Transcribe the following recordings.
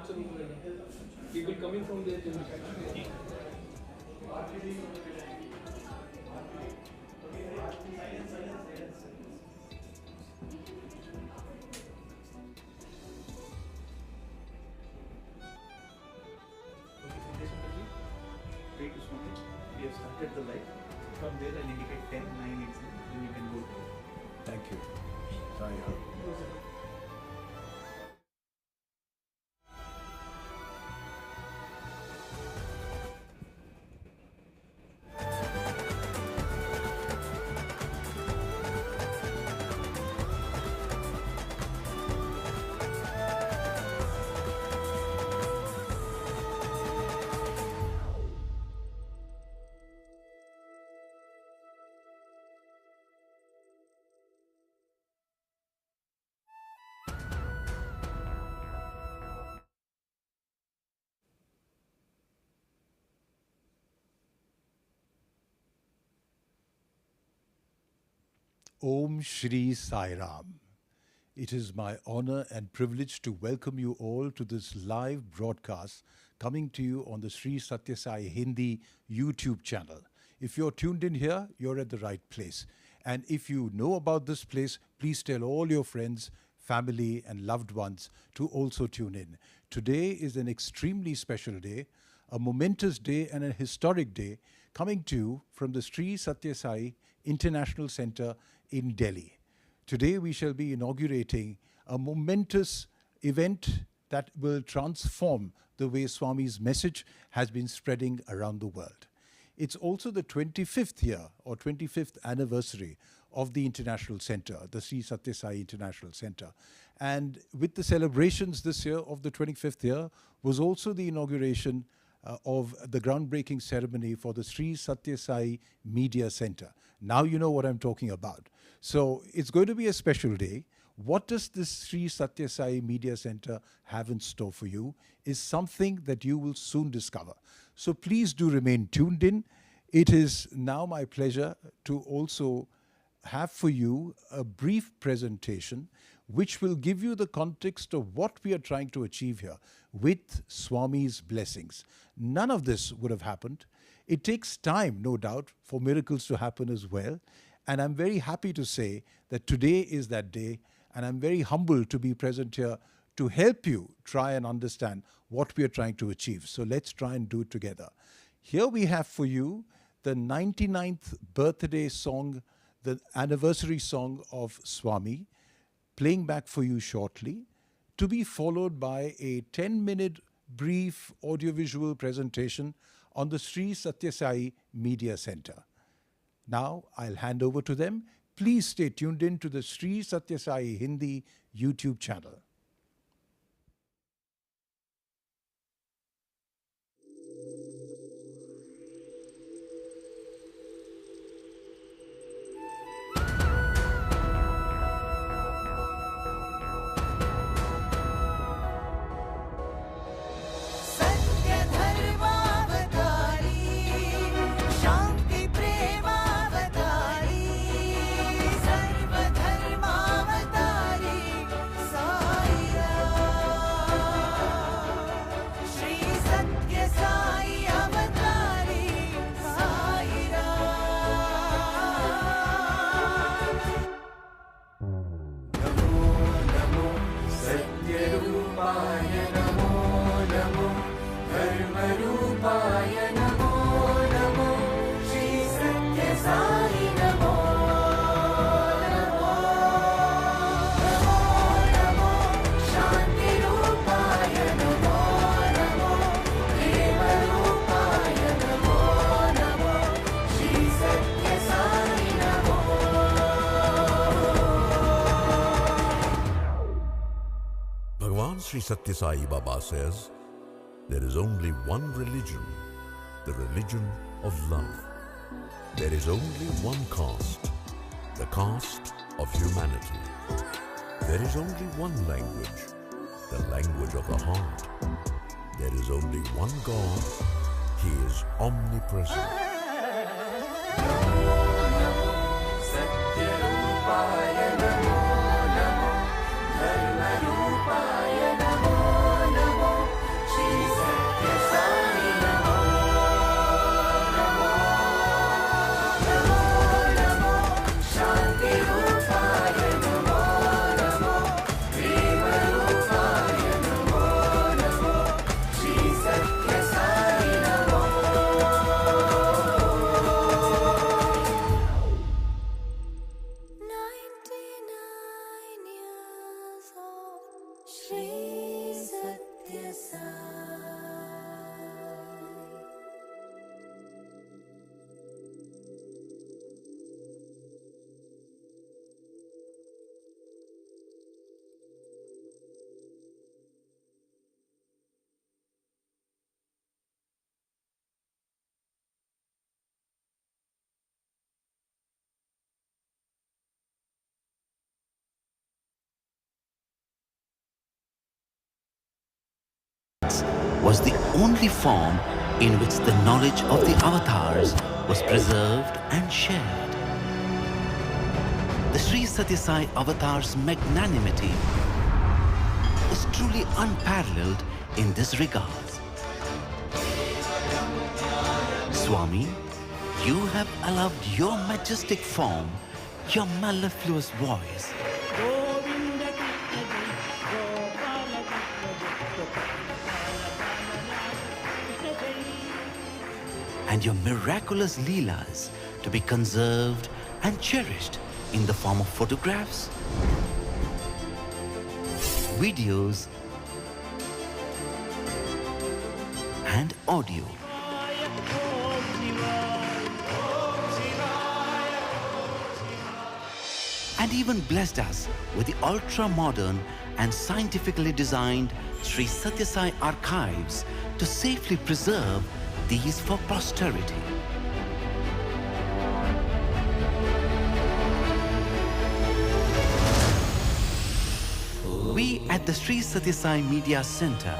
People coming from there. Pray to Swami. We have started the live. From there I'll indicate 10, 9, 8, 7, then you can go. Thank you. Sorry. Om Shri Sai Ram. It is my honor and privilege to welcome you all to this live broadcast coming to you on the Sri Sathya Sai Hindi YouTube channel. If you're tuned in here, you're at the right place. And if you know about this place, please tell all your friends, family and loved ones to also tune in. Today is an extremely special day, a momentous day and a historic day coming to you from the Sri Sathya Sai International Center in Delhi. Today we shall be inaugurating a momentous event that will transform the way Swami's message has been spreading around the world. It's also the 25th year or 25th anniversary of the International Center, the Sri Sathya Sai International Center. And with the celebrations this year of the 25th year was also the inauguration of the groundbreaking ceremony for the Sri Sathya Sai Media Center. Now you know what I'm talking about. So it's going to be a special day. What does this Sri Sathya Sai Media Center have in store for you is something that you will soon discover. So please do remain tuned in. It is now my pleasure to also have for you a brief presentation which will give you the context of what we are trying to achieve here with Swami's blessings. None of this would have happened. It takes time, no doubt, for miracles to happen as well. And I'm very happy to say that today is that day, and I'm very humbled to be present here to help you try and understand what we are trying to achieve. So let's try and do it together. Here we have for you the 99th birthday song, the anniversary song of Swami, playing back for you shortly, to be followed by a 10-minute brief audiovisual presentation on the Sri Sathya Sai Media Center. Now I'll hand over to them. Please stay tuned in to the Sri Sathya Sai Hindi YouTube channel. Bhagawan Sri Sathya Sai Baba says, there is only one religion, the religion of love. There is only one caste, the caste of humanity. There is only one language, the language of the heart. There is only one God, He is omnipresent. was the only form in which the knowledge of the avatars was preserved and shared. The Sri Sathya Sai avatar's magnanimity is truly unparalleled in this regard. Swami, you have allowed your majestic form, your mellifluous voice, and your miraculous leelas to be conserved and cherished in the form of photographs, videos, and audio. And even blessed us with the ultra-modern and scientifically designed Sri Sathya Sai archives to safely preserve these for posterity. We at the Sri Sathya Sai Media Center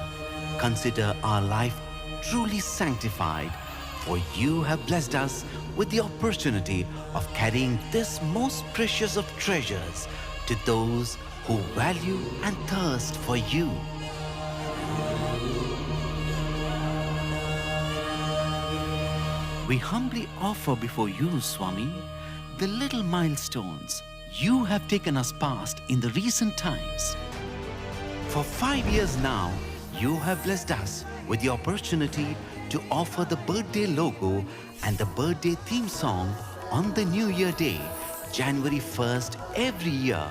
consider our life truly sanctified, for you have blessed us with the opportunity of carrying this most precious of treasures to those who value and thirst for you. We humbly offer before you, Swami, the little milestones you have taken us past in the recent times. For 5 years now, you have blessed us with the opportunity to offer the birthday logo and the birthday theme song on the New Year Day, January 1st every year.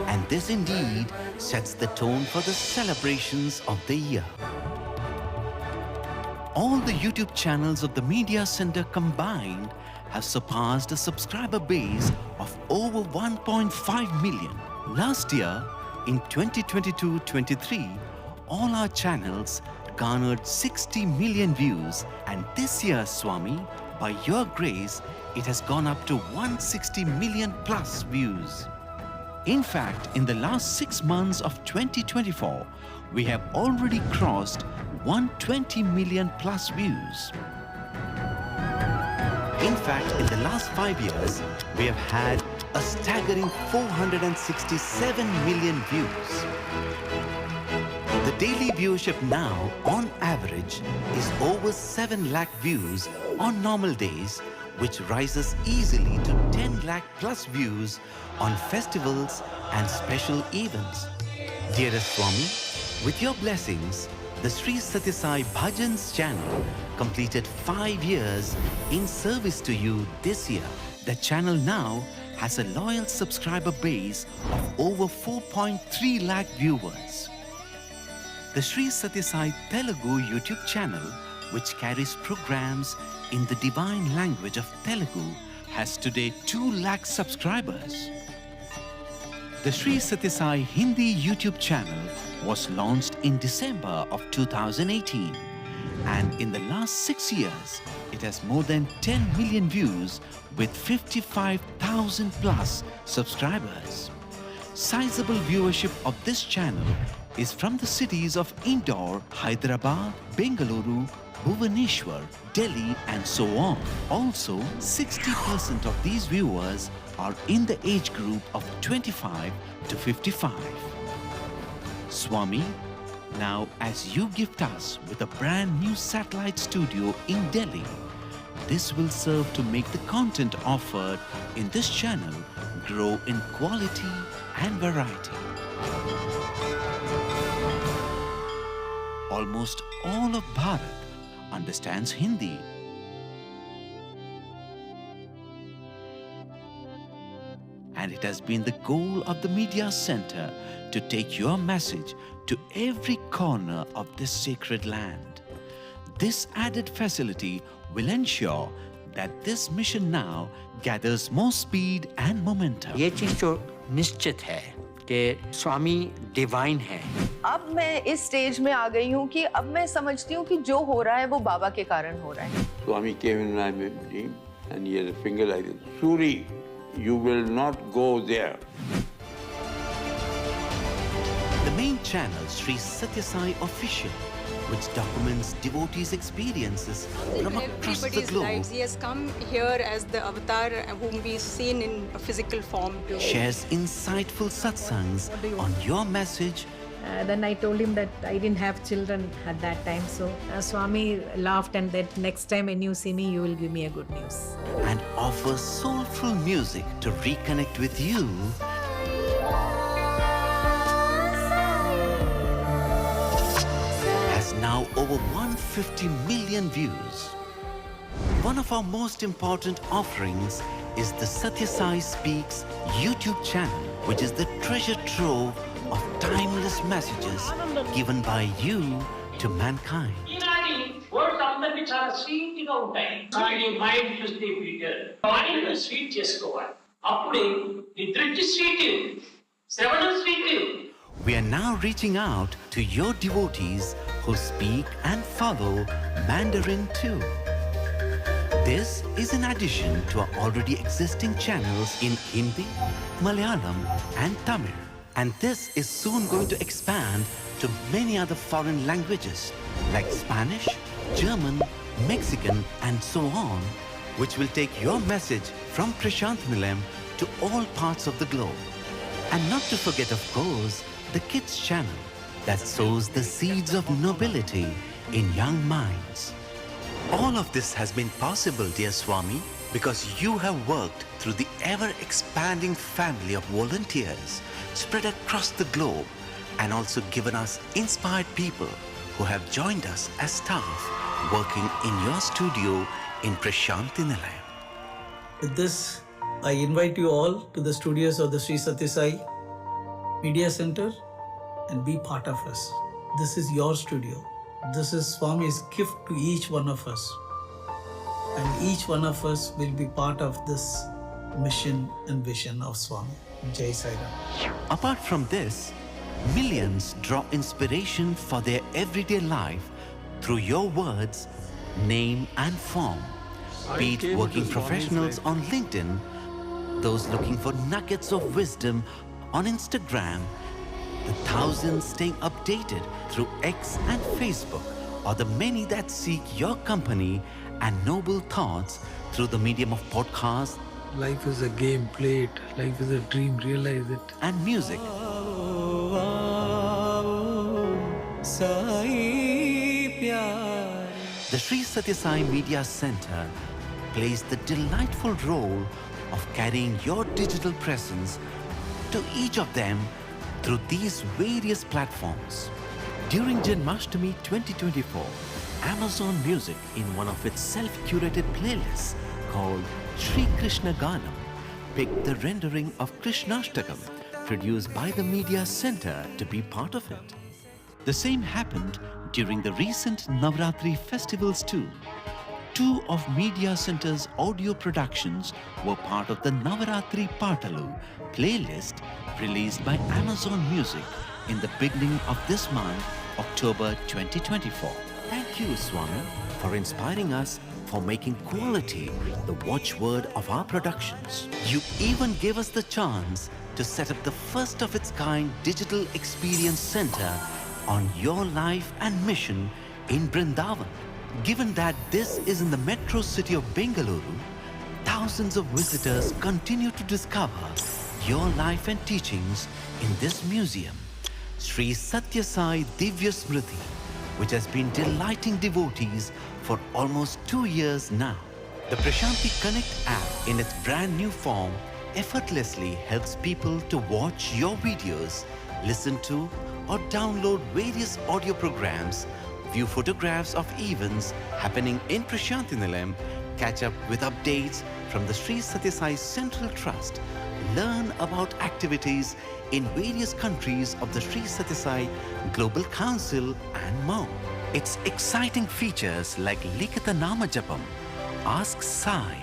And this indeed sets the tone for the celebrations of the year. All the YouTube channels of the Media Center combined have surpassed a subscriber base of over 1.5 million. Last year, in 2022-23, all our channels garnered 60 million views, and this year, Swami, by your grace, it has gone up to 160 million plus views. In fact, in the last 6 months of 2024, we have already crossed 120 million plus views. In fact, in the last 5 years, we have had a staggering 467 million views. The daily viewership now, on average, is over 7 lakh views on normal days, which rises easily to 10 lakh plus views on festivals and special events. Dearest Swami, with your blessings, the Sri Sathya Sai Bhajans channel completed 5 years in service to you this year. The channel now has a loyal subscriber base of over 4.3 lakh viewers. The Sri Sathya Sai Telugu YouTube channel, which carries programs in the divine language of Telugu, has today 2 lakh subscribers. The Sri Sathya Sai Hindi YouTube channel was launched in December of 2018, and in the last 6 years, it has more than 10 million views with 55,000 plus subscribers. Sizable viewership of this channel is from the cities of Indore, Hyderabad, Bengaluru, Bhubaneswar, Delhi, and so on. Also, 60% of these viewers are in the age group of 25 to 55. Swami, now as you gift us with a brand new satellite studio in Delhi, this will serve to make the content offered in this channel grow in quality and variety. Almost all of Bharat understands Hindi. And it has been the goal of the Media Center to take your message to every corner of this sacred land. This added facility will ensure that this mission now gathers more speed and momentum. ये चीज जो निश्चित है कि स्वामी divine है। अब मैं इस स्टेज में आ गई हूँ कि अब मैं समझती हूँ कि जो हो रहा है वो बाबा के कारण हो रहा है। Swami came in my dream and he had a finger like this. Suri, you will not go there. The main channel, Sri Sathya Sai Official, which documents devotees' experiences from across the Everybody's globe, lives. He has come here as the avatar whom we've seen in a physical form too. shares insightful satsangs on your message Then I told him that I didn't have children at that time. So Swami laughed and that next time when you see me, you will give me a good news. and offers soulful music to reconnect with you. Has now over 150 million views. One of our most important offerings is the Sathya Sai Speaks YouTube channel, which is the treasure trove of timeless messages given by you to mankind. ఈనాటి words అందరికీ చాలా sweet గా ఉంటాయి. కానీ mind చూస్తే Peter mind sweet చేసుకోవాలి. అప్పుడు నిద్రించి sweet, శ్రవణం sweet. We are now reaching out to your devotees who speak and follow Mandarin too. This is in addition to our already existing channels in Hindi, Malayalam and Tamil. And this is soon going to expand to many other foreign languages like Spanish, German, Mexican and so on, which will take your message from Prasanthi Nilayam to all parts of the globe. And not to forget, of course, the kids channel that sows the seeds of nobility in young minds. All of this has been possible, dear Swami, because you have worked through the ever-expanding family of volunteers spread across the globe and also given us inspired people who have joined us as staff working in your studio in Prasanthi Nilayam. With this, I invite you all to the studios of the Sri Sathya Sai Media Center and be part of us. This is your studio. This is Swami's gift to each one of us. And each one of us will be part of this mission and vision of Swami. Jai Sai Ram. Apart from this, millions draw inspiration for their everyday life through your words, name and form. Be it working professionals on LinkedIn, those looking for nuggets of wisdom on Instagram, the thousands staying updated through X and Facebook, or the many that seek your company and noble thoughts through the medium of podcasts. Life is a game, play it. Life is a dream, realize it. And music. The Sri Sathya Sai Media Center plays the delightful role of carrying your digital presence to each of them through these various platforms. During Janmashtami 2024, Amazon Music, in one of its self-curated playlists called Shri Krishna Ganam, picked the rendering of Krishnashtakam produced by the Media Center to be part of it. The same happened during the recent Navratri festivals too. Two of Media Center's audio productions were part of the Navaratri Partalu playlist released by Amazon Music in the beginning of this month, October 2024. Thank you, Swami, for inspiring us, for making quality the watchword of our productions. You even gave us the chance to set up the first of its kind digital experience center on your life and mission in Vrindavan. Given that this is in the metro city of Bengaluru, thousands of visitors continue to discover your life and teachings in this museum, Sri Sathya Sai Divya Smriti, which has been delighting devotees for almost 2 years now. The Prasanthi Connect app in its brand new form effortlessly helps people to watch your videos, listen to or download various audio programs, view photographs of events happening in Prasanthi Nilayam, catch up with updates from the Sri Sathya Sai Central Trust, learn about activities in various countries of the Sri Sathya Sai Global Council and more. Its exciting features like Likita Nama Japam, Ask Sai,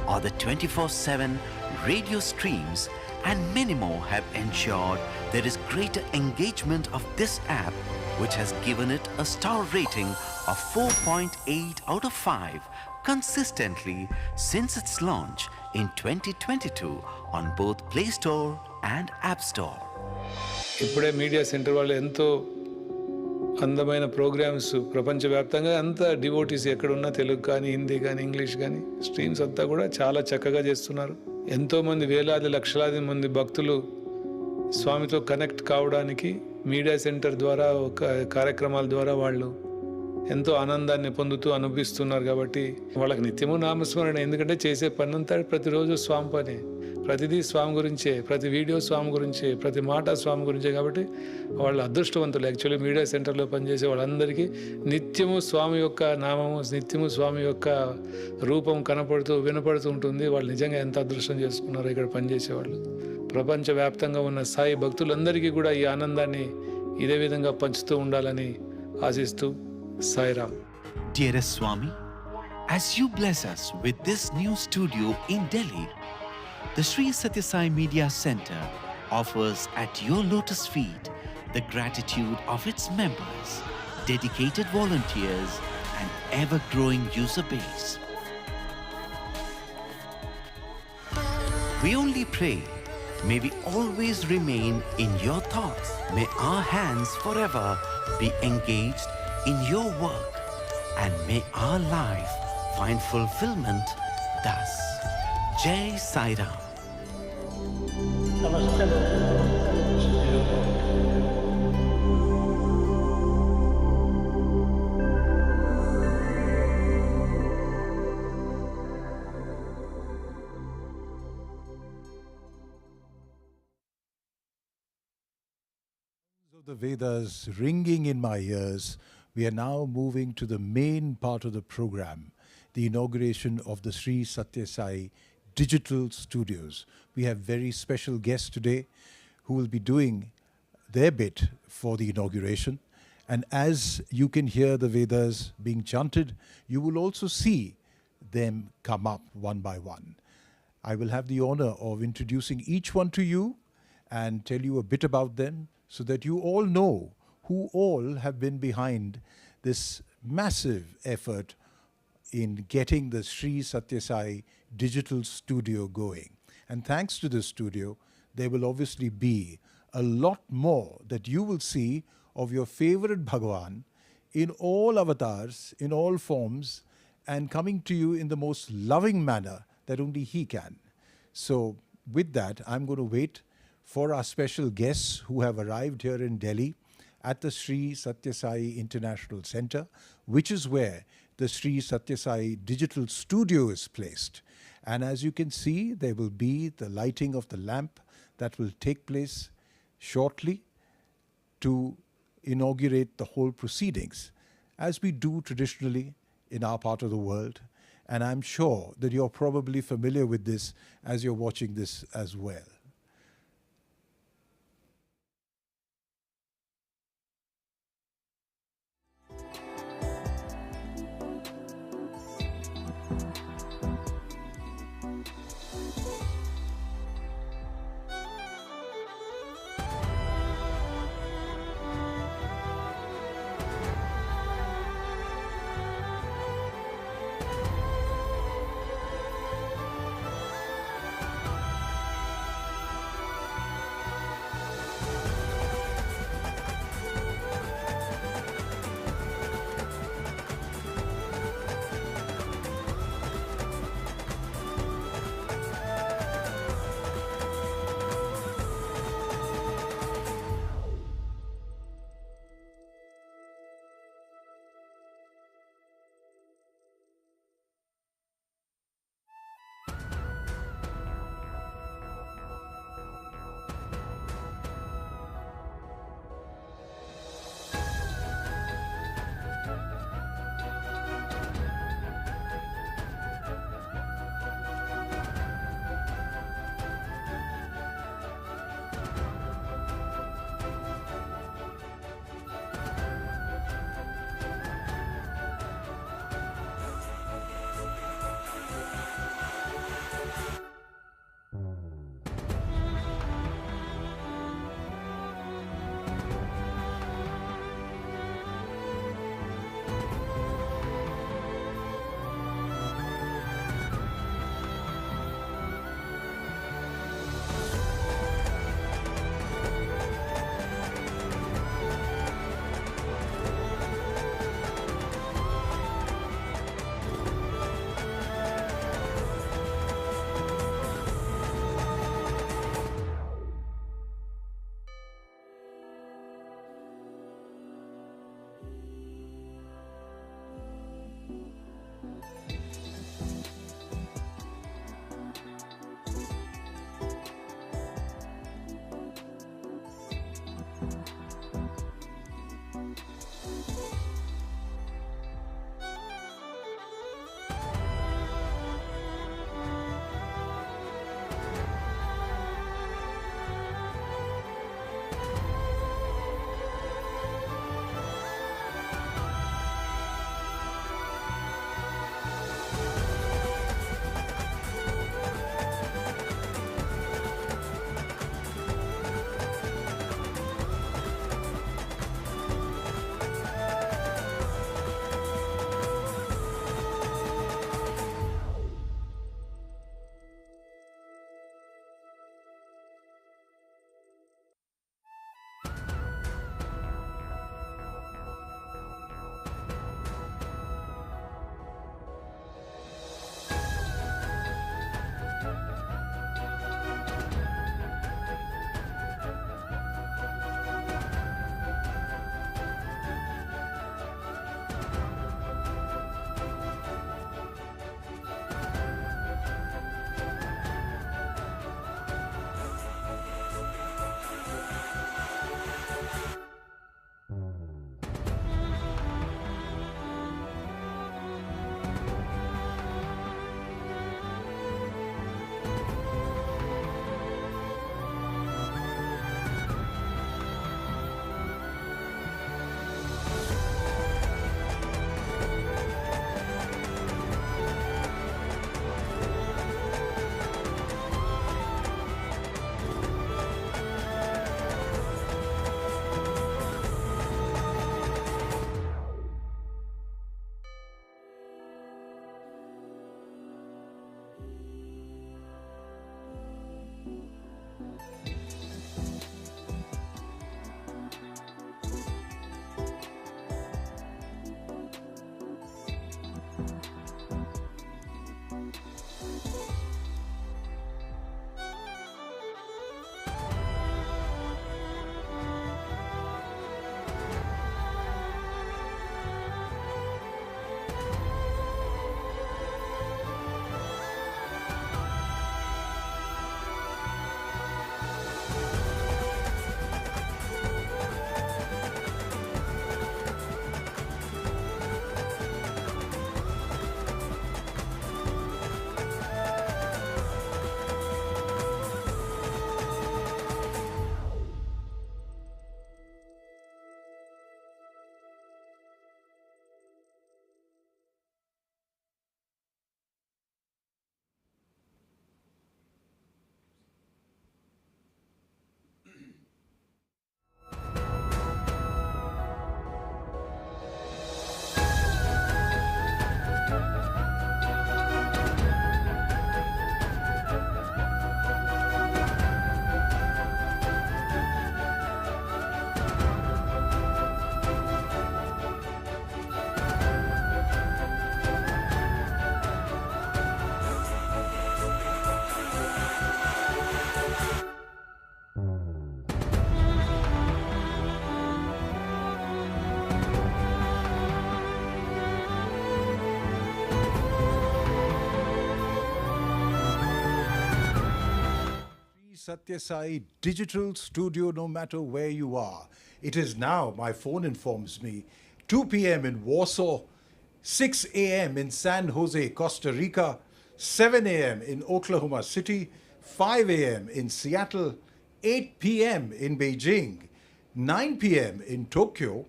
or the 24/7 radio streams and many more have ensured there is greater engagement of this app, which has given it a star rating of 4.8 out of 5 consistently since its launch in 2022 on both Play Store and App Store. ఇప్పుడే media centre వాళ్ళు ఎంతో అందమైన programmes ప్రపంచవ్యాప్తంగా అంతా devotees ఎక్కడున్నా తెలుగు కానీ హిందీ కానీ English కానీ స్ట్రీమ్స్ అంతా కూడా చాలా చక్కగా చేస్తున్నారు. ఎంతోమంది వేలాది లక్షలాది మంది భక్తులు స్వామితో కనెక్ట్ కావడానికి మీడియా సెంటర్ ద్వారా ఒక కార్యక్రమాల ద్వారా వాళ్ళు ఎంతో ఆనందాన్ని పొందుతూ అనుభవిస్తున్నారు. కాబట్టి వాళ్ళకి నిత్యము నామస్మరణ, ఎందుకంటే చేసే పనంతా ప్రతిరోజు స్వామి పని, ప్రతిదీ స్వామి గురించే, ప్రతి వీడియో స్వామి గురించే, ప్రతి మాట స్వామి గురించే. కాబట్టి వాళ్ళు అదృష్టవంతులు. యాక్చువల్లీ మీడియా సెంటర్లో పనిచేసే వాళ్ళందరికీ నిత్యము స్వామి యొక్క నామము, నిత్యము స్వామి యొక్క రూపం కనపడుతూ వినపడుతూ ఉంటుంది. వాళ్ళు నిజంగా ఎంత అదృష్టం చేసుకున్నారో ఇక్కడ పనిచేసేవాళ్ళు. ప్రపంచవ్యాప్తంగా ఉన్న సాయి భక్తులందరికీ కూడా ఈ ఆనందాన్ని ఇదే విధంగా పంచుతూ ఉండాలని ఆశిస్తూ Sai Ram. Dearest Swami, as you bless us with this new studio in Delhi, the Sri Sathya Sai Media Center offers at your lotus feet the gratitude of its members, dedicated volunteers, and ever-growing user base. We only pray, may we always remain in your thoughts. May our hands forever be engaged in your work, and may our life find fulfillment thus. Jai Sai Ram. Of the Vedas ringing in my ears, we are now moving to the main part of the program, the inauguration of the Sri Sathya Sai Digital Studios. We have very special guests today who will be doing their bit for the inauguration. And as you can hear the Vedas being chanted, you will also see them come up one by one. I will have the honor of introducing each one to you and tell you a bit about them so that you all know who all have been behind this massive effort in getting the Sri Sathya Sai Digital Studio going. And thanks to this studio, there will obviously be a lot more that you will see of your favorite Bhagawan in all avatars, in all forms, and coming to you in the most loving manner that only he can. So with that, I'm going to wait for our special guests who have arrived here in Delhi at the Sri Sathya Sai International Center, which is where the Sri Sathya Sai Digital Studio is placed. And as you can see, there will be the lighting of the lamp that will take place shortly to inaugurate the whole proceedings, as we do traditionally in our part of the world. And I'm sure that you're probably familiar with this as you're watching this as well. Sathya Sai digital studio, no matter where you are. It is now, my phone informs me, 2 p.m. in Warsaw, 6 a.m. in San Jose, Costa Rica, 7 a.m. in Oklahoma City, 5 a.m. in Seattle, 8 p.m. in Beijing, 9 p.m. in Tokyo,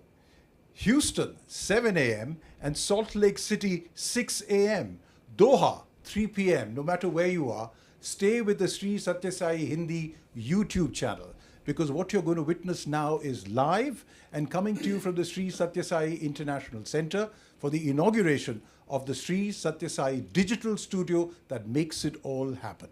Houston, 7 a.m. and Salt Lake City, 6 a.m. Doha, 3 p.m. No matter where you are, stay with the Sri Sathya Sai Hindi YouTube channel, because what you're going to witness now is live and coming to you from the Sri Sathya Sai International Center for the inauguration of the Sri Sathya Sai digital studio that makes it all happen.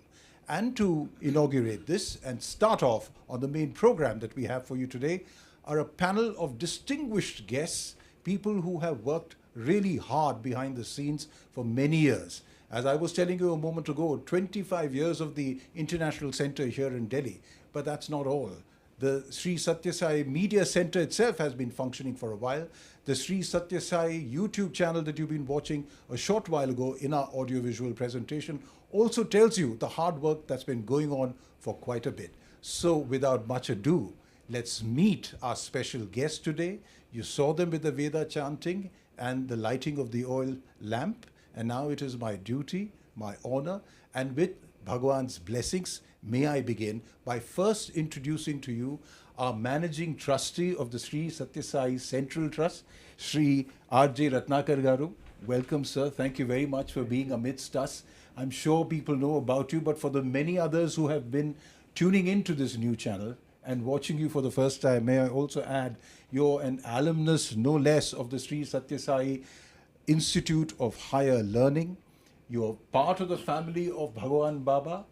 And to inaugurate this and start off on the main program that we have for you today are a panel of distinguished guests, people who have worked really hard behind the scenes for many years. As I was telling you a moment ago, 25 years of the International Center here in Delhi, but that's not all. The Sri Sathya Sai Media Center itself has been functioning for a while. The Sri Sathya Sai YouTube channel that you've been watching a short while ago in our audiovisual presentation also tells you the hard work that's been going on for quite a bit. So without much ado, let's meet our special guest today. You saw them with the Veda chanting and the lighting of the oil lamp. And now it is my duty, my honor, and with Bhagawan's blessings, may I begin by first introducing to you our managing trustee of the Sri Sathya Sai Central Trust, Sri R.J. Ratnakar Garu. Welcome, sir. Thank you very much for being amidst us. I'm sure people know about you, but for the many others who have been tuning into this new channel and watching you for the first time, may I also add you're an alumnus, no less, of the Sri Sathya Sai Institute of Higher Learning. You're part of the family of Bhagawan Baba,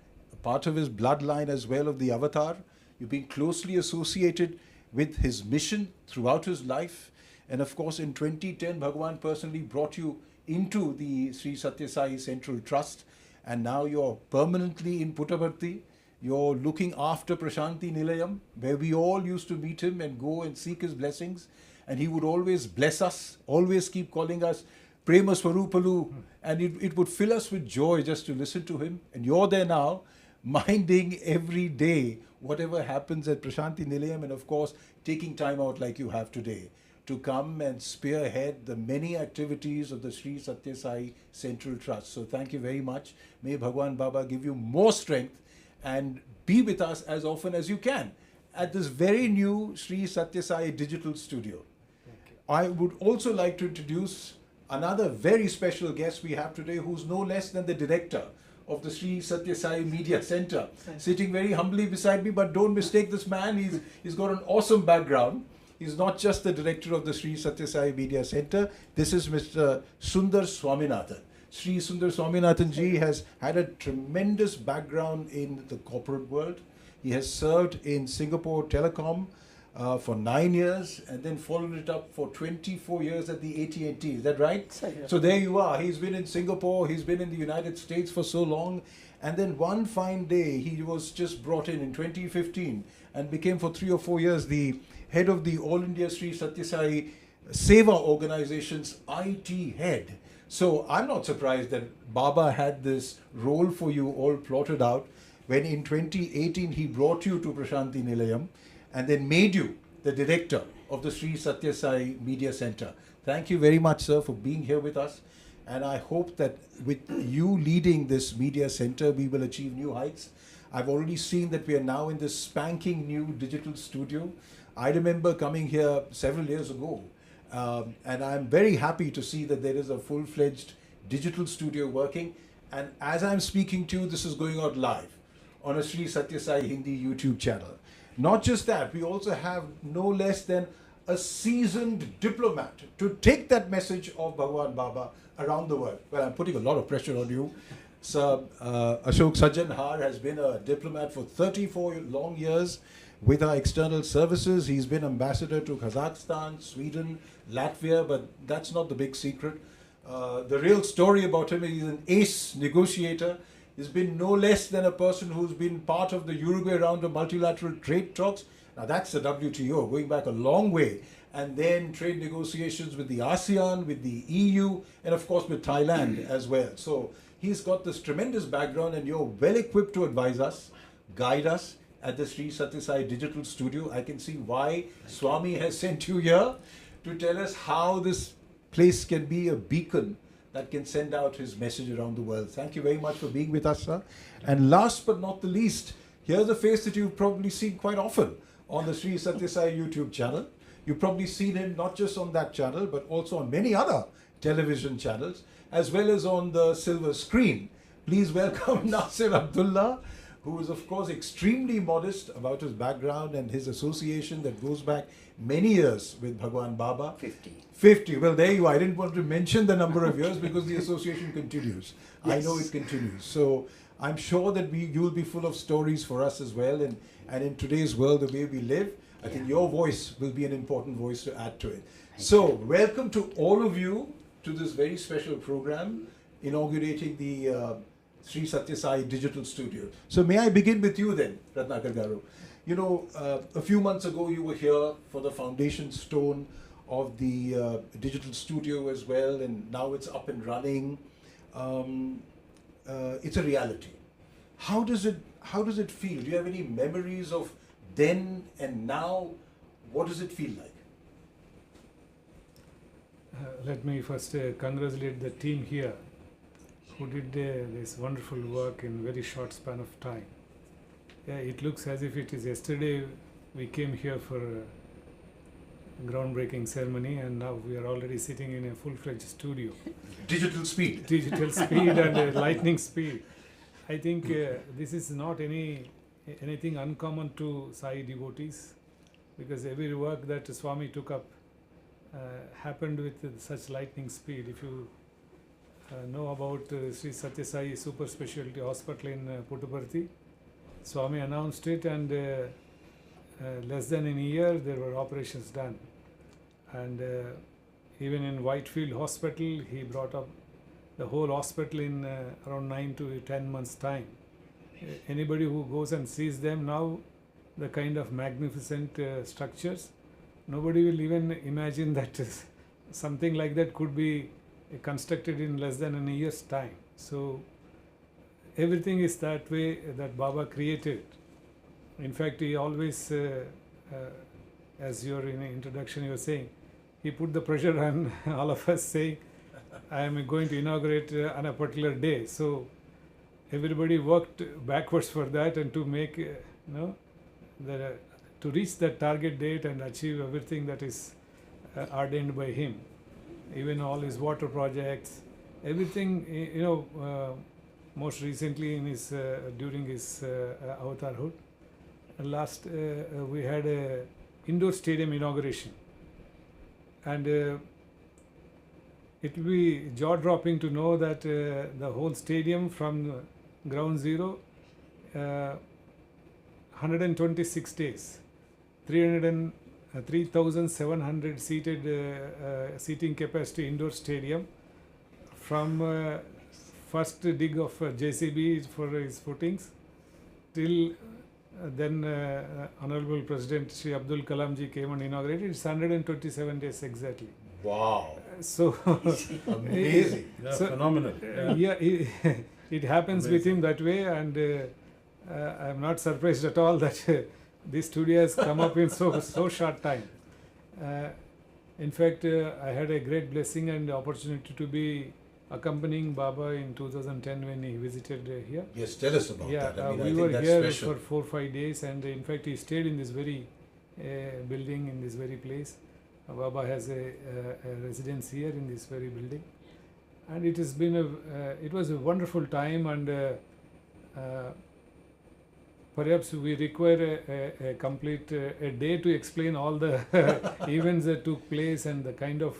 part of his bloodline as well of the Avatar. You've been closely associated with his mission throughout his life. And of course, in 2010, Bhagawan personally brought you into the Sri Sathya Sai Central Trust. And now you're permanently in Puttaparthi. You're looking after Prasanthi Nilayam, where we all used to meet him and go and seek his blessings. And he would always bless us, always keep calling us Prema Swarupalu, and it would fill us with joy just to listen to him. And you're there now, minding every day whatever happens at Prasanthi Nilayam, and of course, taking time out like you have today to come and spearhead the many activities of the Sri Sathya Sai Central Trust. So thank you very much. May Bhagawan Baba give you more strength and be with us as often as you can at this very new Sri Sathya Sai digital studio. I would also like to introduce another very special guest we have today, who's no less than the director of the Sri Sathya Sai Media Center, sitting very humbly beside me, but don't mistake this man. He's got an awesome background. He's not just the director of the Sri Sathya Sai Media Center. This is Mr. Sundar Swaminathan. Sri Sundar Swaminathan ji has had a tremendous background in the corporate world. He has served in Singapore Telecom for 9 years, and then followed it up for 24 years at the AT&T. Is that right? So there you are. He's been in Singapore, he's been in the United States for so long, and then one fine day he was just brought in 2015 and became for 3 or 4 years the head of the All India Sri Sathya Sai Seva organization's IT head. So I'm not surprised that Baba had this role for you all plotted out when in 2018 he brought you to Prasanthi Nilayam and then made you the director of the Sri Sathya Sai Media Center. Thank you very much, sir, for being here with us. And I hope that with you leading this media center, we will achieve new heights. I've already seen that we are now in this spanking new digital studio. I remember coming here several years ago, and I'm very happy to see that there is a full-fledged digital studio working. And as I'm speaking to you, this is going out live on a Sri Sathya Sai Hindi YouTube channel. Not just that, we also have no less than a seasoned diplomat to take that message of Bhagawan Baba around the world. Well, I'm putting a lot of pressure on you. Sir, Ashok Sajjanhar has been a diplomat for 34 long years with our external services. He's been ambassador to Kazakhstan, Sweden, Latvia, but that's not the big secret. The real story about him is he's an ace negotiator. He's been no less than a person who's been part of the Uruguay round of multilateral trade talks. Now that's the WTO, going back a long way. And then trade negotiations with the ASEAN, with the EU, and of course with Thailand as well. So he's got this tremendous background, and you're well equipped to advise us, guide us, at the Sri Sathya Sai Digital Studio. I can see why Swami has sent you here to tell us how this place can be a beacon that can send out his message around the world. Thank you very much for being with us, sir. And last but not the least, here's a face that you've probably seen quite often on the Sri Sathya Sai YouTube channel. You've probably seen him not just on that channel, but also on many other television channels, as well as on the silver screen. Please welcome Nasir Abdullah, who is of course extremely modest about his background and his association that goes back many years with Bhagawan Baba. 50. Well, there you are. I didn't want to mention the number of years because the association continues. Yes. I know it continues. So I'm sure that you will be full of stories for us as well. And in today's world, the way we live, I think your voice will be an important voice to add to it. So welcome to all of you to this very special program inaugurating the Sri Sathya Sai Digital Studio. So may I begin with you then, Ratnakar Garu. You know, a few months ago you were here for the foundation stone of the digital studio as well, and now it's up and running. It's a reality. How does it feel? Do you have any memories of then and now? What does it feel like? Let me first congratulate the team here who did this wonderful work in very short span of time. Yeah, it looks as if it is yesterday we came here for a groundbreaking ceremony, and now we are already sitting in a full-fledged studio. Digital speed. Digital speed and lightning speed. I think this is not anything uncommon to Sai devotees, because every work that Swami took up happened with such lightning speed. If you know about Sri Sathya Sai Super Specialty Hospital in Puttaparthi, Swami announced it, and less than in a year there were operations done. And even in Whitefield Hospital, he brought up the whole hospital in around 9 to 10 months' time. Anybody who goes and sees them now, the kind of magnificent structures, nobody will even imagine that something like that could be constructed in less than a year's time. So everything is that way that Baba created. In fact, he always, as your introduction you were saying, he put the pressure on all of us, saying, I am going to inaugurate on a particular day. So everybody worked backwards for that, and to make, to reach that target date and achieve everything that is ordained by him. Even all his water projects, everything, most recently in his during his avatarhood. Last we had a indoor stadium inauguration, and it will be jaw-dropping to know that the whole stadium from ground zero, 126 days, 3,700 seated seating capacity indoor stadium, from first dig of JCB for his footings till then Honorable President Sri Abdul Kalam ji came and inaugurated. It's 127 days exactly. Wow. So amazing. Phenomenal. It happens with him that way, and I'm not surprised at all that this studio has come up in so short time. In fact, I had a great blessing and opportunity to be accompanying Baba in 2010 when he visited here. Yes, tell us about that. I we were here for 4 or 5 days, and in fact he stayed in this very building, in this very place. Baba has a residence here in this very building, and it has been it was a wonderful time, and perhaps we require a complete a day to explain all the events that took place and the kind of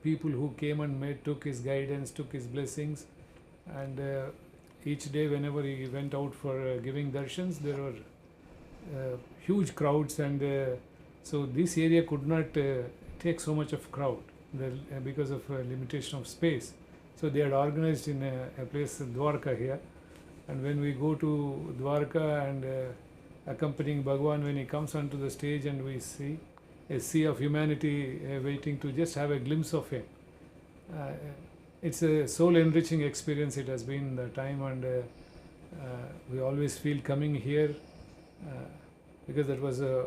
people who came and took his guidance, took his blessings, and each day whenever he went out for giving darshans, there were huge crowds, and so this area could not take so much of crowd because of limitation of space. So they had organized in a place, Dwarka here, and when we go to Dwarka and accompanying Bhagawan, when he comes onto the stage and we see a sea of humanity waiting to just have a glimpse of him. It's a soul-enriching experience it has been the time, and we always feel coming here because that was a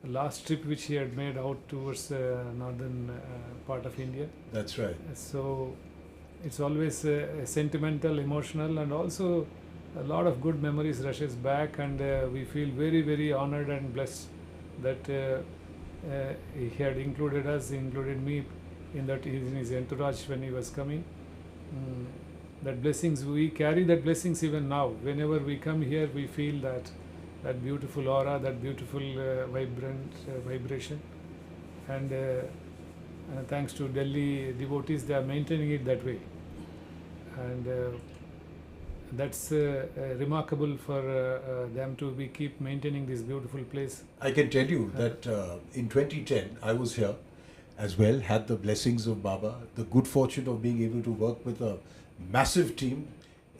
last trip which he had made out towards northern part of India. That's right. So it's always sentimental, emotional, and also a lot of good memories rushes back, and we feel very, very honored and blessed that he had included us, included me in that in his entourage when he was coming. That blessings, we carry that blessings even now. Whenever we come here, we feel that beautiful aura, that beautiful vibrant vibration, and thanks to Delhi devotees, they are maintaining it that way, and that's remarkable for them to keep maintaining this beautiful place. I can tell you that in 2010 I was here as well, had the blessings of Baba, the good fortune of being able to work with a massive team,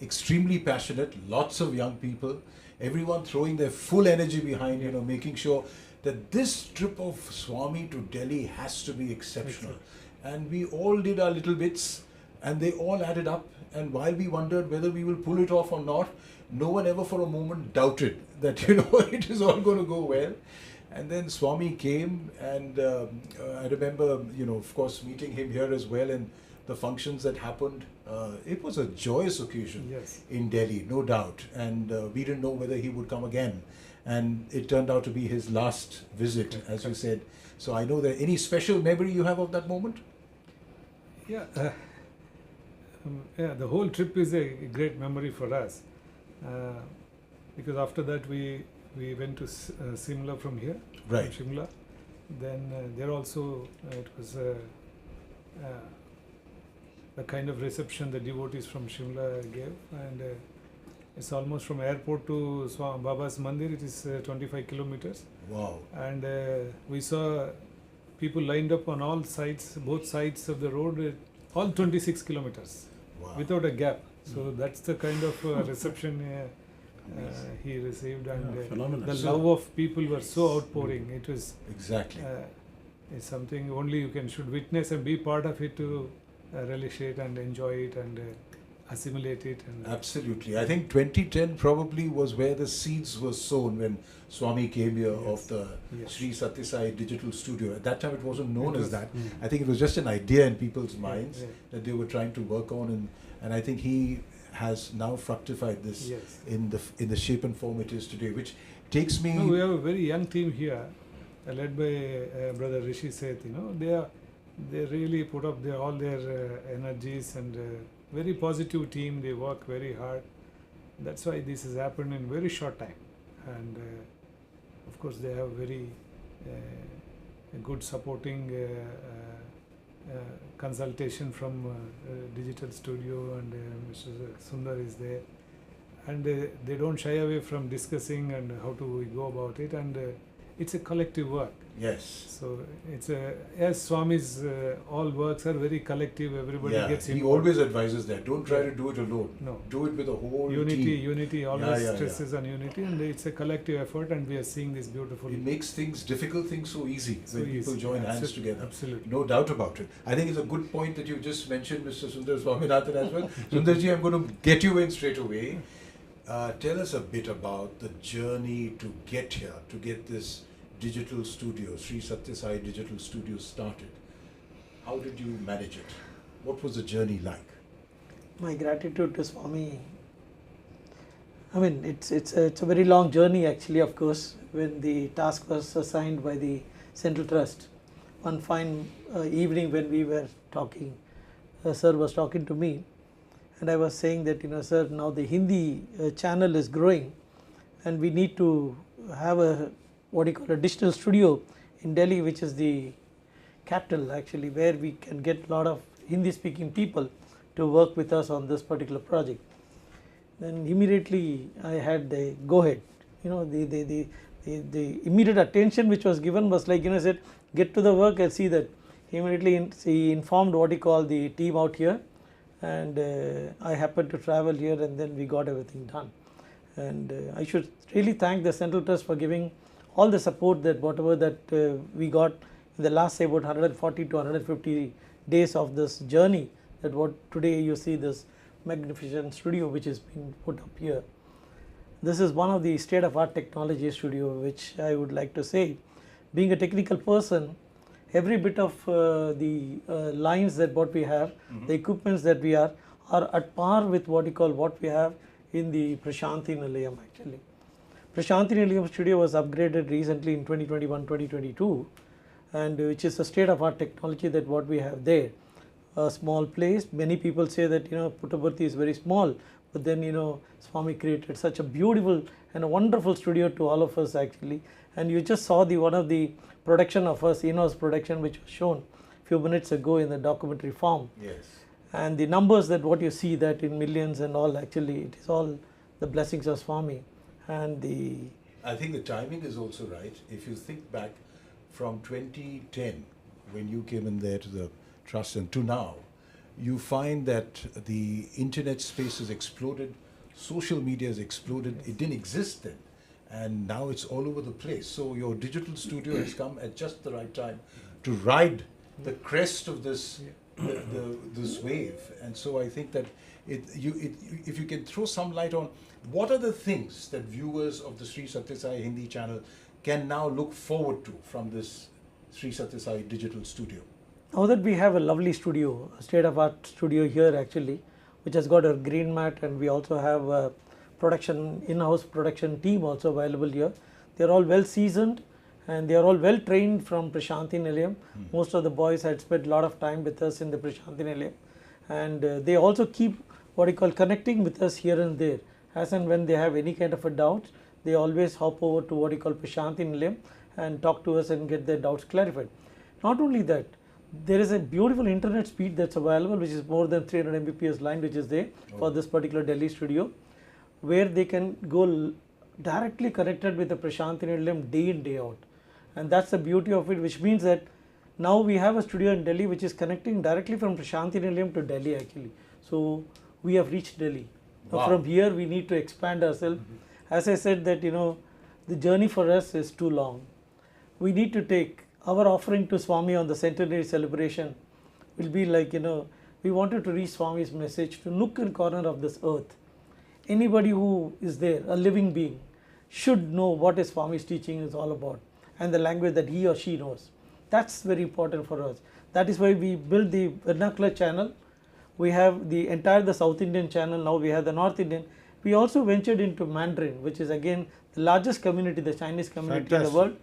extremely passionate, lots of young people, everyone throwing their full energy behind, making sure that this trip of Swami to Delhi has to be exceptional. And we all did our little bits, and they all added up. And while we wondered whether we will pull it off or not, no one ever for a moment doubted that, it is all going to go well. And then Swami came, and I remember, of course, meeting him here as well, and the functions that happened. It was a joyous occasion in Delhi, no doubt. And we didn't know whether he would come again. And it turned out to be his last visit, as you said. So I know that any special memory you have of that moment? Yeah, the whole trip is a great memory for us. Because after that we went to Simla from here, right. From Shimla. Then there also it was the kind of reception the devotees from Shimla gave, and it's almost from airport to Baba's Mandir, it is 25 kilometers. Wow. And we saw people lined up on all sides, both sides of the road, all 26 kilometers, without a gap. So that's the kind of reception he received, and the love of people were so outpouring. It was exactly it's something only you should witness and be part of it to relish it and enjoy it and assimilate it. And absolutely. I think 2010 probably was where the seeds were sown when Swami came here of the Sri Sathya Sai digital studio. At that time it wasn't known as that. I think it was just an idea in people's minds that they were trying to work on, and I think he has now fructified this in the shape and form it is today, which takes me... we have a very young team here, led by Brother Rishi Seth. They really put up all their energies, and very positive team. They work very hard. That's why this has happened in very short time. And of course they have very good supporting consultation from digital studio, and Mr. Sundar is there, and they don't shy away from discussing and how to we go about it, and it's a collective work. Yes. So it's as Swami's all works are very collective. Everybody gets involved. He always advises that don't try to do it alone. No. Do it with a whole unity. team. Unity always stresses on unity, and it's a collective effort, and we are seeing this beautiful. It makes difficult things so easy when people join hands together. Absolutely. No doubt about it. I think it's a good point that you just mentioned, Mr. Sundar Swaminathan, as well. Sundarji, I'm going to get you in straight away. Tell us a bit about the journey to get here, to get this digital studio, Sri Sathya Sai digital studio started. How did you manage it? What was the journey like? My gratitude to Swami. I mean, it's a very long journey actually, of course. When the task was assigned by the Central Trust, one fine evening when we were talking, Sir was talking to me, and I was saying that, Sir, now the Hindi channel is growing, and we need to have a digital studio in Delhi, which is the capital actually, where we can get a lot of Hindi speaking people to work with us on this particular project. Then immediately I had the go ahead. The immediate attention which was given was like, said, get to the work and see that. Immediately he informed the team out here, and I happened to travel here, and then we got everything done. And I should really thank the Central Trust for giving all the support that whatever that we got in the last, say, about 140 to 150 days of this journey, that what today you see this magnificent studio which is being put up here. This is one of the state-of-art technology studio, which I would like to say. Being a technical person, every bit of the lines that what we have, the equipments that we are at par with what we have in the Prasanthi Nilayam actually. Prasanthi Nilayam studio was upgraded recently in 2021-2022, and which is a state-of-art technology that what we have there. A small place. Many people say that Puttaparthi is very small, but then Swami created such a beautiful and a wonderful studio to all of us actually. And you just saw one of the production of us, in-house production, which was shown a few minutes ago in the documentary form. Yes. And the numbers that what you see that in millions and all, actually it is all the blessings of Swami. And I think the timing is also right. If you think back from 2010, when you came in there to the trust, and to now, you find that the internet space has exploded, social media has exploded. It didn't exist then, and now it's all over the place. So your digital studio has come at just the right time to ride the crest of this this wave. And so I think that if you can throw some light on what are the things that viewers of the Sri Sathya Sai Hindi channel can now look forward to from this Sri Sathya Sai digital studio. Now that we have a lovely studio, a state-of-art studio here actually, which has got a green mat, and we also have a in-house production team also available here. They are all well seasoned and they are all well trained from Prasanthi Nilayam. Most of the boys had spent a lot of time with us in the Prasanthi Nilayam, and they also keep connecting with us here and there. As and when they have any kind of a doubt, they always hop over to Prasanthi Nilayam and talk to us and get their doubts clarified. Not only that, there is a beautiful internet speed that's available, which is more than 300 Mbps line, which is there for this particular Delhi studio, where they can go directly connected with the Prasanthi Nilayam day in, day out. And that's the beauty of it, which means that now we have a studio in Delhi which is connecting directly from Prasanthi Nilayam to Delhi actually. So we have reached Delhi. Wow. Now from here we need to expand ourselves. As I said that the journey for us is too long. We need to take our offering to Swami on the centenary celebration will be like, we wanted to reach Swami's message to nook and corner of this earth. Anybody who is there, a living being, should know what is Swami's teaching is all about and the language that he or she knows. That's very important for us. That is why we built the vernacular channel. We have the South Indian channel, now we have the North Indian. We also ventured into Mandarin, which is again the largest community, the Chinese community in the world.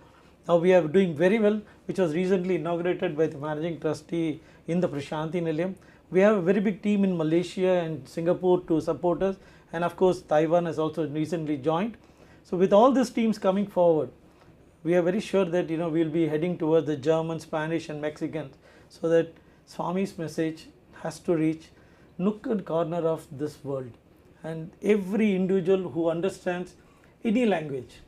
Now we are doing very well, which was recently inaugurated by the managing trustee in the Prasanthi Nilayam. We have a very big team in Malaysia and Singapore to support us, and of course Taiwan has also recently joined. So with all these teams coming forward, we are very sure that we will be heading towards the German, Spanish and Mexicans, so that Swami's message has to reach nook and corner of this world, and every individual who understands any language,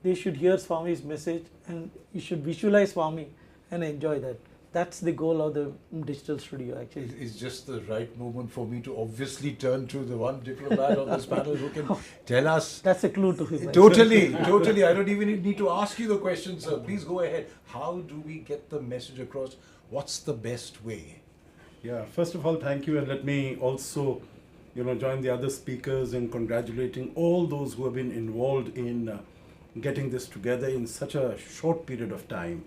they should hear Swami's message and you should visualize Swami and enjoy that. That's the goal of the digital studio actually. It's just the right moment for me to obviously turn to the one diplomat on this panel who can tell us. That's a clue to him. Totally. I don't even need to ask you the question, sir. Please go ahead. How do we get the message across? What's the best way? Yeah, first of all, thank you, and let me also join the other speakers in congratulating all those who have been involved in getting this together in such a short period of time.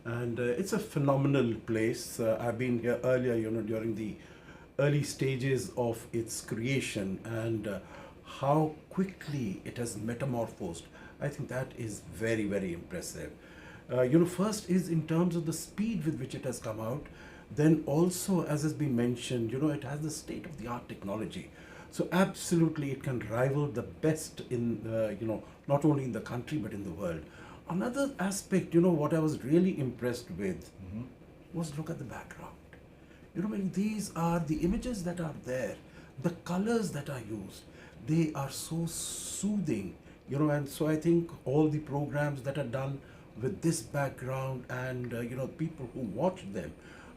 And it's a phenomenal place. I've been here earlier, during the early stages of its creation, and how quickly it has metamorphosed. I think that is very, very impressive. First is in terms of the speed with which it has come out. Then also, as has been mentioned, it has the state-of-the-art technology. So absolutely it can rival the best in, not only in the country but in the world. Another aspect, what I was really impressed with was look at the background. These are the images that are there, the colors that are used, they are so soothing, and so I think all the programs that are done with this background and, people who watch them,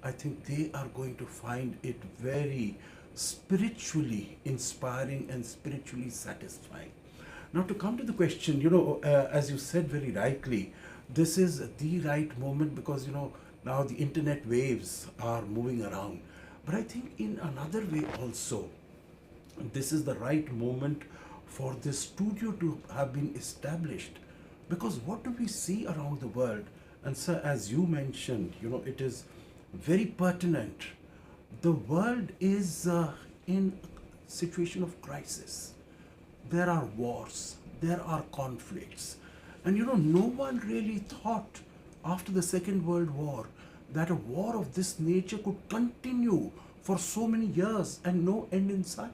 I think they are going to find it very spiritually inspiring and spiritually satisfying. Now to come to the question, as you said very rightly, this is the right moment because, now the internet waves are moving around. But I think in another way also, this is the right moment for this studio to have been established. Because what do we see around the world? And sir, as you mentioned, it is very pertinent. The world is in a situation of crisis. There are wars, there are conflicts. And no one really thought after the Second World War that a war of this nature could continue for so many years and no end in sight.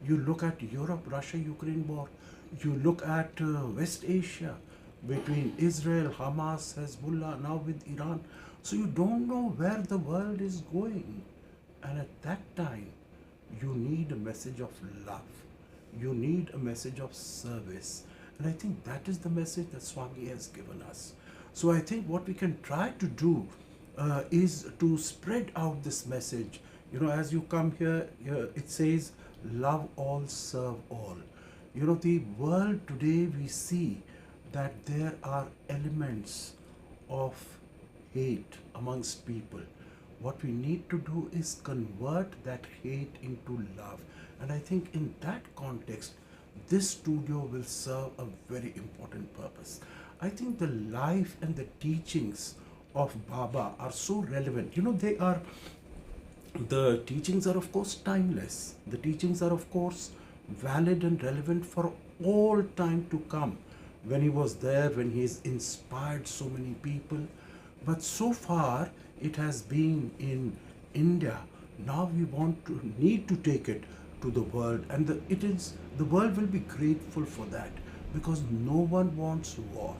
You look at Europe, Russia-Ukraine war. You look at West Asia, between Israel, Hamas, Hezbollah, now with Iran. So you don't know where the world is going. And at that time, you need a message of love. You need a message of service. And I think that is the message that Swami has given us. So I think what we can try to do is to spread out this message. As you come here, it says, love all, serve all. The world today, we see that there are elements of hate amongst people. What we need to do is convert that hate into love. And I think in that context, this studio will serve a very important purpose. I think the life and the teachings of Baba are so relevant. The teachings are of course timeless. The teachings are of course valid and relevant for all time to come. When he was there, when he has inspired so many people. But so far it has been in India. Now we need to take it to the world, and the world will be grateful for that, because no one wants war.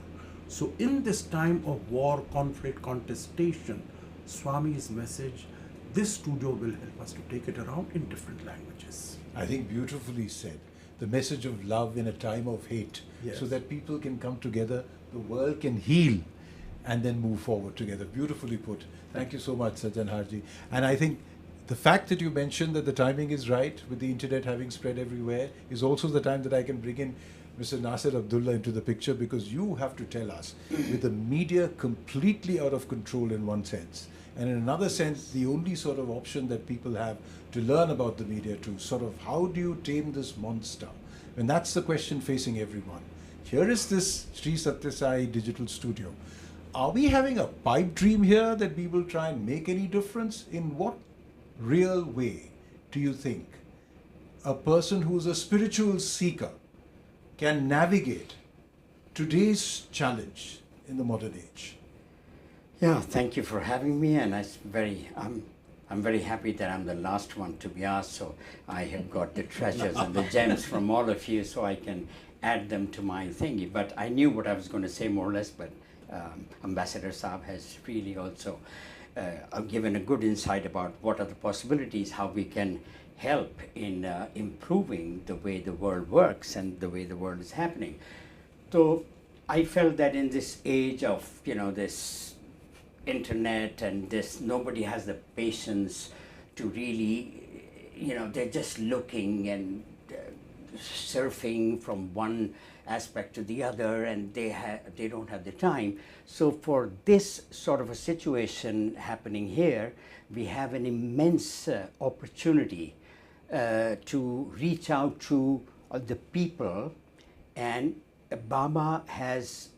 So in this time of war, conflict, contestation, Swami's message, this studio will help us to take it around in different languages. I think beautifully said. The message of love in a time of hate, Yes. so that people can come together, the world can heal, and then move forward together. Beautifully put. Thank you so much, Sajjan Harji. And I think the fact that you mentioned that the timing is right, with the internet having spread everywhere, is also the time that I can bring in Mr. Nasir Abdullah into the picture, because you have to tell us, with the media completely out of control in one sense, and in another sense, the only sort of option that people have to learn about the media too, sort of how do you tame this monster? And that's the question facing everyone. Here is this Sri Sathya Sai digital studio. Are we having a pipe dream here that we will try and make any difference? In what real way do you think a person who's a spiritual seeker can navigate today's challenge in the modern age? Yeah, thank you for having me, and I'm very happy that I'm the last one to be asked, so I have got the treasures and the gems from all of you, so I can add them to my thingy. But I knew what I was going to say more or less, but Ambassador Saab has really also given a good insight about what are the possibilities, how we can help in improving the way the world works and the way the world is happening. So I felt that in this age of, this internet and this, nobody has the patience to really, they're just looking and surfing from one aspect to the other, and they don't have the time. So for this sort of a situation happening here, we have an immense opportunity to reach out to the people, and Baba has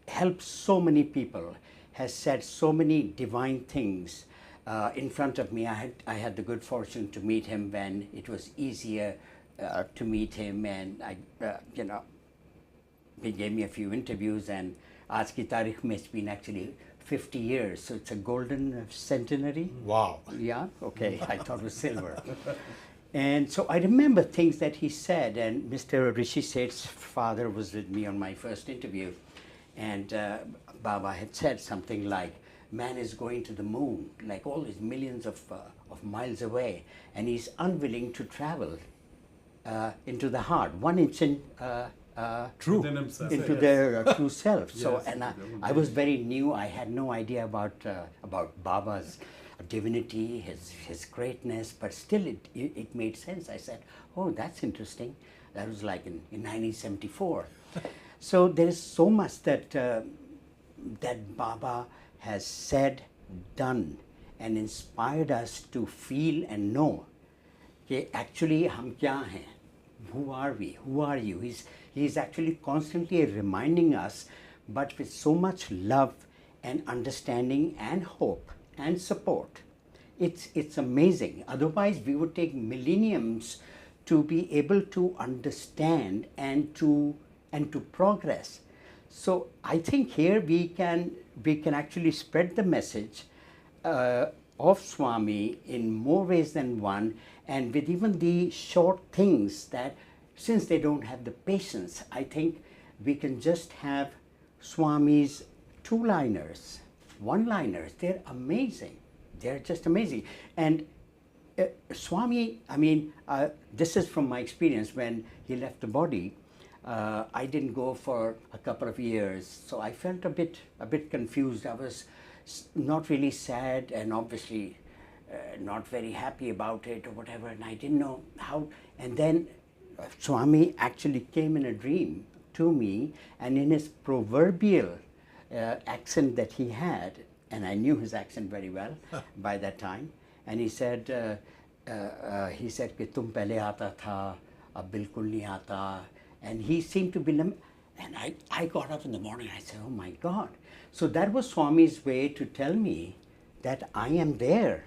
helped so many people, has said so many divine things in front of me. I had the good fortune to meet him when it was easier to meet him, and he gave me a few interviews, and aaj ki tarikh mein it's been actually 50 years, so it's a golden centenary. Wow. Yeah, okay, I thought it was silver. And so I remember things that he said, and Mr. Rishi Seth's father was with me on my first interview, and Baba had said something like, man is going to the moon, like all these millions of miles away, and he's unwilling to travel into the heart, 1 inch in, true. into their true self. So, Yes, and I was very new. I had no idea about Baba's divinity, his greatness, but still it made sense. I said, oh, that's interesting. That was like in 1974. So there is so much that that Baba has said, done, and inspired us to feel and know कि actually हम क्या हैं. who are we? Who are you? He's actually constantly reminding us, but with so much love and understanding and hope and support. It's amazing. Otherwise, we would take millenniums to be able to understand and to progress. So I think here we can actually spread the message of Swami in more ways than one, and with even the short things that, since they don't have the patience, I think we can just have Swami's two-liners, one-liners. They're amazing. They're just amazing. And Swami, I mean, this is from my experience when he left the body. I didn't go for a couple of years, so I felt a bit confused. I was not really sad and obviously not very happy about it or whatever, and I didn't know how. And then Swami actually came in a dream to me, and in his proverbial accent that he had, and I knew his accent very well by that time, and he said कि तुम पहले आता था, अब बिल्कुल नहीं आता, and he seemed to be, and I got up in the morning, I said, oh my God. So that was Swami's way to tell me that I am there.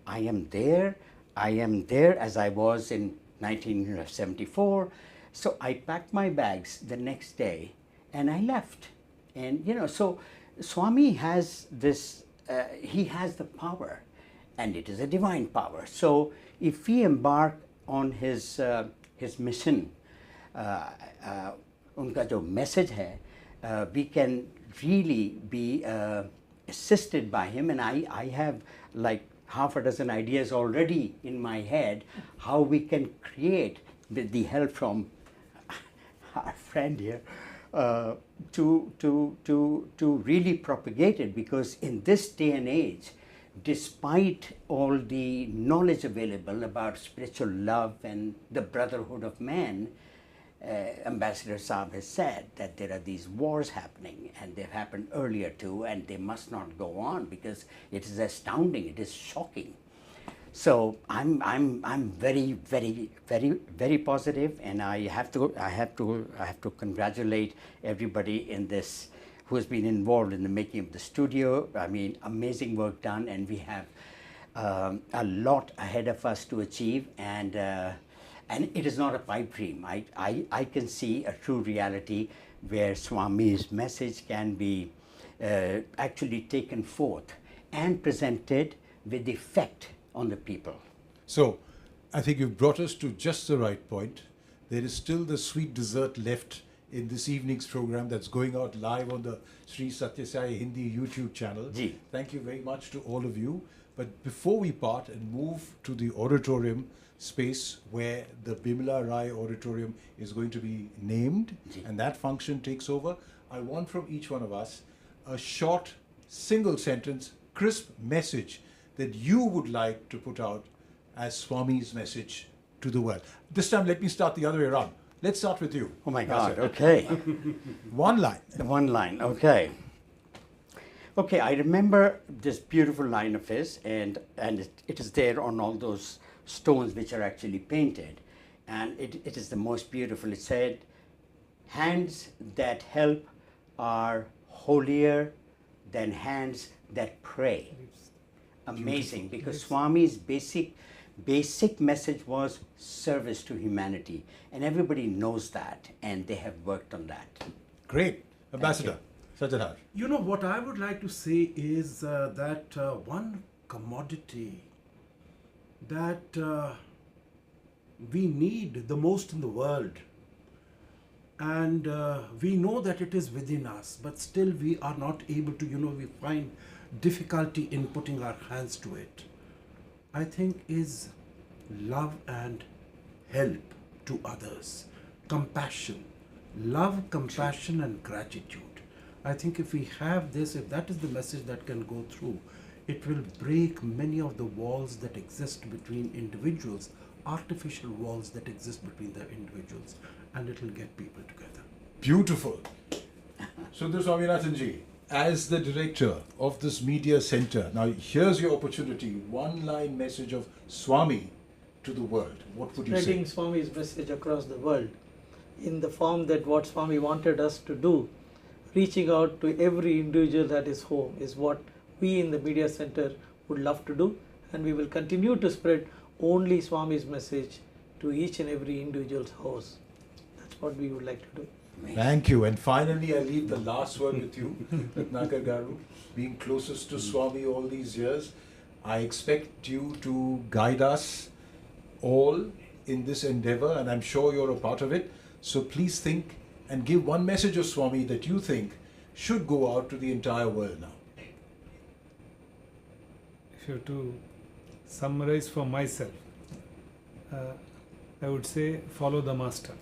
I am there. I am there as I was in 1974. So I packed my bags the next day and I left. And so Swami has this, he has the power, and it is a divine power. So if we embark on his mission, unka jo message hai, we can really be assisted by him. And I have like half a dozen ideas already in my head how we can create, with the help from our friend here, to really propagate it. Because in this day and age, despite all the knowledge available about spiritual love and the brotherhood of man, Ambassador Saab has said that there are these wars happening, and they've happened earlier too, and they must not go on because it is astounding, it is shocking. So I'm very, very, very, very positive, and I have to congratulate everybody in this who has been involved in the making of the studio. I mean, amazing work done, and we have a lot ahead of us to achieve, and it is not a pipe dream. I can see a true reality where Swami's message can be actually taken forth and presented with effect on the people. So, I think you've brought us to just the right point. There is still the sweet dessert left in this evening's program that's going out live on the Sri Sathya Sai Hindi YouTube channel. Ji. Thank you very much to all of you. But before we part and move to the auditorium space where the Bimla Rai Auditorium is going to be named, Ji. and that function takes over, I want from each one of us a short, single sentence, crisp message that you would like to put out as Swami's message to the world. This time, let me start the other way around. Let's start with you. Oh my God, okay. One line. One line, okay. Okay, I remember this beautiful line of his, and it is there on all those stones which are actually painted. And it is the most beautiful. It said, hands that help are holier than hands that pray. Amazing, because Swami's basic message was service to humanity, and everybody knows that, and they have worked on that. Great. Ambassador Sajadhar. You know, what I would like to say is that one commodity that we need the most in the world, and we know that it is within us, but still we are not able to, we find difficulty in putting our hands to it, I think, is love and help to others. Compassion. Love, compassion and gratitude. I think if we have this, if that is the message that can go through, it will break many of the walls that exist between individuals, artificial walls that exist between the individuals, and it will get people together. Beautiful. Sundar Swaminathanji, as the director of this media center, now here's your opportunity. One line message of Swami to the world? What would you Spreading say? Swami's message across the world in the form that what Swami wanted us to do, reaching out to every individual at his home, is what we in the Media Center would love to do, and we will continue to spread only Swami's message to each and every individual's house. That's what we would like to do. Thank you. And finally, I leave the last word with you, Ratnakar Garu. Being closest to Swami all these years, I expect you to guide us all in this endeavor, and I'm sure you're a part of it. So please think and give one message of Swami that you think should go out to the entire world now. If you have to summarize for myself, I would say follow the master.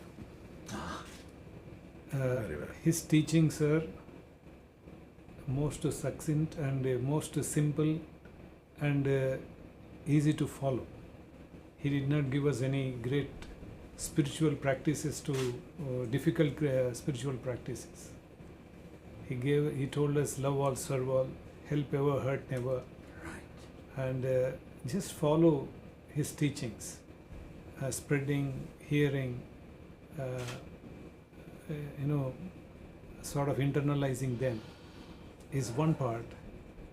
His teachings are most succinct and most simple and easy to follow. He did not give us any great spiritual practices to difficult spiritual practices. He told us love all, serve all, help ever, hurt never. Right. And just follow his teachings, spreading, hearing, sort of internalizing them is one part,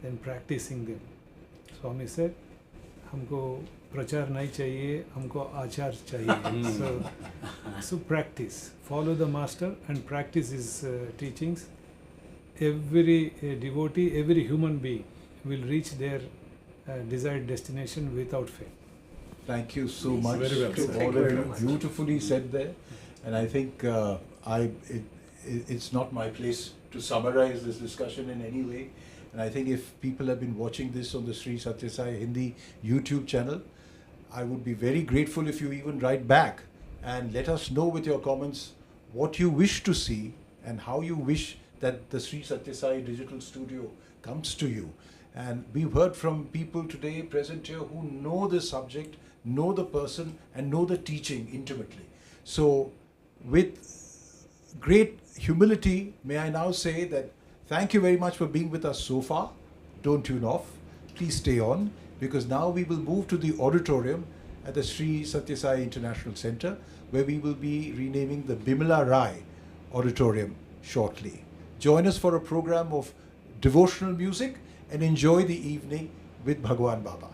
then practicing them. Swami said, हमको प्रचार नहीं चाहिए, हमको आचार चाहिए. So practice, follow the master and practice his teachings. Every devotee, every human being will reach their desired destination without fail. Thank you so much Very well to said. all of you. Beautifully said there. And I think it's not my place to summarize this discussion in any way. And I think if people have been watching this on the Sri Sathya Sai Hindi YouTube channel, I would be very grateful if you even write back and let us know with your comments what you wish to see and how you wish that the Sri Sathya Sai Digital Studio comes to you. And we've heard from people today present here who know the subject, know the person, and know the teaching intimately. So with great humility, may I now say that thank you very much for being with us so far. Don't tune off. Please stay on, because now we will move to the auditorium at the Sri Sathya Sai International Center, where we will be renaming the Bimla Rai Auditorium shortly. Join us for a program of devotional music and enjoy the evening with Bhagawan Baba.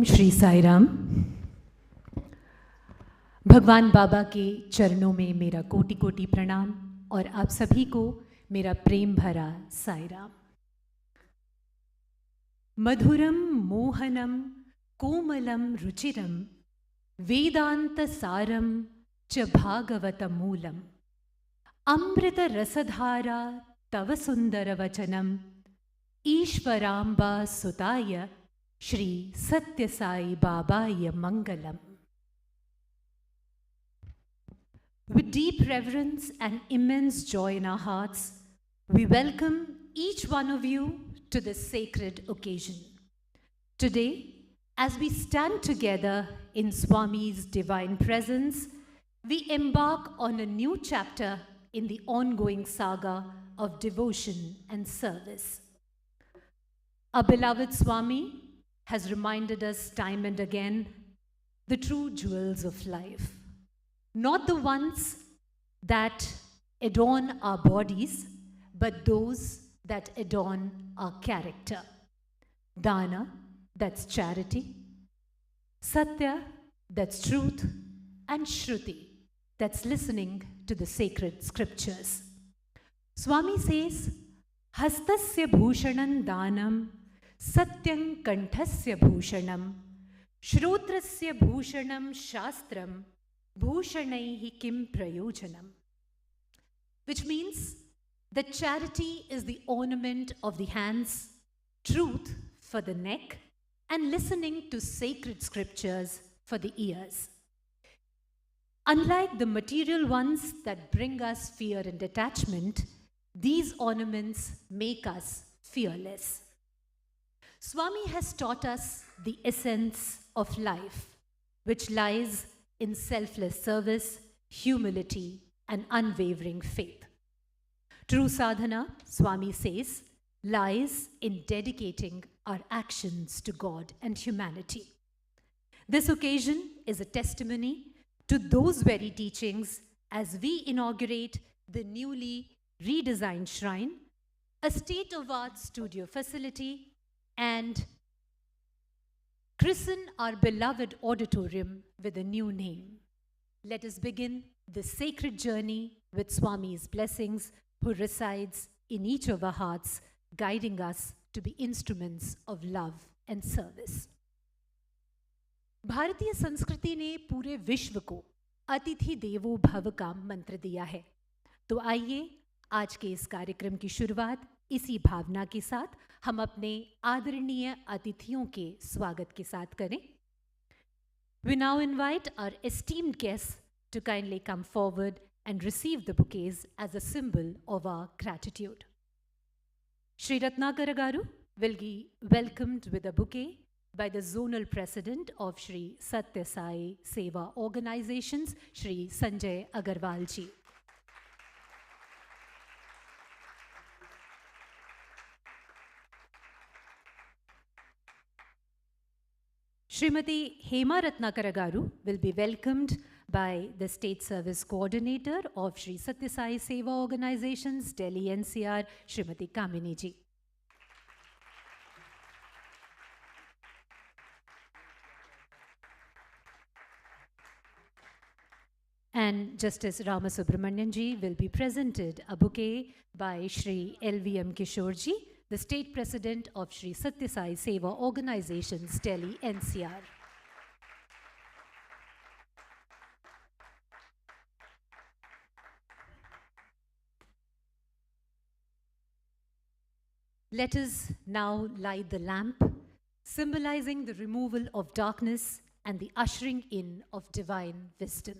ओम श्री साई राम। भगवान बाबा के चरणों में मेरा कोटि कोटि प्रणाम और आप सभी को मेरा प्रेम भरा साई राम। मधुरम मोहनम कोमलम रुचिरम वेदांत सारम च भागवत मूलम अमृत रसधारा तव सुंदर वचनम ईश्वरांबा सुताय श्री सत्य साई बाबाय मंगलम। With deep reverence and immense joy in our hearts, we welcome each one of you to this sacred occasion. Today, as we stand together in Swami's divine presence, we embark on a new chapter in the ongoing saga of devotion and service. Our beloved Swami has reminded us time and again the true jewels of life. Not the ones that adorn our bodies, but those that adorn our character. Dana, that's charity. Satya, that's truth. And Shruti, that's listening to the sacred scriptures. Swami says, Hastasya bhushanam danam, satyam kanthasya bhushanam, shrotrasya bhushanam shastram, bhushanaihi kim prayojanam. Which means that charity is the ornament of the hands, truth for the neck, and listening to sacred scriptures for the ears. Unlike the material ones that bring us fear and attachment, these ornaments make us fearless. Swami has taught us the essence of life, which lies in selfless service, humility, and unwavering faith. True sadhana, Swami says, lies in dedicating our actions to God and humanity. This occasion is a testimony to those very teachings as we inaugurate the newly redesigned shrine, a state-of-the-art studio facility, and christen our beloved auditorium with a new name. Let us begin this sacred journey with Swami's blessings, who resides in each of our hearts, guiding us to be instruments of love and service. भारतीय संस्कृति ने पूरे विश्व को अतिथि देवो भव का मंत्र दिया है। तो आइए आज के इस कार्यक्रम की शुरुआत इसी भावना के साथ हम अपने आदरणीय अतिथियों के स्वागत के साथ करें। We now invite our esteemed guests to kindly come forward and receive the bouquets as a symbol of our gratitude. Sri Ratnakara Garu will be welcomed with a bouquet by the Zonal President of Sri Sathya Sai Seva Organizations, Sri Sanjay Agarwal ji. Srimati Hema Ratnakara Garu will be welcomed by the State Service Coordinator of Sri Sathya Sai Seva Organizations, Delhi NCR, Srimati Kamini ji. And Justice Ramasubramanian ji will be presented a bouquet by Sri LVM Kishore ji, the State President of Sri Sathya Sai Seva Organizations, Delhi NCR. Let us now light the lamp, symbolizing the removal of darkness and the ushering in of divine wisdom.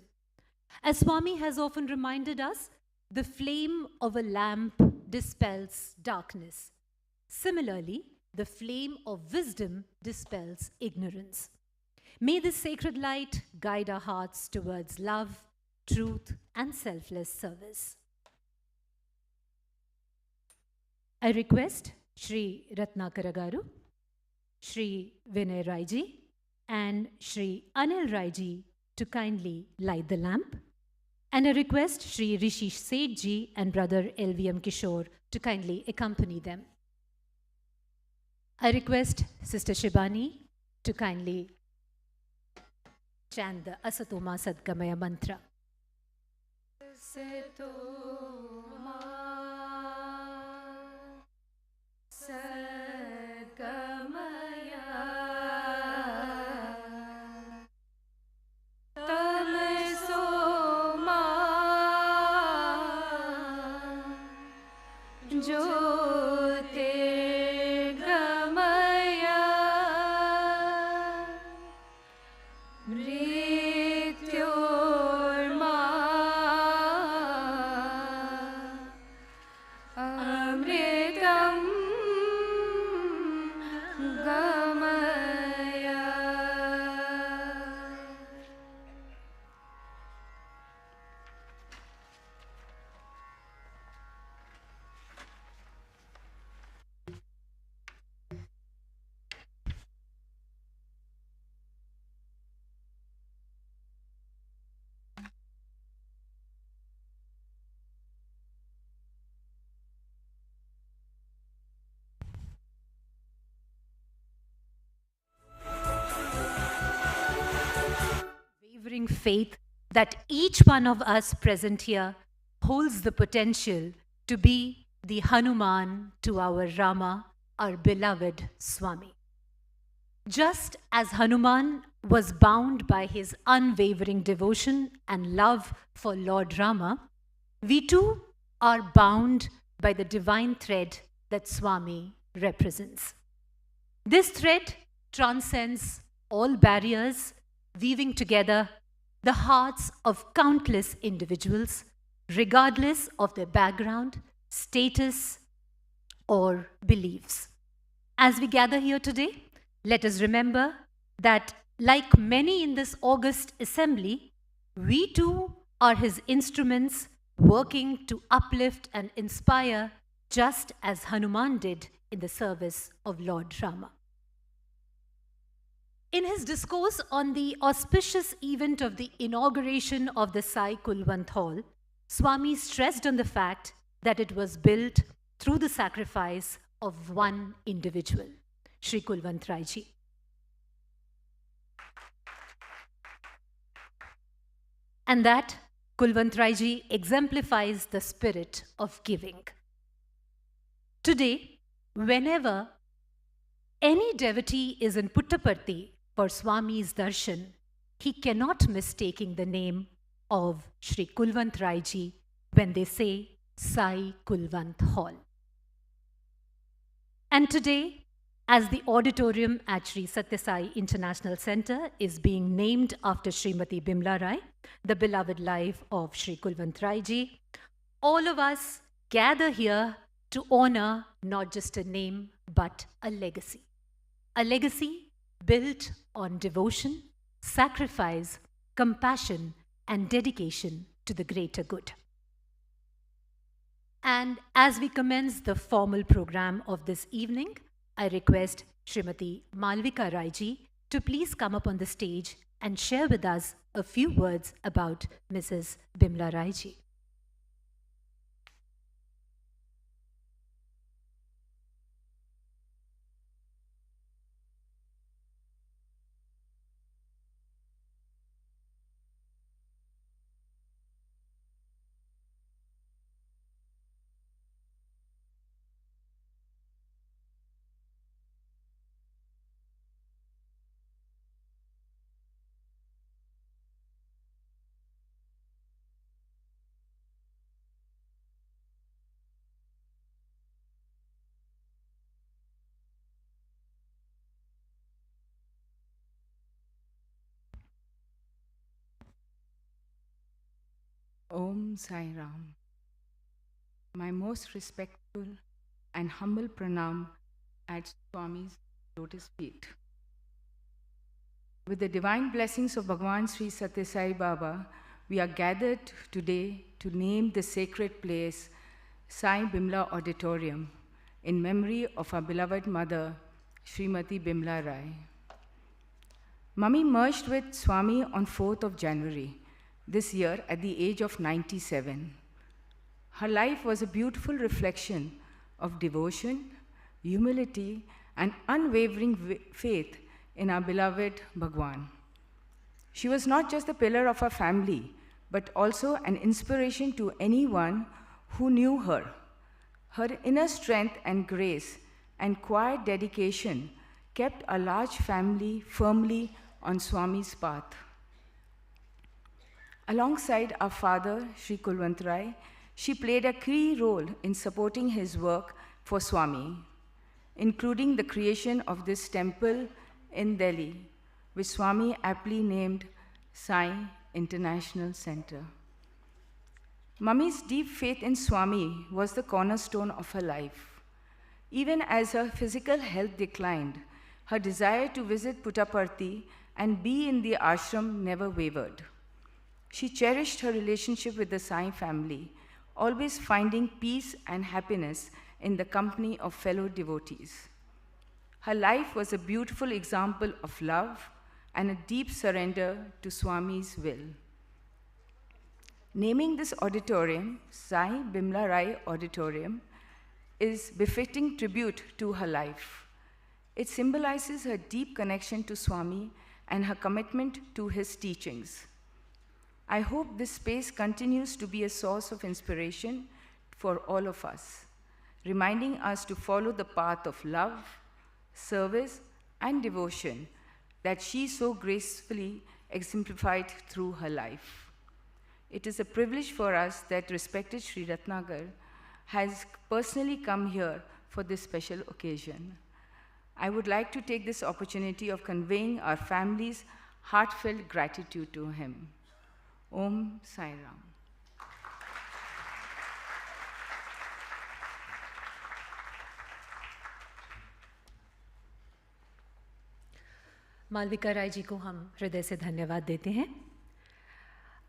As Swami has often reminded us, the flame of a lamp dispels darkness. Similarly, the flame of wisdom dispels ignorance. May this sacred light guide our hearts towards love, truth, and selfless service. I request Sri Ratnakara Garu, Sri Vinay Rai ji, and Sri Anil Rai ji to kindly light the lamp. And I request Sri Rishi Seth ji and Brother LVM Kishore to kindly accompany them. I request Sister Shibani to kindly chant the Asatoma Sadgamaya mantra. Asatoma Sadgamaya Tamasoma Jyotirgamaya Mrityorma Amritam Gamaya. Wavering faith that each one of us present here holds the potential to be the Hanuman to our Rama, our beloved Swami. Just as Hanuman was bound by his unwavering devotion and love for Lord Rama, we too are bound by the divine thread that Swami represents. This thread transcends all barriers, weaving together the hearts of countless individuals, regardless of their background, status, or beliefs. As we gather here today, let us remember that, like many in this august assembly, we too are his instruments working to uplift and inspire, just as Hanuman did in the service of Lord Rama. In his discourse on the auspicious event of the inauguration of the Sai Kulwant Hall, Swami stressed on the fact that it was built through the sacrifice of one individual, Sri Kulwant Rai Ji. And that Kulwant Rai Ji exemplifies the spirit of giving. Today, whenever any devotee is in Puttaparthi for Swami's darshan, he cannot mistaking the name of Sri Kulwant Rai Ji when they say Sai Kulwant Hall. And today, as the auditorium at Sri Sathya Sai International Center is being named after Srimati Bimla Rai, the beloved life of Sri Kulwant Rai Ji, all of us gather here to honor not just a name, but a legacy. A legacy built on devotion, sacrifice, compassion, and dedication to the greater good. And as we commence the formal program of this evening, I request Srimati Malvika Rai Ji to please come up on the stage and share with us a few words about Mrs. Bimla Rai Ji. Om Sai Ram. My most respectful and humble pranam at Swami's lotus feet. With the divine blessings of Bhagawan Sri Sathya Sai Baba, we are gathered today to name the sacred place Sai Bimla Auditorium in memory of our beloved mother, Srimati Bimla Rai. Mummy merged with Swami on 4th of January this year at the age of 97. Her life was a beautiful reflection of devotion, humility, and unwavering faith in our beloved Bhagawan. She was not just the pillar of our family, but also an inspiration to anyone who knew her. Her inner strength and grace and quiet dedication kept a large family firmly on Swami's path. Alongside our father, Sri Kulwant Rai, she played a key role in supporting his work for Swami, including the creation of this temple in Delhi, which Swami aptly named Sai International Center. Mummy's deep faith in Swami was the cornerstone of her life. Even as her physical health declined, her desire to visit Puttaparthi and be in the ashram never wavered. She cherished her relationship with the Sai family, always finding peace and happiness in the company of fellow devotees. Her life was a beautiful example of love and a deep surrender to Swami's will. Naming this auditorium, Sai Bimla Rai Auditorium, is befitting tribute to her life. It symbolizes her deep connection to Swami and her commitment to his teachings. I hope this space continues to be a source of inspiration for all of us, reminding us to follow the path of love, service, and devotion that she so gracefully exemplified through her life. It is a privilege for us that respected Sri Ratnagar has personally come here for this special occasion. I would like to take this opportunity of conveying our family's heartfelt gratitude to him. Om Sai Ram. Malvika Rai ji को हम हृदय से धन्यवाद देते हैं।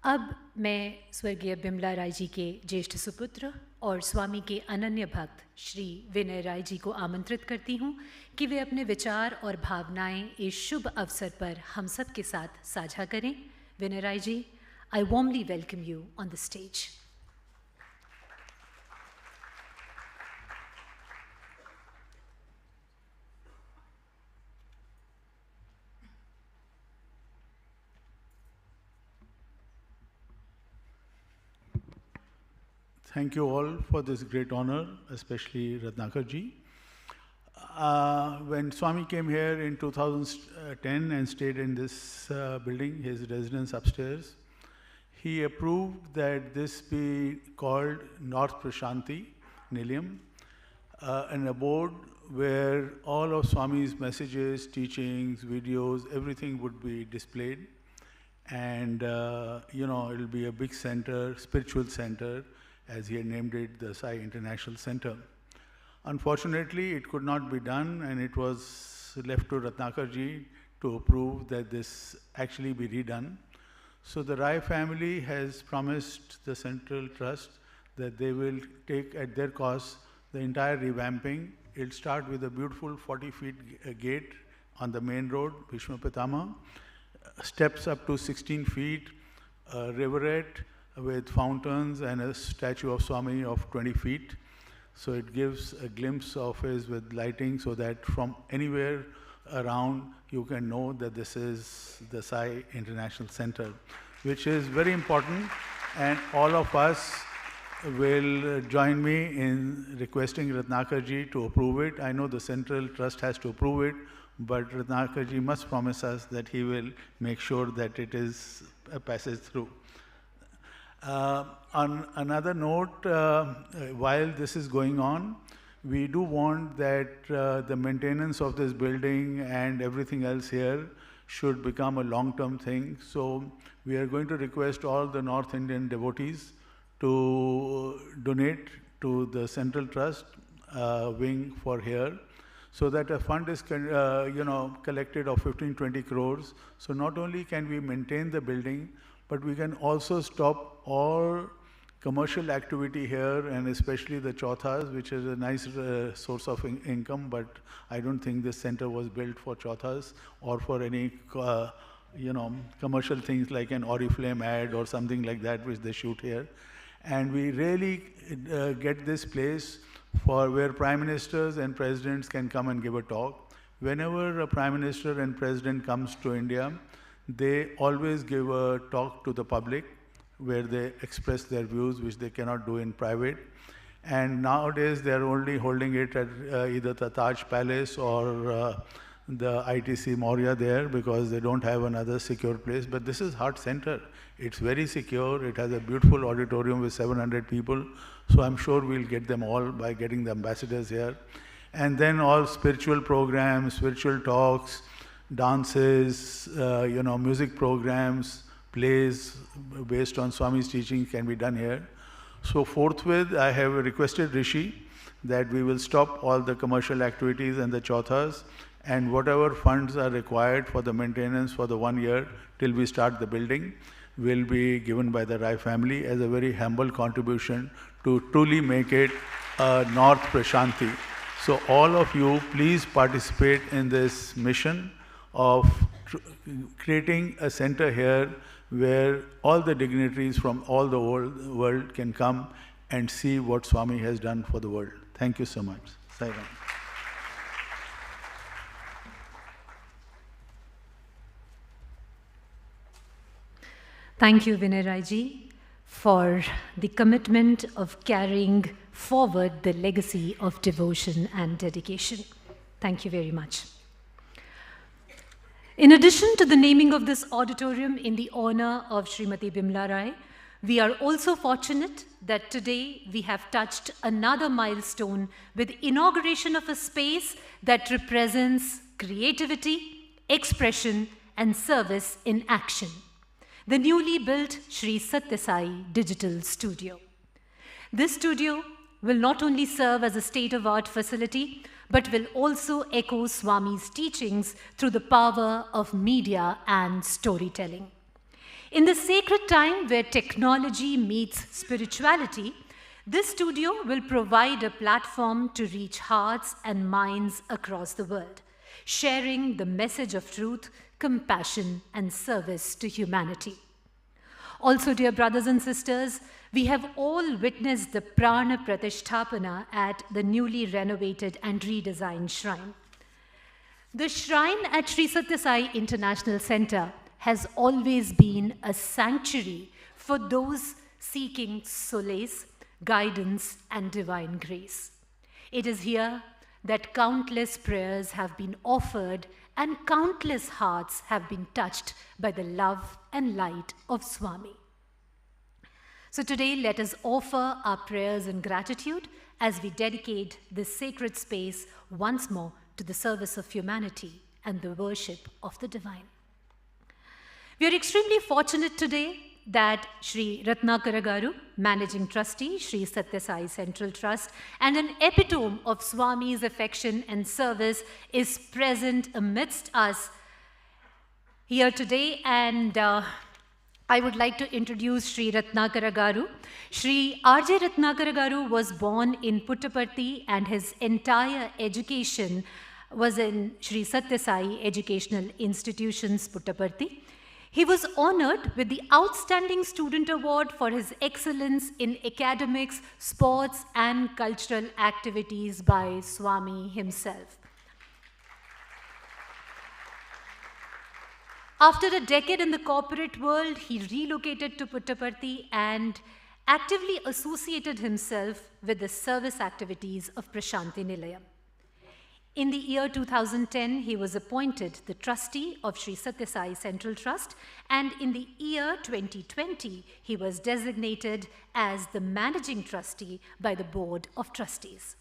अब मैं स्वर्गीय बिमला राय जी के ज्येष्ठ सुपुत्र और स्वामी के अनन्य भक्त श्री विनय राय जी को आमंत्रित करती हूँ कि वे अपने विचार और भावनाएं इस शुभ अवसर पर हम सब के साथ साझा करें। विनय Rai ji, I warmly welcome you on the stage. Thank you all for this great honor, especially Ratnakar ji. When Swami came here in 2010 and stayed in this building, his residence upstairs, he approved that this be called North Prasanthi Nilayam, an abode where all of Swami's messages, teachings, videos, everything would be displayed. And, it'll be a big center, spiritual center, as he had named it, the Sai International Center. Unfortunately, it could not be done, and it was left to Ratnakar ji to approve that this actually be redone. So the Rai family has promised the Central Trust that they will take at their cost the entire revamping. It'll start with a beautiful 40-feet gate on the main road, Bhishma Pitama, steps up to 16 feet, a rivulet with fountains and a statue of Swami of 20 feet. So it gives a glimpse of his with lighting so that from anywhere around you can know that this is the Sai International Center, which is very important, and all of us will join me in requesting Ratnakar ji to approve it. I know the Central Trust has to approve it, but Ratnakar ji must promise us that he will make sure that it is passes through. On another note, while this is going on, we do want that the maintenance of this building and everything else here should become a long-term thing. So we are going to request all the North Indian devotees to donate to the Central Trust wing for here, so that a fund is collected of 15-20 crores. So not only can we maintain the building, but we can also stop all commercial activity here, and especially the chauthas, which is a nice source of income, but I don't think this center was built for chauthas or for any commercial things like an Oriflame ad or something like that which they shoot here. And we really get this place for where prime ministers and presidents can come and give a talk. whenever a Prime Minister and President comes to India, they always give a talk to the public where they express their views, which they cannot do in private. And nowadays, they are only holding it at either the Taj Palace or the ITC Maurya there, because they don't have another secure place. But this is Heart Center. It's very secure. It has a beautiful auditorium with 700 people. So I'm sure we'll get them all by getting the ambassadors here. And then all spiritual programs, spiritual talks, dances, music programs, plays based on Swami's teaching can be done here. So forthwith, I have requested Rishi that we will stop all the commercial activities and the chauthas, and whatever funds are required for the maintenance for the 1 year till we start the building will be given by the Rai family as a very humble contribution to truly make it a North Prasanthi. So all of you, please participate in this mission of creating a center here where all the dignitaries from all the world can come and see what Swami has done for the world. Thank you so much. Sai Ram. Thank you, Vinay Rai ji, for the commitment of carrying forward the legacy of devotion and dedication. Thank you very much. In addition to the naming of this auditorium in the honor of Srimati Bimla Rai, we are also fortunate that today we have touched another milestone with the inauguration of a space that represents creativity, expression, and service in action. The newly built Sri Sathya Sai Digital Studio. This studio will not only serve as a state-of-art facility, but will also echo Swami's teachings through the power of media and storytelling. In the sacred time where technology meets spirituality, this studio will provide a platform to reach hearts and minds across the world, sharing the message of truth, compassion, and service to humanity. Also, dear brothers and sisters, we have all witnessed the Prana Pratisthapana at the newly renovated and redesigned shrine. The shrine at Sri Sathya Sai International Center has always been a sanctuary for those seeking solace, guidance, and divine grace. It is here that countless prayers have been offered and countless hearts have been touched by the love and light of Swami. So today, let us offer our prayers and gratitude as we dedicate this sacred space once more to the service of humanity and the worship of the divine. We are extremely fortunate today that Sri Ratnakara Garu, Managing Trustee, Sri Sathya Sai Central Trust, and an epitome of Swami's affection and service is present amidst us here today. And I would like to introduce Sri Ratnakara Garu. Sri R.J. Ratnakara Garu was born in Puttaparthi, and his entire education was in Sri Sathya Sai Educational Institutions, Puttaparthi. He was honored with the Outstanding Student Award for his excellence in academics, sports, and cultural activities by Swami himself. After a decade in the corporate world, he relocated to Puttaparthi and actively associated himself with the service activities of Prasanthi Nilayam. In the year 2010, he was appointed the trustee of Sri Sathya Sai Central Trust, and in the year 2020, he was designated as the managing trustee by the Board of Trustees.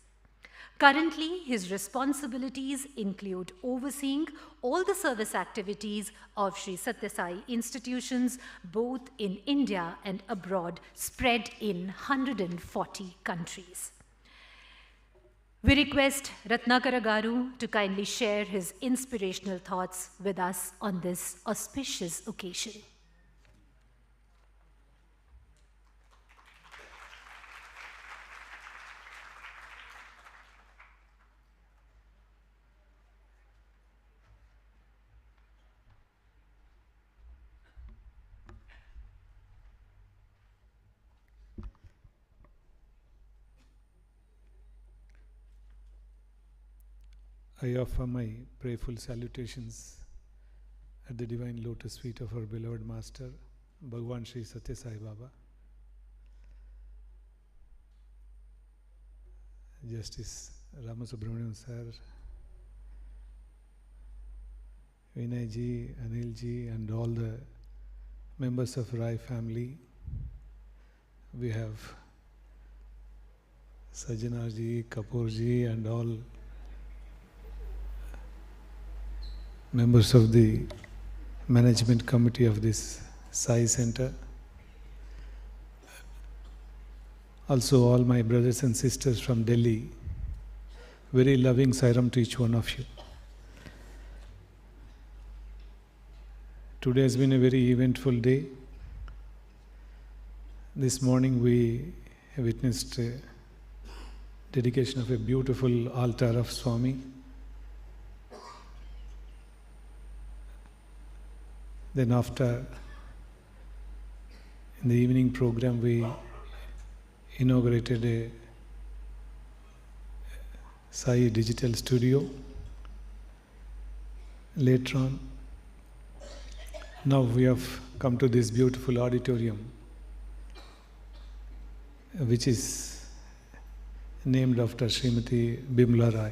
Currently, his responsibilities include overseeing all the service activities of Sri Sathya Sai institutions, both in India and abroad, spread in 140 countries. We request Ratnakara Garu to kindly share his inspirational thoughts with us on this auspicious occasion. I offer my prayerful salutations at the divine lotus feet of our beloved Master, Bhagawan Sri Sathya Sai Baba, Justice Ramasubramanian Sir, Vinay ji, Anil ji, and all the members of Rai family. We have Sajana ji, Kapoor ji, and all members of the management committee of this Sai Center. Also all my brothers and sisters from Delhi. Very loving Sairam to each one of you. Today has been a very eventful day. This morning we witnessed a dedication of a beautiful altar of Swami. Then after, in the evening program, we inaugurated a Sai digital studio. Later on, now we have come to this beautiful auditorium, which is named after Srimati Bimla Rai.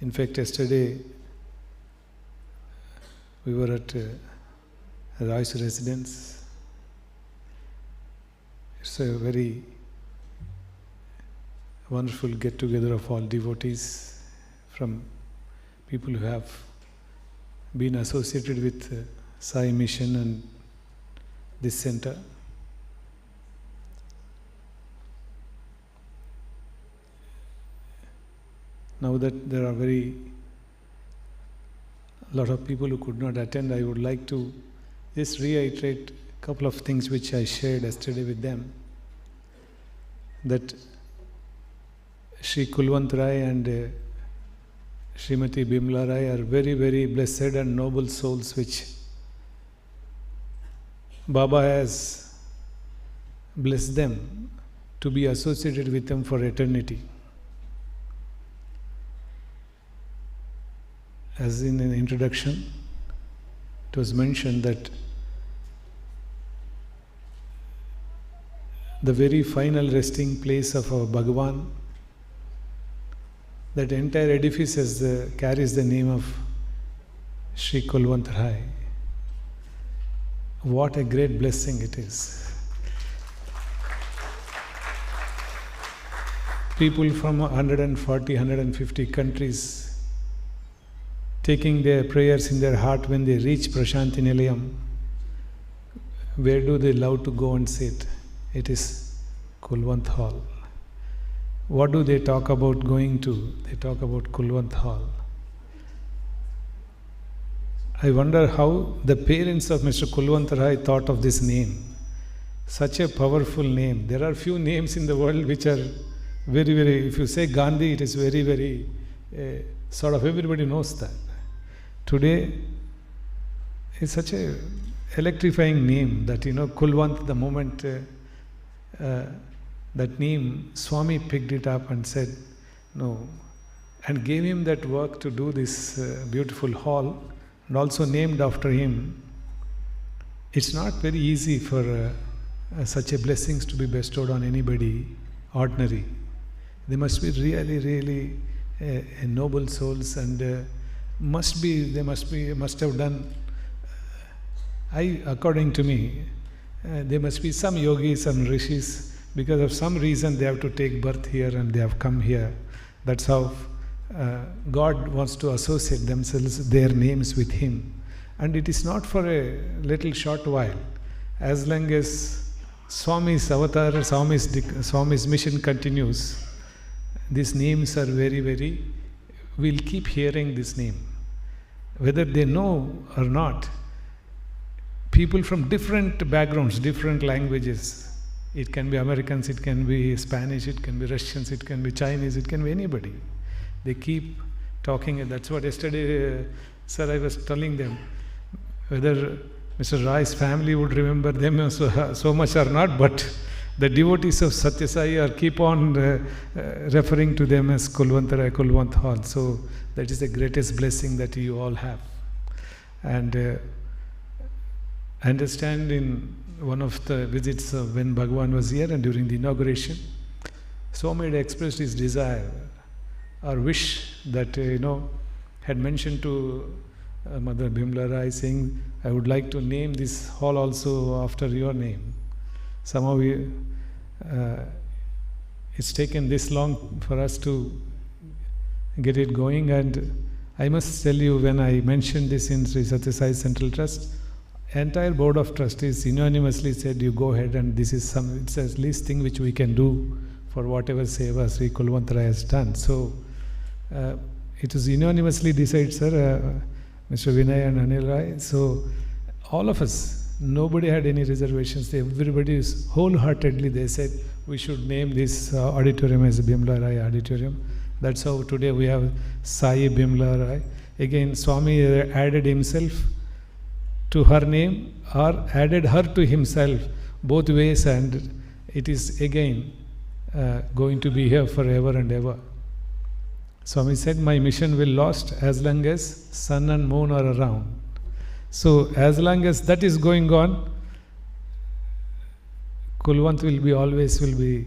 In fact, yesterday we were at Rai's residence. It's a very wonderful get-together of all devotees from people who have been associated with Sai Mission and this center. Now that there are a lot of people who could not attend, I would like to just reiterate a couple of things which I shared yesterday with them. That Sri Kulwant Rai and Srimati Bimla Rai are very, very blessed and noble souls which Baba has blessed them to be associated with them for eternity. As in an introduction, it was mentioned that the very final resting place of our Bhagawan, that entire edifice carries the name of Sri Kulwant Rai. What a great blessing it is. People from 140, 150 countries taking their prayers in their heart when they reach Prasanthi Nilayam. Where do they love to go and sit? It is Kulwant Hall. What do they talk about going to? They talk about Kulwant Hall. I wonder how the parents of Mr. Kulwant Rai thought of this name. Such a powerful name. There are few names in the world which are very, very, if you say Gandhi, it is very, very, sort of everybody knows that. Today, it's such a electrifying name that, Kulwant, the moment that name, Swami picked it up and said, no, and gave him that work to do this beautiful hall, and also named after him. It's not very easy for such a blessings to be bestowed on anybody ordinary. They must be really, really noble souls, and they must have done. According to me, there must be some yogis, some rishis. Because of some reason they have to take birth here and they have come here. That's how God wants to associate themselves, their names with Him. And it is not for a little short while. As long as Swami's avatar, Swami's mission continues, these names are very, very, we'll keep hearing this name. Whether they know or not, people from different backgrounds, different languages, it can be Americans, it can be Spanish, it can be Russians, it can be Chinese, it can be anybody. They keep talking, and that's what yesterday, sir, I was telling them, whether Mr. Rai's family would remember them so much or not, but the devotees of Sathya Sai are keep on referring to them as Kulvantarai, Kulvanthal. So that is the greatest blessing that you all have. And I understand in one of the visits when Bhagawan was here and during the inauguration, Swami had expressed his desire or wish that, had mentioned to Mother Bimla Rai saying, I would like to name this hall also after your name. Somehow it's taken this long for us to get it going, and I must tell you, when I mentioned this in Sri Sathya Sai Central Trust, entire board of trustees unanimously said, you go ahead, and this is it's the least thing which we can do for whatever seva Sri Kulvantarai has done. So it was unanimously decided, sir, Mr. Vinay and Anil Rai. So all of us, nobody had any reservations. Everybody is wholeheartedly, they said, we should name this auditorium as Bimla Rai Auditorium. That's how today we have Sai Bimla Rai. Again, Swami added himself to her name or added her to himself, both ways, and it is again going to be here forever and ever. Swami said, my mission will last as long as sun and moon are around. So as long as that is going on, Kulwant will be,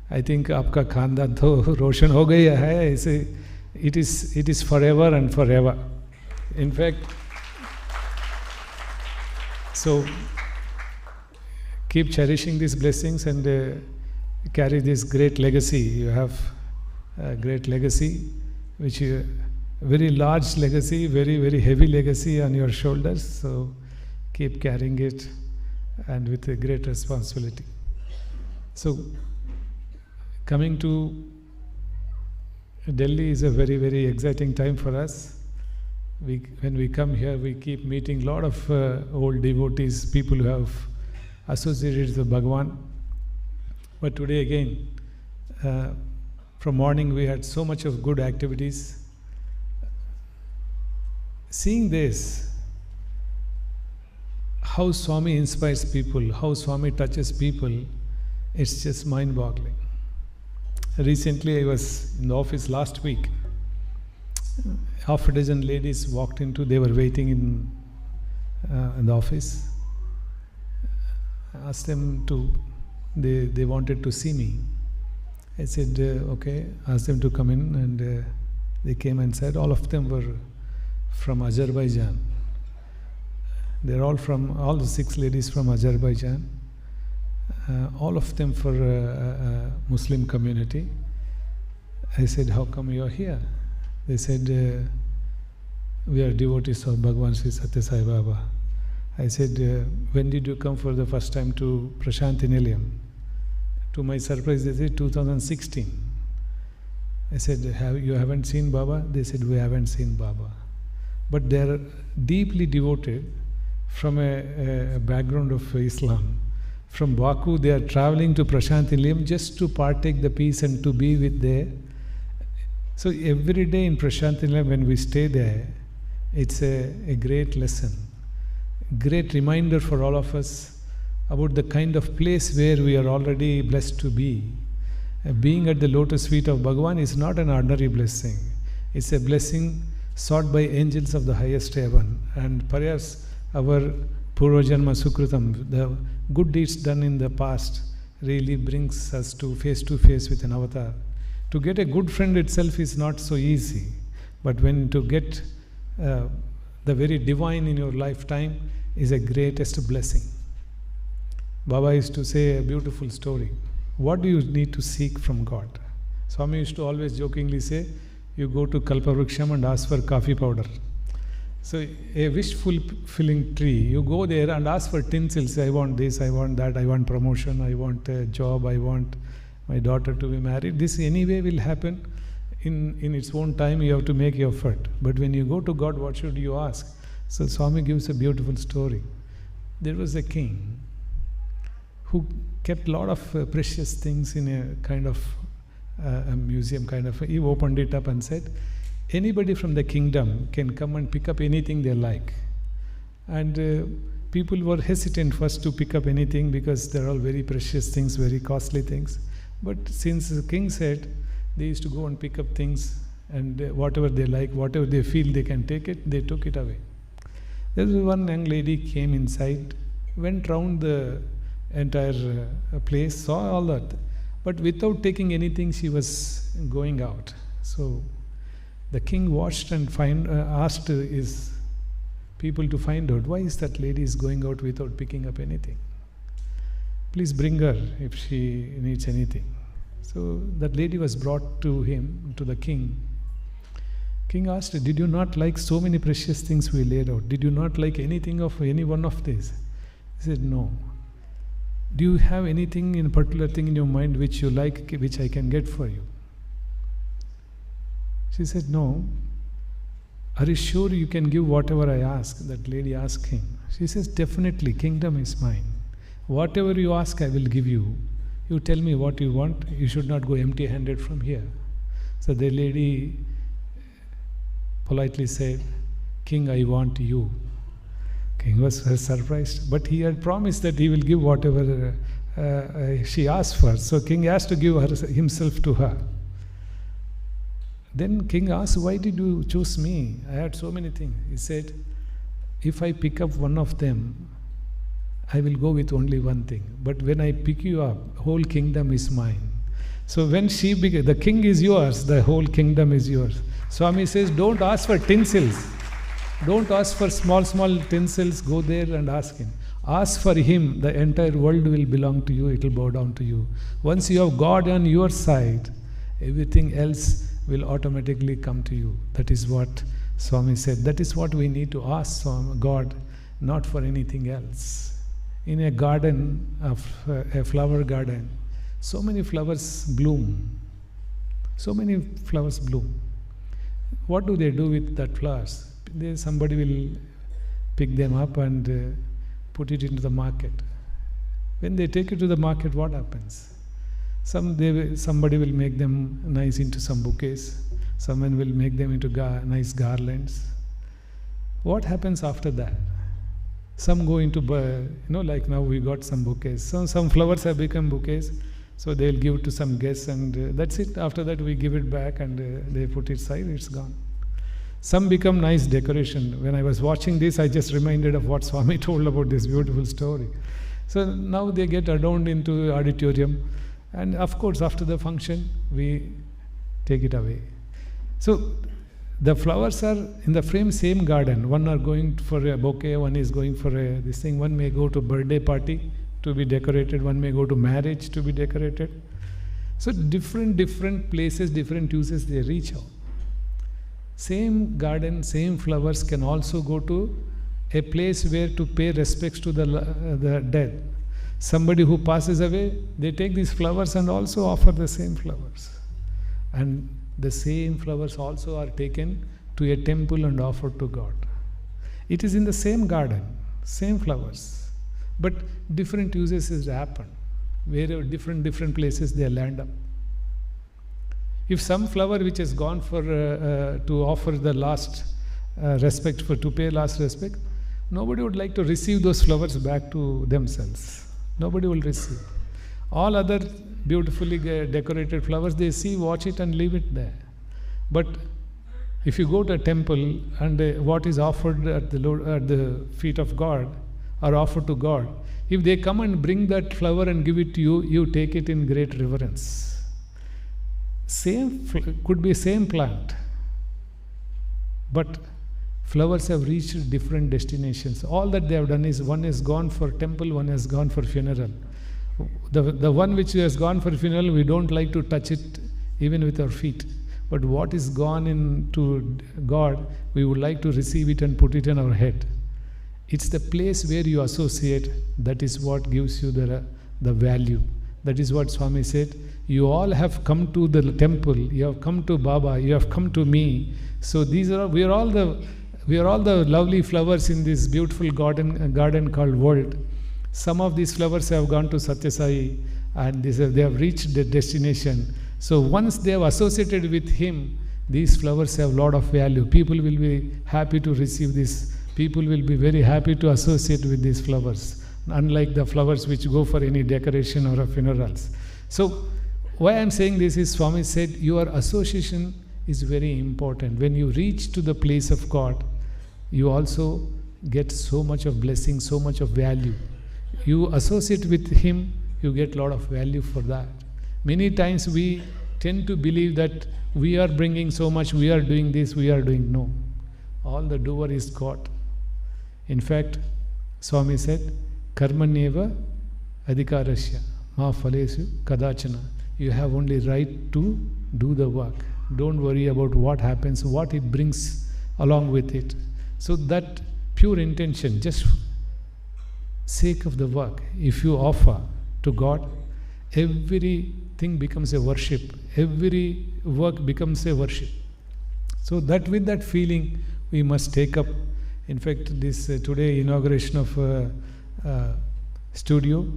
I think, aapka khandan to roshan ho gaya hai. It is forever and forever. In fact, so keep cherishing these blessings and carry this great legacy. You have a great legacy, which is a very large legacy, very, very heavy legacy on your shoulders. So keep carrying it, and with a great responsibility. So coming to Delhi is a very, very exciting time for us. When we come here, we keep meeting a lot of old devotees, people who have associated with Bhagawan. But today again, from morning we had so much of good activities. Seeing this, how Swami inspires people, how Swami touches people, it's just mind-boggling. Recently I was in the office last week. Half a dozen ladies walked into, they were waiting in the office. I asked them to, they wanted to see me. I said, okay, asked them to come in, and they came and said, all of them were from Azerbaijan. They're all the 6 ladies from Azerbaijan. All of them for a Muslim community. I said, how come you are here? They said, we are devotees of Bhagawan Sri Sathya Sai Baba. I said, when did you come for the first time to Prasanthi Nilayam? To my surprise, they said 2016. I said, you haven't seen Baba? They said, we haven't seen Baba. But they are deeply devoted from a background of Islam. From Baku, they are traveling to Prasanthi Nilayam just to partake the peace and to be with there. So every day in Prasanthi Nilayam, when we stay there, it's a great lesson, great reminder for all of us about the kind of place where we are already blessed to be. Being at the lotus feet of Bhagawan is not an ordinary blessing. It's a blessing sought by angels of the highest heaven. And perhaps our Purvajanma Sukritam, the good deeds done in the past, really brings us to face with an avatar. To get a good friend itself is not so easy, but when to get the very divine in your lifetime is a greatest blessing. Baba used to say a beautiful story. What do you need to seek from God? Swami used to always jokingly say, you go to Kalpavriksham and ask for coffee powder. So a wish-fulfilling tree, you go there and ask for tinsels. I want this, I want that, I want promotion, I want a job, I want my daughter to be married. This anyway will happen in its own time. You have to make your effort. But when you go to God, what should you ask? So Swami gives a beautiful story. There was a king who kept a lot of precious things in a kind of a museum kind of. He opened it up and said, anybody from the kingdom can come and pick up anything they like. And people were hesitant first to pick up anything because they're all very precious things, very costly things. But since the king said, they used to go and pick up things, and whatever they like, whatever they feel they can take it, they took it away. There was one young lady came inside, went round the entire place, saw all that, but without taking anything, she was going out. So the king watched and asked his people to find out, why is that lady is going out without picking up anything? Please bring her if she needs anything. So that lady was brought to him, to the king. King asked, did you not like so many precious things we laid out? Did you not like anything of any one of these? He said, no. Do you have anything in particular thing in your mind which you like, which I can get for you? She said, no. Are you sure you can give whatever I ask? That lady asked him. She says, definitely, kingdom is mine. Whatever you ask, I will give you. You tell me what you want. You should not go empty-handed from here. So the lady politely said, King, I want you. King was surprised, but he had promised that he will give whatever she asked for. So king has to give himself to her. Then king asked, why did you choose me? I had so many things. He said, if I pick up one of them, I will go with only one thing. But when I pick you up, whole kingdom is mine. So when she began, the king is yours, the whole kingdom is yours. Swami says, don't ask for tinsels. Don't ask for small tinsels. Go there and ask him. Ask for him. The entire world will belong to you. It will bow down to you. Once you have God on your side, everything else will automatically come to you. That is what Swami said. That is what we need to ask God, not for anything else. In a garden, a flower garden, so many flowers bloom. So many flowers bloom. What do they do with that flowers? Somebody will pick them up and put it into the market. When they take it to the market, what happens? Somebody will make them nice into some bouquets. Someone will make them into nice garlands. What happens after that? Some go into, like now we got some bouquets. Some flowers have become bouquets, so they'll give it to some guests and that's it. After that we give it back and they put it aside, it's gone. Some become nice decoration. When I was watching this, I just reminded of what Swami told about this beautiful story. So now they get adorned into auditorium, and of course after the function, we take it away. So the flowers are in the same garden. One are going for a bouquet, one is going for this thing. One may go to birthday party to be decorated, one may go to marriage to be decorated. So different places, different uses they reach out. Same garden, same flowers can also go to a place where to pay respects to the dead. Somebody who passes away, they take these flowers and also offer the same flowers. And the same flowers also are taken to a temple and offered to God. It is in the same garden, same flowers, but different uses happen. Wherever different places they land up. If some flower which has gone for to offer the last respect, to pay last respect, nobody would like to receive those flowers back to themselves. Nobody will receive. All other beautifully decorated flowers, they see, watch it and leave it there. But if you go to a temple and what is offered at the feet of God or offered to God, if they come and bring that flower and give it to you, you take it in great reverence. Could be same plant, but flowers have reached different destinations. All that they have done is one has gone for temple, one has gone for funeral. The one which has gone for funeral, we don't like to touch it even with our feet. But what is gone into God, we would like to receive it and put it in our head. It's the place where you associate, that is what gives you the value. That is what Swami said. You all have come to the temple, you have come to Baba, you have come to me. So we are all the lovely flowers in this beautiful garden called world. Some of these flowers have gone to Sathya Sai and they have reached their destination. So once they have associated with him, these flowers have a lot of value. People will be happy to receive these People will be very happy to associate with these flowers, unlike the flowers which go for any decoration or a funerals. So, why I am saying this is Swami said your association is very important. When you reach to the place of God, you also get so much of blessing, so much of value. You associate with Him, you get a lot of value for that. Many times we tend to believe that we are bringing so much, we are doing this, we are doing no. All the doer is God. In fact, Swami said, Karmanyeva adhikarasya ma phalesu kadachana. You have only right to do the work. Don't worry about what happens, what it brings along with it. So that pure intention, just sake of the work, if you offer to God, everything becomes a worship. Every work becomes a worship. So that with that feeling, we must take up. In fact, this today inauguration of studio,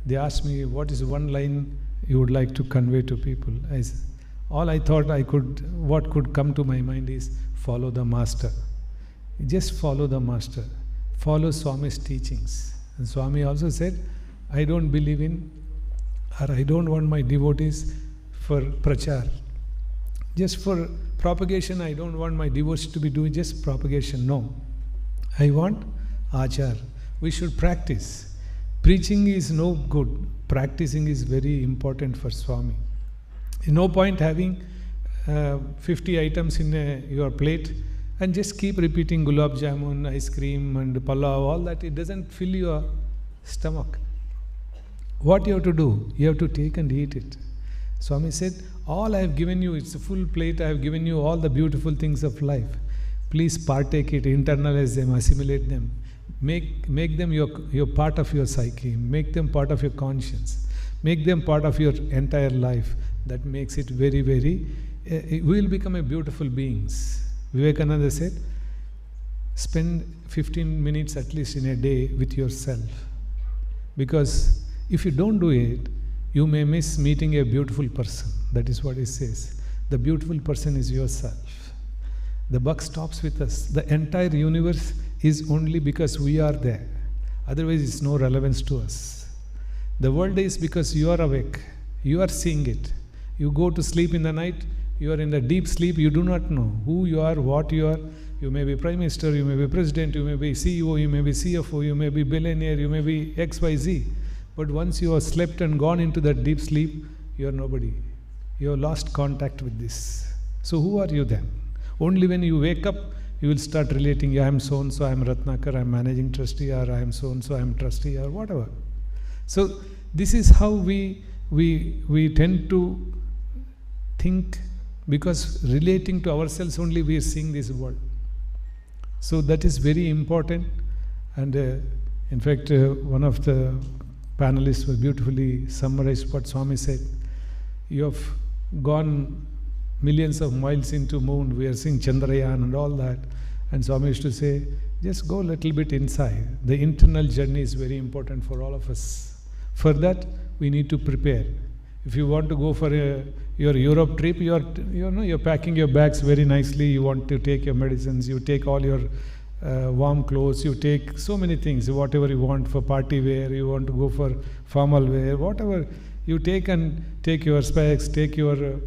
they asked me, what is one line you would like to convey to people? All I thought what could come to my mind is, follow the master. Just follow the master. Follow Swami's teachings. And Swami also said, I don't believe in, or I don't want my devotees for prachar. Just for propagation, I don't want my devotees to be doing just propagation. No. I want achar. We should practice. Preaching is no good. Practicing is very important for Swami. No point having 50 items in your plate and just keep repeating gulab jamun, ice cream and palav, all that. It doesn't fill your stomach. What you have to do? You have to take and eat it. Swami said, all I have given you, it's a full plate, I have given you all the beautiful things of life. Please partake it, internalize them, assimilate them. Make them your part of your psyche. Make them part of your conscience. Make them part of your entire life. That makes it very, very... we will become a beautiful beings. Vivekananda said, spend 15 minutes at least in a day with yourself. Because if you don't do it, you may miss meeting a beautiful person. That is what he says. The beautiful person is yourself. The buck stops with us. The entire universe is only because we are there. Otherwise, it's no relevance to us. The world is because you are awake. You are seeing it. You go to sleep in the night, you are in the deep sleep, you do not know who you are, what you are. You may be Prime Minister, you may be President, you may be CEO, you may be CFO, you may be billionaire, you may be XYZ. But once you have slept and gone into that deep sleep, you are nobody. You have lost contact with this. So who are you then? Only when you wake up, you will start relating, yeah, I am so-and-so, I am Ratnakar, I am managing trustee, or I am so-and-so, I am trustee, or whatever. So this is how we tend to think, because relating to ourselves only we are seeing this world. So that is very important. And in fact, one of the panelists was beautifully summarized what Swami said. You have gone millions of miles into moon, we are seeing Chandrayaan and all that. And Swami used to say, just go a little bit inside. The internal journey is very important for all of us. For that, we need to prepare. If you want to go for your Europe trip, you're packing your bags very nicely. You want to take your medicines, you take all your warm clothes, you take so many things, whatever you want for party wear, you want to go for formal wear, whatever you take, and take your specs, take your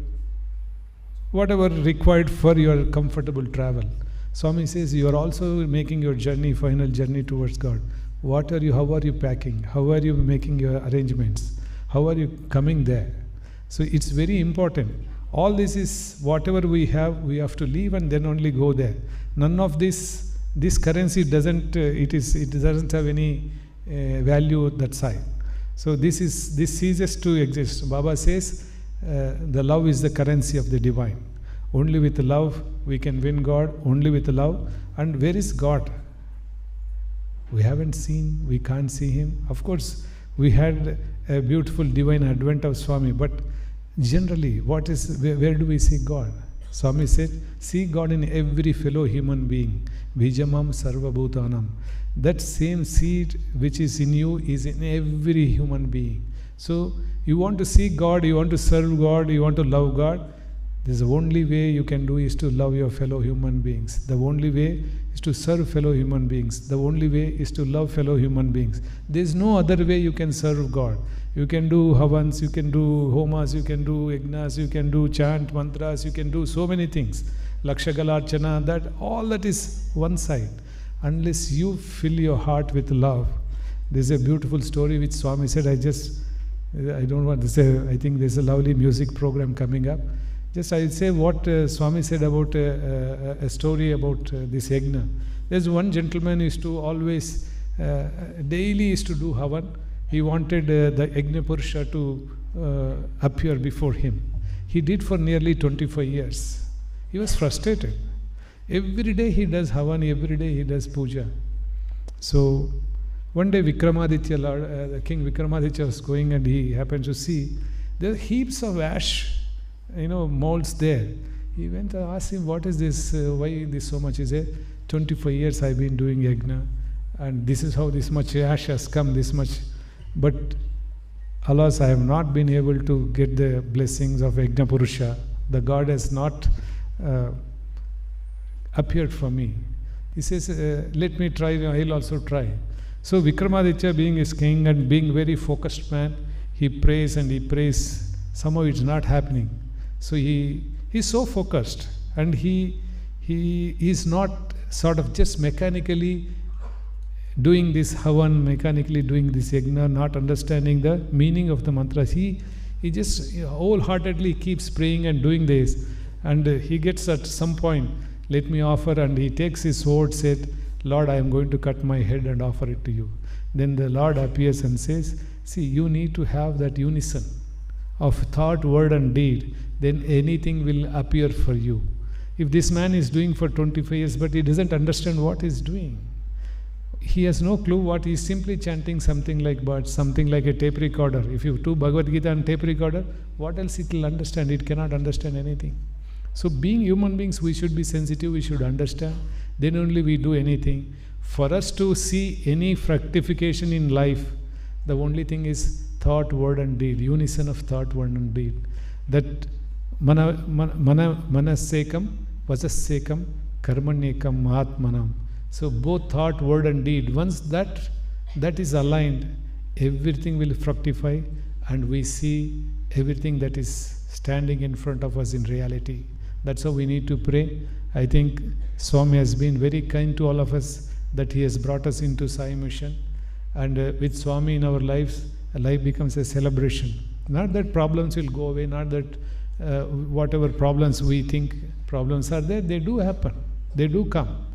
whatever required for your comfortable travel. Swami says you are also making your journey, final journey towards God. How are you packing? How are you making your arrangements? How are you coming there? So it's very important. All this is whatever we have to leave and then only go there. None of this currency doesn't have any value that side. So this ceases to exist. Baba says the love is the currency of the divine. Only with love we can win God, only with love. And where is God? We haven't seen, we can't see Him. Of course, we had a beautiful divine advent of Swami, but generally, where do we see God? Swami said, see God in every fellow human being. Bijamam sarva bhutanam. That same seed which is in you is in every human being. So, you want to see God, you want to serve God, you want to love God, This is the only way you can do is to love your fellow human beings. The only way is to serve fellow human beings. The only way is to love fellow human beings. There is no other way you can serve God. You can do havans, you can do homas, you can do yagnas, you can do chant mantras, you can do so many things. Lakshagalarchana, that all that is one side. Unless you fill your heart with love. There's a beautiful story which Swami said. I don't want to say, I think there's a lovely music program coming up. Just I'll say what Swami said about a story about this yagna. There's one gentleman who used to always, daily used to do havan. He wanted the Yagna Purusha to appear before him. He did for nearly 25 years. He was frustrated. Every day he does havan, every day he does puja. So one day Vikramaditya, the King Vikramaditya was going and he happened to see there are heaps of ash, molds there. He went and asked him, what is this, why this so much? He said, 25 years I've been doing yagna and this is how this much ash has come, this much. But alas, I have not been able to get the blessings of Yagna Purusha. The God has not appeared for me. He says, let me try, I'll also try. So Vikramaditya, being his king and being very focused man, he prays and he prays. Somehow it's not happening. So he's so focused and he is not sort of just mechanically doing this havan, mechanically doing this yagna, not understanding the meaning of the mantras. He just wholeheartedly keeps praying and doing this. And he gets at some point, let me offer, and he takes his sword, said, Lord, I am going to cut my head and offer it to you. Then the Lord appears and says, see, you need to have that unison of thought, word and deed, then anything will appear for you. If this man is doing for 25 years, but he doesn't understand what he's doing, he has no clue what he's simply chanting something like birds, something like a tape recorder. If you do Bhagavad Gita and tape recorder, what else it will understand? It cannot understand anything. So being human beings, we should be sensitive, we should understand. Then only we do anything. For us to see any fructification in life, the only thing is thought, word and deed, unison of thought, word and deed. That manasekam, vasasekam, karmanyekam, mahatmanam. So both thought, word and deed, once that is aligned, everything will fructify and we see everything that is standing in front of us in reality. That's how we need to pray. I think Swami has been very kind to all of us, that he has brought us into Sai Mission. And with Swami in our lives, life becomes a celebration. Not that problems will go away, not that whatever problems we think problems are there, they do happen, they do come.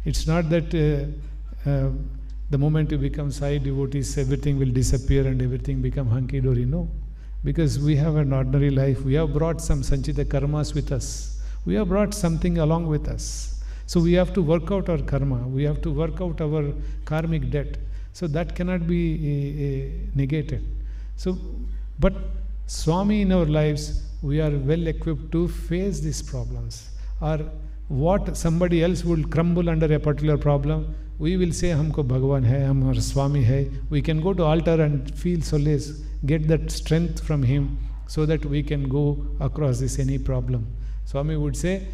It's not that the moment you become Sai devotees, everything will disappear and everything become hunky-dory. No. Because we have an ordinary life, we have brought some sanchita karmas with us. We have brought something along with us. So we have to work out our karma, we have to work out our karmic debt. So that cannot be negated. So, but Swami in our lives, we are well equipped to face these problems. Or what somebody else will crumble under a particular problem, we will say, Humko Bhagawan hai, Humko Swami hai. We can go to altar and feel solace, get that strength from him so that we can go across this any problem. Swami would say,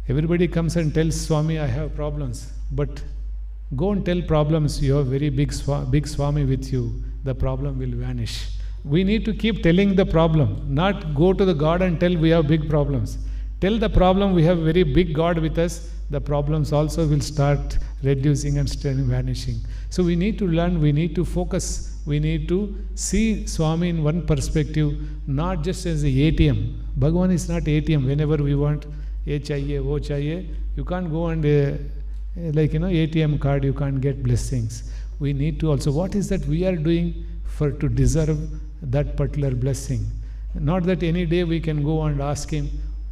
everybody comes and tells Swami, I have problems, but go and tell problems, you have very big Swami with you, the problem will vanish. We need to keep telling the problem, not go to the God and tell we have big problems. Tell the problem we have very big God with us, the problems also will start reducing and vanishing. So we need to learn, we need to focus, we need to see Swami in one perspective, not just as the ATM. Bhagavan is not ATM. Whenever we want, ye chahiye, wo chahiye, you can't go and ATM card, you can't get blessings. We need to also, what is that we are doing to deserve that particular blessing? Not that any day we can go and ask him,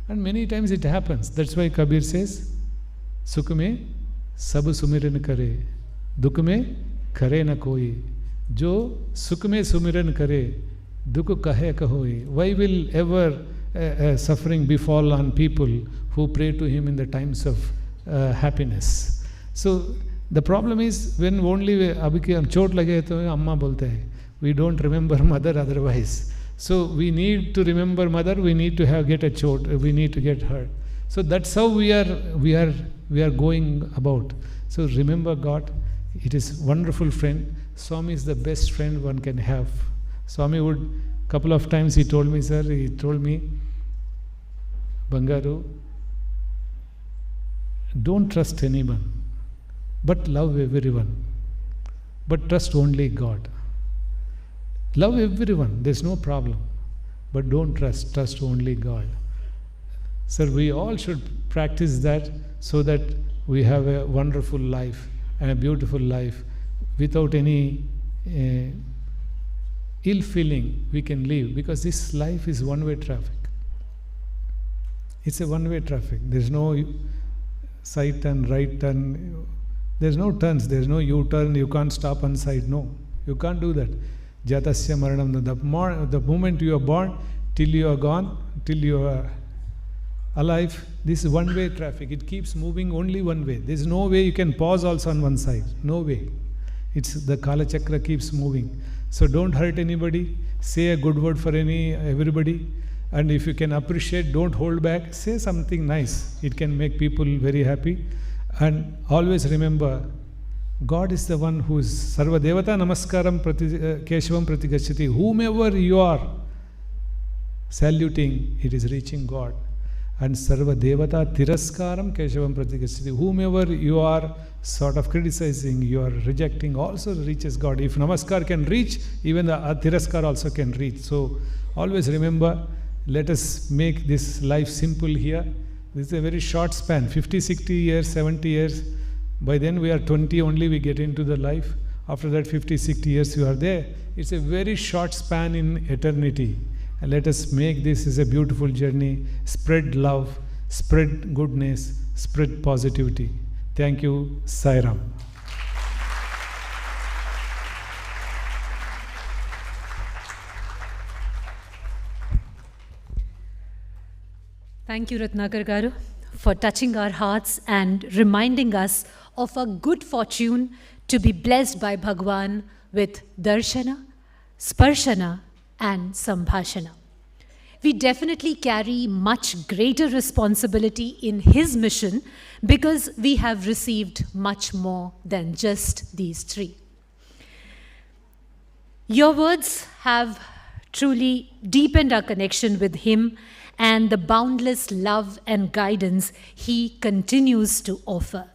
and many times it happens. That's why Kabir says, Sukh mein sab sumiran kare, dukh mein kare na koi. Jo sukh mein sumiran kare, dukh kahe kahoi. Why will ever suffering befall on people who pray to him in the times of happiness? So the problem is when only abhi chot lage to amma bolte hai. We don't remember mother otherwise. So we need to remember mother, we need to get a chot, we need to get hurt. So that's how we are going about. So remember God, it is wonderful friend. Swami is the best friend one can have. Swami would, couple of times he told me, Bangaru, don't trust anyone, but love everyone. But trust only God. Love everyone, there's no problem. But don't trust only God. Sir, we all should practice that so that we have a wonderful life and a beautiful life without any ill feeling we can live, because this life is one-way traffic. It's a one-way traffic. There's no side turn, right turn. There's no turns. There's no U-turn. You can't stop on side. No, you can't do that. Jatasya maranam. The moment you are born, till you are gone, till you are alive, this is one-way traffic. It keeps moving only one way. There's no way you can pause also on one side. No way. It's the Kala Chakra keeps moving. So don't hurt anybody. Say a good word for everybody. And if you can appreciate, don't hold back. Say something nice. It can make people very happy. And always remember, God is the one who is Sarva Devata Namaskaram Keshavam Pratigachati. Whomever you are saluting, it is reaching God. And Sarva Devata Tiraskaram Keshavam Pratigachati. Whomever you are sort of criticizing, you are rejecting, also reaches God. If Namaskar can reach, even the Tiraskar also can reach. So always remember, let us make this life simple here. This is a very short span, 50, 60 years, 70 years. By then we are 20 only, we get into the life. After that 50, 60 years you are there. It's a very short span in eternity. And let us make this as a beautiful journey. Spread love, spread goodness, spread positivity. Thank you, Sai Ram. Thank you, Ratnakar Garu, for touching our hearts and reminding us of our good fortune to be blessed by Bhagawan with darshana, sparshana, and sambhashana. We definitely carry much greater responsibility in his mission because we have received much more than just these three. Your words have truly deepened our connection with him and the boundless love and guidance he continues to offer.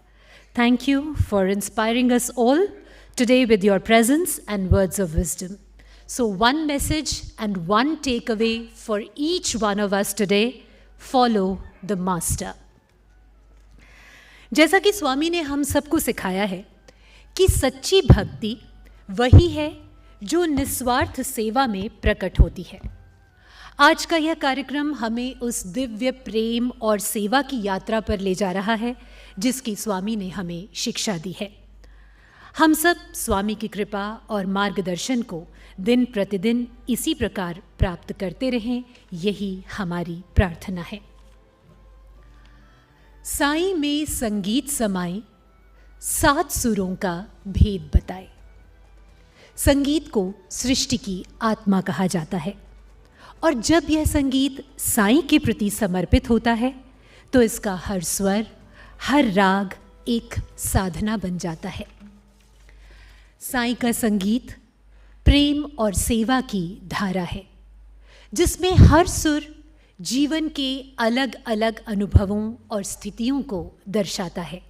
Thank you for inspiring us all today with your presence and words of wisdom. So one message and one takeaway for each one of us today: follow the master. जैसा कि स्वामी ने हम सबको सिखाया है कि सच्ची भक्ति वही है जो निस्वार्थ सेवा में प्रकट होती है। आज का यह कार्यक्रम हमें उस दिव्य प्रेम और सेवा की यात्रा पर ले जा रहा है जिसकी स्वामी ने हमें शिक्षा दी है। हम सब स्वामी की कृपा और मार्गदर्शन को दिन प्रतिदिन इसी प्रकार प्राप्त करते रहें, यही हमारी प्रार्थना है। साईं में संगीत समाए, 7 सुरों का भेद बताए। संगीत को सृष्टि की आत्मा कहा जाता है और जब यह संगीत साईं के प्रति समर्पित होता है तो इसका हर स्वर, हर राग एक साधना बन जाता है। साईं का संगीत प्रेम और सेवा की धारा है जिसमें हर सुर जीवन के अलग अलग अनुभवों और स्थितियों को दर्शाता है।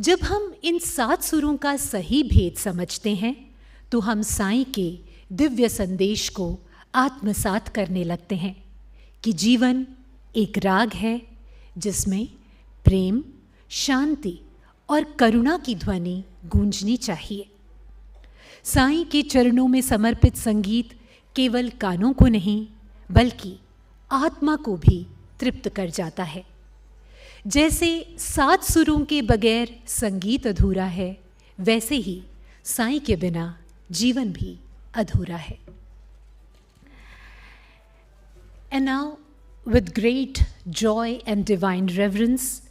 जब हम इन 7 सुरों का सही भेद समझते हैं तो हम साईं के दिव्य संदेश को आत्मसात करने लगते हैं कि जीवन एक राग है जिसमें प्रेम, शांति और करुणा की ध्वनि गूंजनी चाहिए। साईं के चरणों में समर्पित संगीत केवल कानों को नहीं बल्कि आत्मा को भी तृप्त कर जाता है। जैसे 7 सुरों के बगैर संगीत अधूरा है, वैसे ही साईं के बिना जीवन भी अधूरा है। And now, with great joy and divine reverence,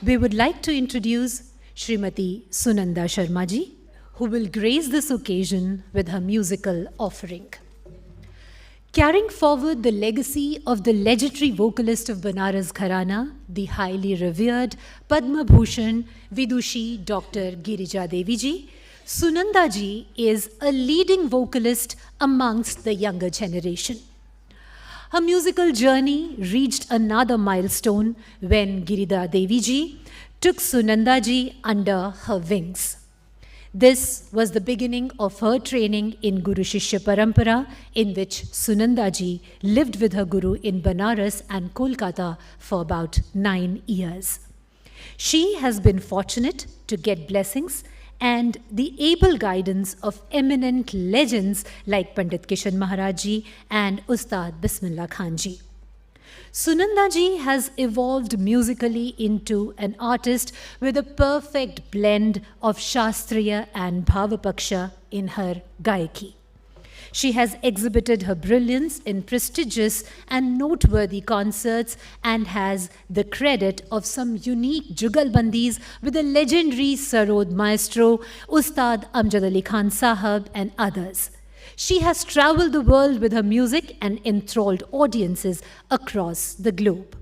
we would like to introduce Srimati Sunanda Sharma ji, who will grace this occasion with her musical offering. Carrying forward the legacy of the legendary vocalist of Banaras Gharana, the highly revered Padma Bhushan Vidushi Dr. Girija Devi ji, Sunanda ji is a leading vocalist amongst the younger generation. Her musical journey reached another milestone when Girija Devi ji took Sunanda ji under her wings. This was the beginning of her training in Guru Shishya Parampara, in which Sunanda ji lived with her Guru in Banaras and Kolkata for about 9 years. She has been fortunate to get blessings and the able guidance of eminent legends like Pandit Kishan Maharaj ji and Ustad Bismillah Khan ji. Sunanda ji has evolved musically into an artist with a perfect blend of Shastriya and Bhavapaksha in her Gayaki. She has exhibited her brilliance in prestigious and noteworthy concerts and has the credit of some unique jugalbandis with the legendary Sarod maestro, Ustad Amjad Ali Khan Sahab and others. She has traveled the world with her music and enthralled audiences across the globe.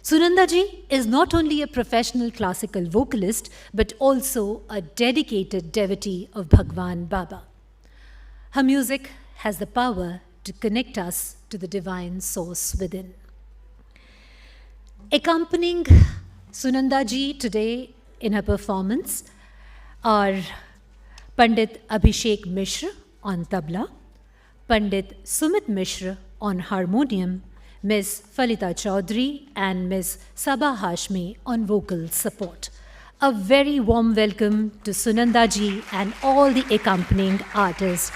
Sunanda ji is not only a professional classical vocalist, but also a dedicated devotee of Bhagawan Baba. Her music has the power to connect us to the divine source within. Accompanying Sunanda ji today in her performance are Pandit Abhishek Mishra on tabla, Pandit Sumit Mishra on harmonium, Ms. Falita Chaudhary and Ms. Sabha Hashmi on vocal support. A very warm welcome to Sunanda ji and all the accompanying artists.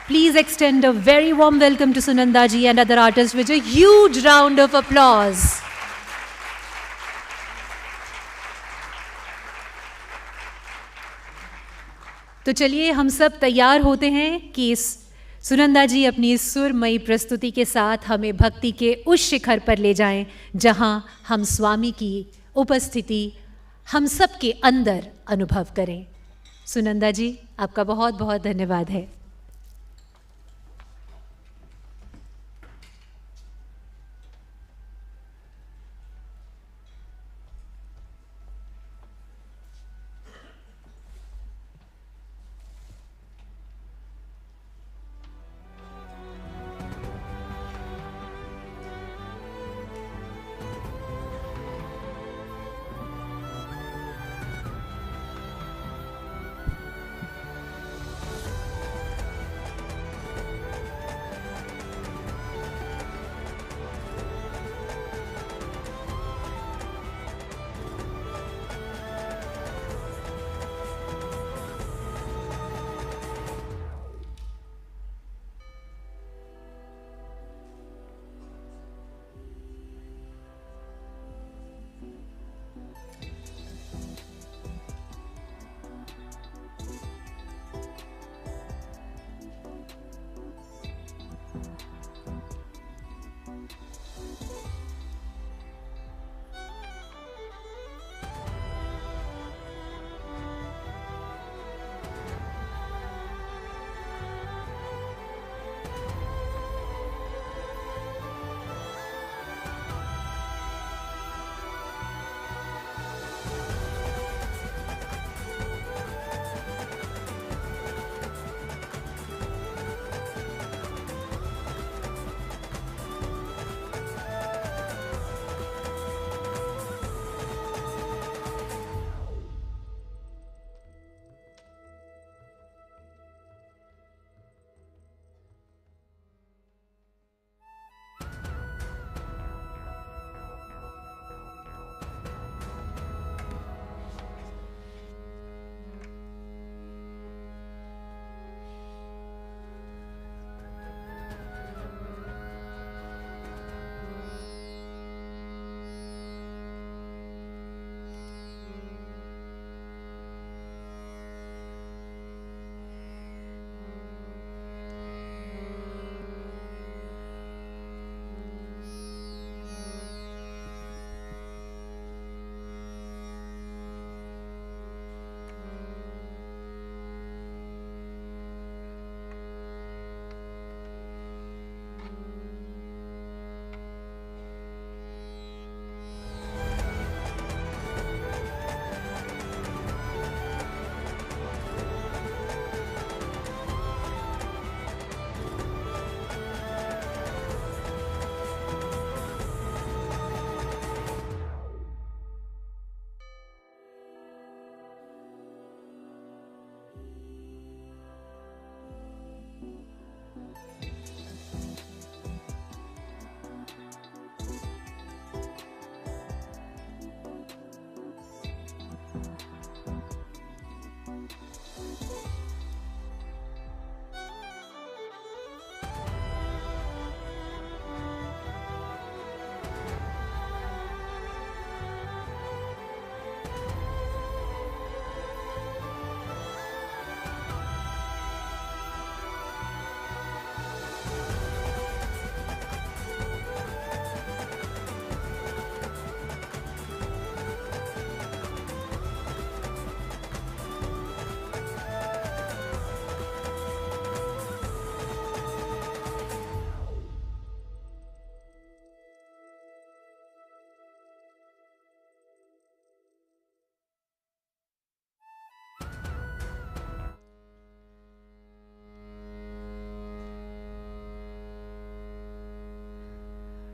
Please extend a very warm welcome to Sunanda ji and other artists with a huge round of applause. तो चलिए हम सब तैयार होते हैं कि सुनंदा जी अपनी सुरमयी प्रस्तुति के साथ हमें भक्ति के उस शिखर पर ले जाएं जहां हम स्वामी की उपस्थिति हम सब के अंदर अनुभव करें। सुनंदा जी, आपका बहुत बहुत धन्यवाद है।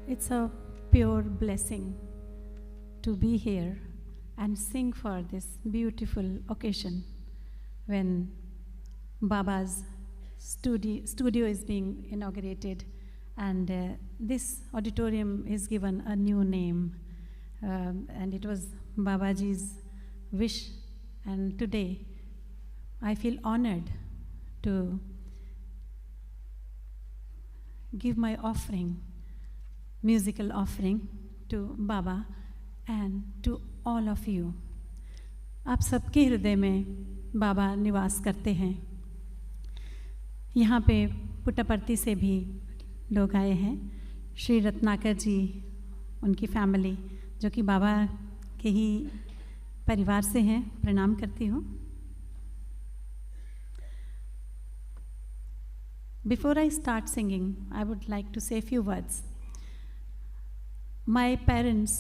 It's a pure blessing to be here and sing for this beautiful occasion when Baba's studio is being inaugurated, and this auditorium is given a new name, and it was Babaji's wish, and today I feel honored to give my offering, musical offering to Baba and to all of you. आप सबके हृदय में बाबा निवास करते हैं। यहाँ पे पुट्टपर्ती से भी लोग आए हैं, श्री रत्नाकर जी, उनकी फैमिली, जो कि बाबा के ही परिवार से हैं, प्रणाम करती हूँ। Before I start singing, I would like to say a few words. My parents,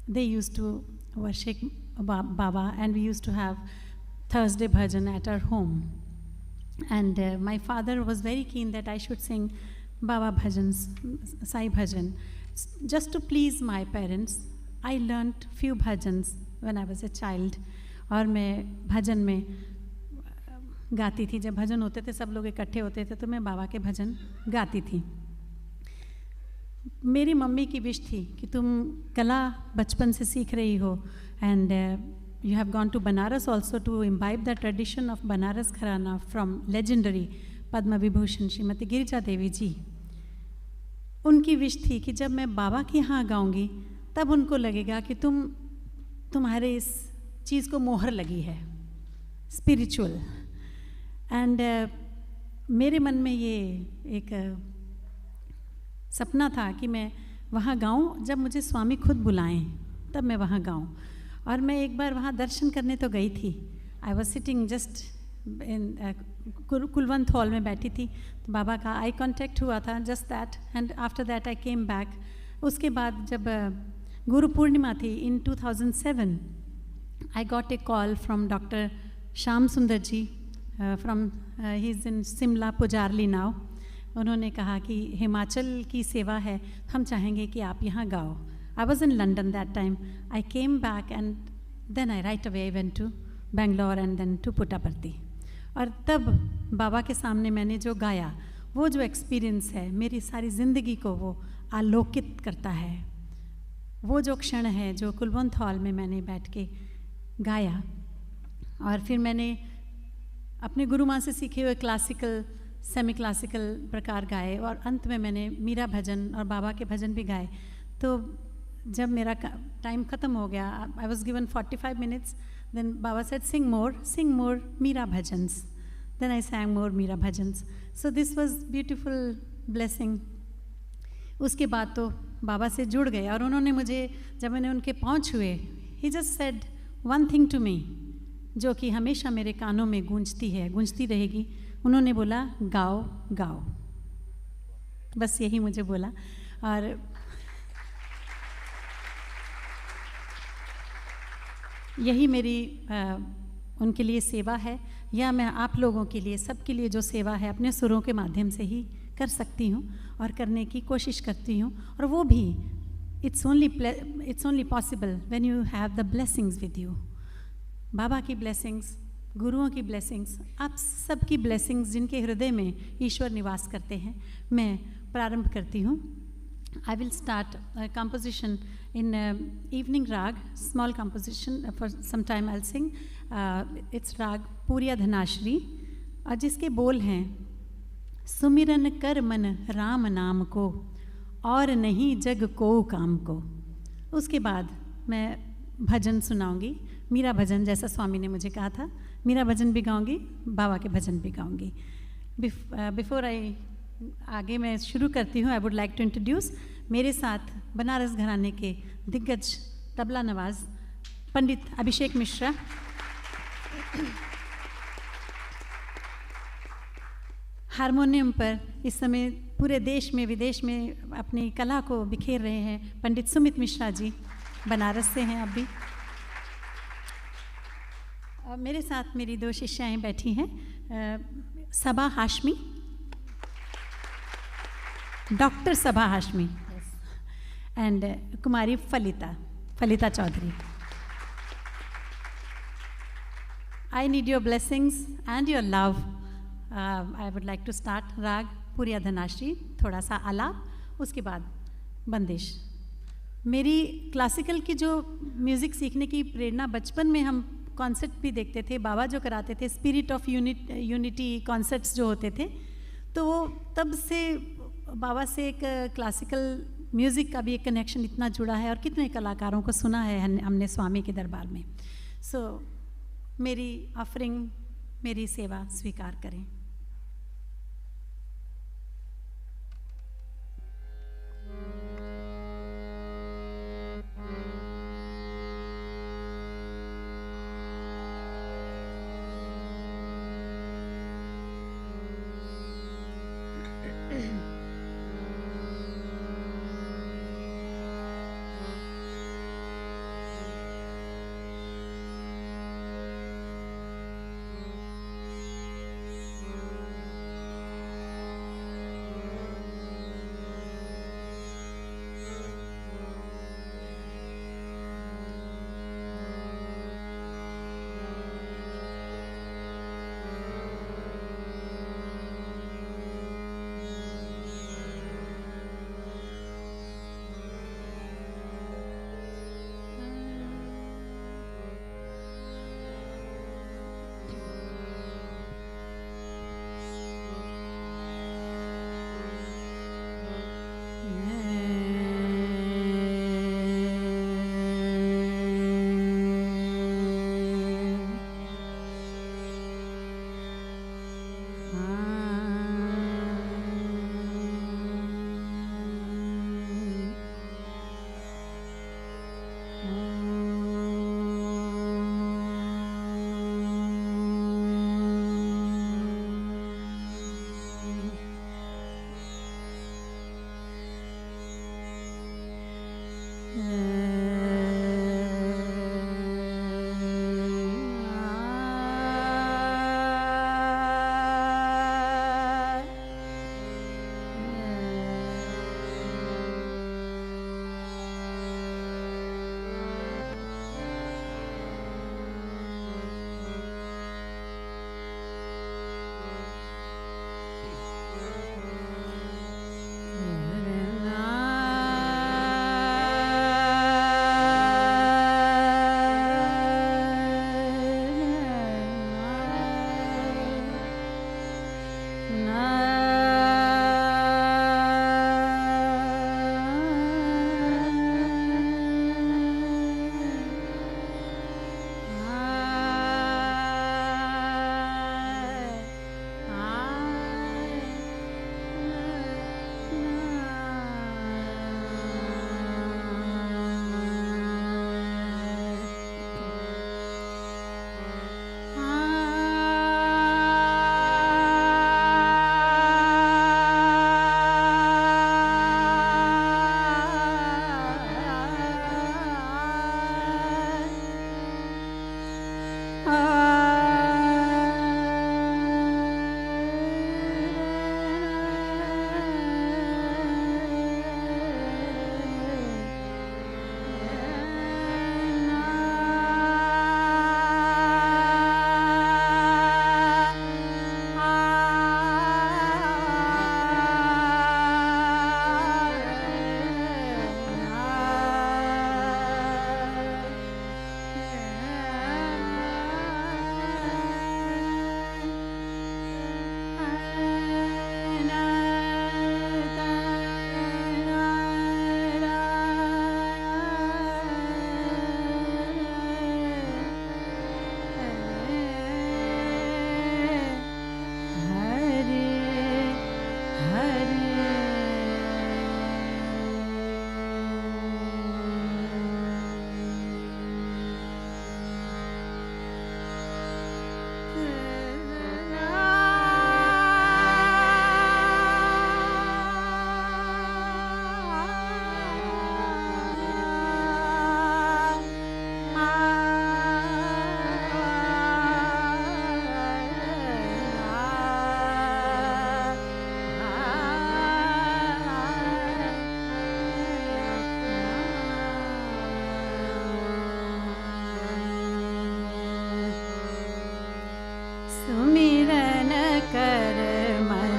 they used to worship Baba, and we used to have Thursday bhajan at our home. And my father was very keen that I should sing Baba bhajans, Sai bhajan. Just to please my parents, I learnt few bhajans when I was a child. और मैं भजन में गाती थी। जब भजन होते थे, सब लोग इकट्ठे होते थे, तो मैं बाबा के भजन गाती थी। मेरी मम्मी की विश थी कि तुम कला बचपन से सीख रही हो, and you have gone to Banaras also to imbibe the tradition of Banaras gharana from legendary Padma Vibhushan Shrimati Girija Devi ji. उनकी विश थी कि जब मैं बाबा के यहाँ गाऊंगी, तब उनको लगेगा कि तुम्हारे इस चीज़ को मोहर लगी है, स्पिरिचुअल। एंड मेरे मन में ये एक सपना था कि मैं वहाँ गाऊं, जब मुझे स्वामी खुद बुलाएं तब मैं वहाँ गाऊं। और मैं एक बार वहाँ दर्शन करने तो गई थी। I was sitting just in Kulwant hall में बैठी थी, तो बाबा का आई कॉन्टेक्ट हुआ था, just that, and after that I came back. उसके बाद जब गुरु पूर्णिमा थी in 2007, I got a call from doctor Shyam Sundar ji from he is in Shimla Pujarli now. उन्होंने कहा कि हिमाचल की सेवा है, हम चाहेंगे कि आप यहाँ गाओ। I was in London that time. I came back and then I right away went to Bangalore and then to Puttaparthi. और तब बाबा के सामने मैंने जो गाया, वो जो एक्सपीरियंस है, मेरी सारी ज़िंदगी को वो आलोकित करता है। वो जो क्षण है जो कुलवंत हॉल में मैंने बैठ के गाया, और फिर मैंने अपने गुरु माँ से सीखे हुए क्लासिकल, सेमी क्लासिकल प्रकार गाए, और अंत में मैंने मीरा भजन और बाबा के भजन भी गाए। तो जब मेरा टाइम ख़त्म हो गया, I was given 45 minutes, then Baba said sing more Meera bhajans. Then I sang more Meera bhajans. So this was beautiful blessing. उसके बाद तो बाबा से जुड़ गए, और उन्होंने मुझे, जब मैंने उनके पाँव छुए, he just said one thing to me, जो कि हमेशा मेरे कानों में गूंजती रहेगी। उन्होंने बोला, गाओ गाओ। बस यही मुझे बोला। और यही मेरी उनके लिए सेवा है, या मैं आप लोगों के लिए, सबके लिए जो सेवा है, अपने सुरों के माध्यम से ही कर सकती हूँ और करने की कोशिश करती हूँ। और वो भी it's only possible when you have the blessings with you. Baba की ब्लेसिंग्स, गुरुओं की ब्लेसिंग्स, आप सबकी ब्लेसिंग्स जिनके हृदय में ईश्वर निवास करते हैं। मैं प्रारंभ करती हूँ I will start a composition in evening rag, small composition. For some time I'll sing. It's rag Puriya Dhanashri, और जिसके बोल हैं, सुमिरन कर मन राम नाम को, और नहीं जग को काम को. उसके बाद मैं भजन सुनाऊंगी, मीरा भजन, जैसा स्वामी ने मुझे कहा था. मीरा भजन भी गाऊंगी, बाबा के भजन भी गाऊंगी. बिफोर आगे मैं शुरू करती हूँ, I would like to introduce मेरे साथ बनारस घराने के दिग्गज तबला नवाज पंडित अभिषेक मिश्रा, हारमोनियम पर इस समय पूरे देश में विदेश में अपनी कला को बिखेर रहे हैं पंडित सुमित मिश्रा जी, बनारस से हैं अब भी. और मेरे साथ मेरी 2 शिष्याएं बैठी हैं, Saba Hashmi, doctor Saba Hashmi, and Kumari Falita Chaudhary. I need your blessings and your love. I would like to start राग पुरिया धनाश्री, थोड़ा सा आलाप, उसके बाद बंदिश. मेरी क्लासिकल की जो म्यूज़िक सीखने की प्रेरणा, बचपन में हम कॉन्सर्ट भी देखते थे, बाबा जो कराते थे, स्पिरिट ऑफ यूनिटी कॉन्सर्ट्स जो होते थे, तो वो तब से बाबा से एक क्लासिकल म्यूज़िक का भी एक कनेक्शन इतना जुड़ा है, और कितने कलाकारों को सुना है हमने स्वामी के दरबार में. सो मेरी ऑफरिंग, मेरी सेवा स्वीकार करें. सुमिरन कर मन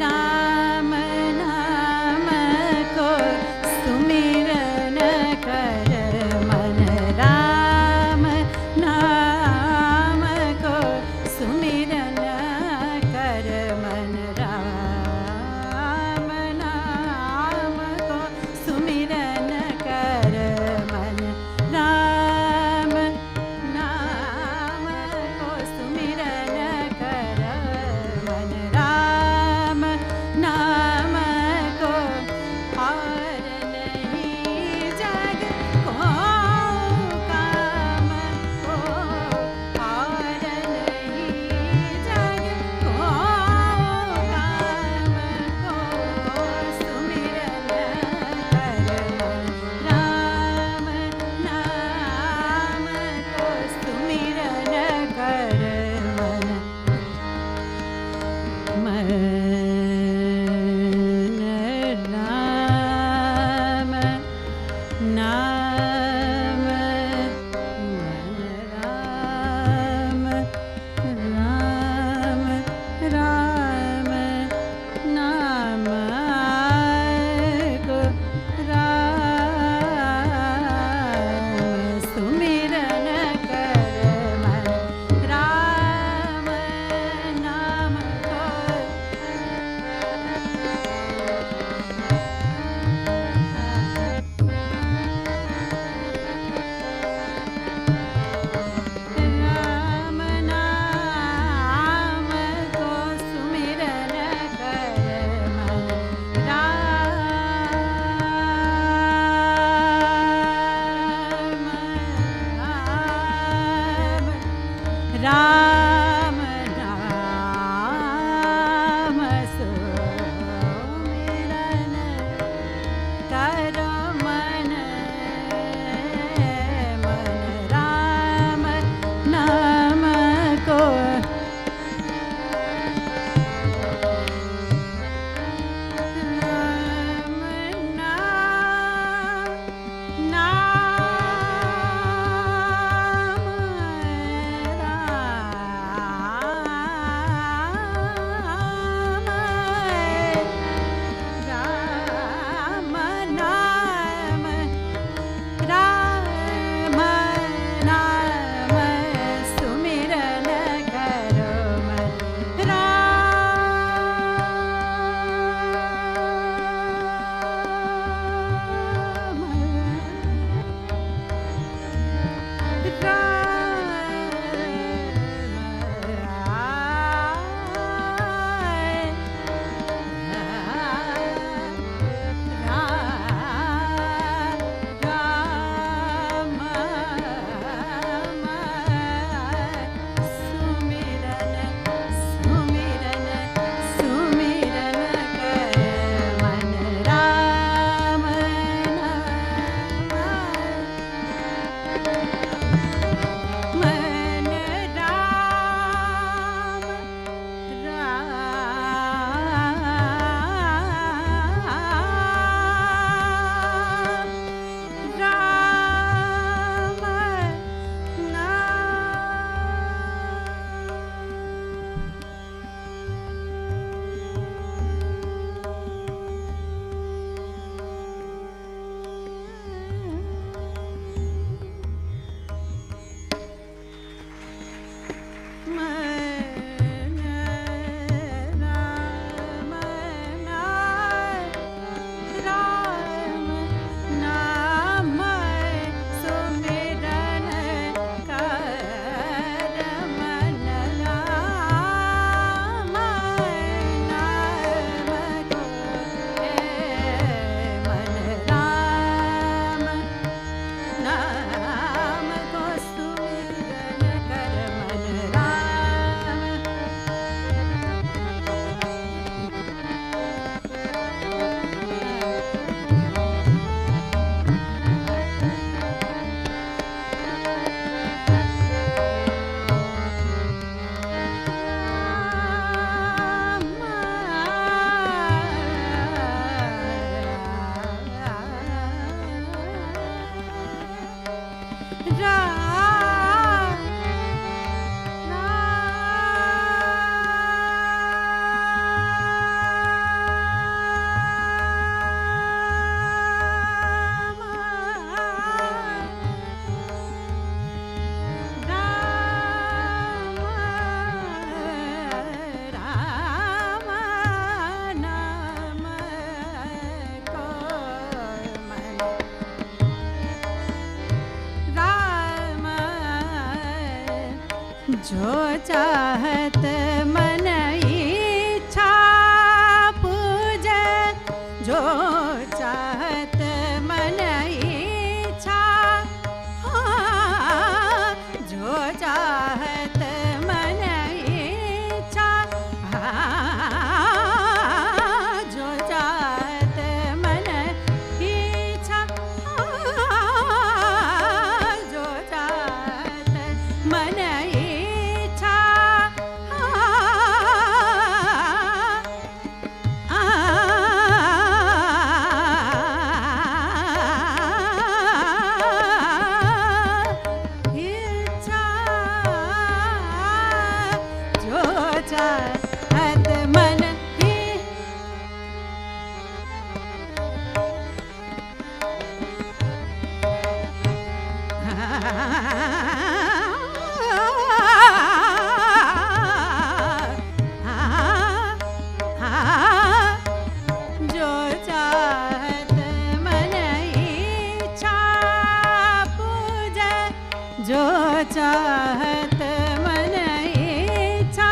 राम नाम को सुमिरन कर मन राम नाम को सुमिरन कर मन राम नाम को सुमिरन कर मन राम नाम को सुमिरन कर मन राम नाम को और नहीं जग को काम को और नहीं जग को काम को सुमिरन कर मन राम नाम को सुमिरन कर मन राम नाम मन राम राम राम नाम को राम सुमिरन कर मन राम नाम को जो चाहत मन इच्छा पूजे, जो चाहत मन इच्छा, हाँ, जो चाहत मन इच्छा, हाँ, जो चाहत मन इच्छा, हाँ, जो चाहत मन इच्छा, इच्छा, जो चाहत मन जो चाहत मन इच्छा पूजे, जो चाहत मन इच्छा,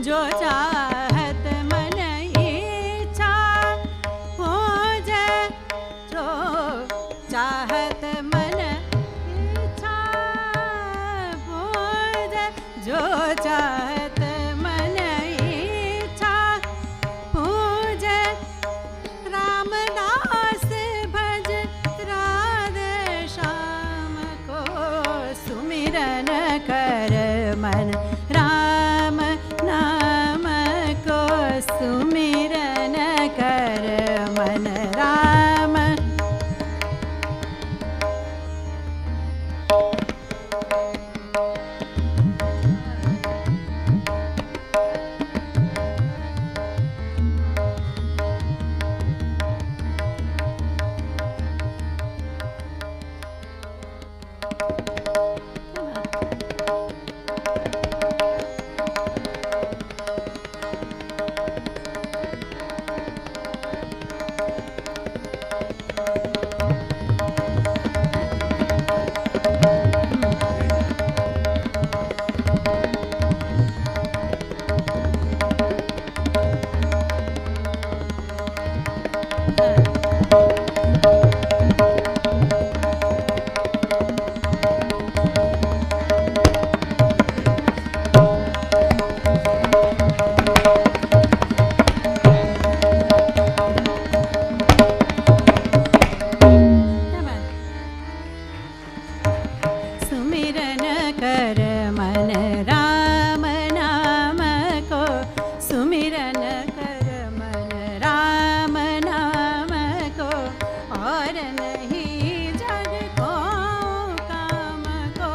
जो चाहत मन इच्छा पूजे, जो चाहत मन इच्छा पूजे, जो चाहत मन इच्छा पूजे, रामदास भज राधे श्याम को सुमिरन कर मन, राम नाम को सुमिरन कर मन, राम सुमिरन कर मन, राम नाम को सुमिरन कर मन, राम नाम को, और नहीं जग को काम को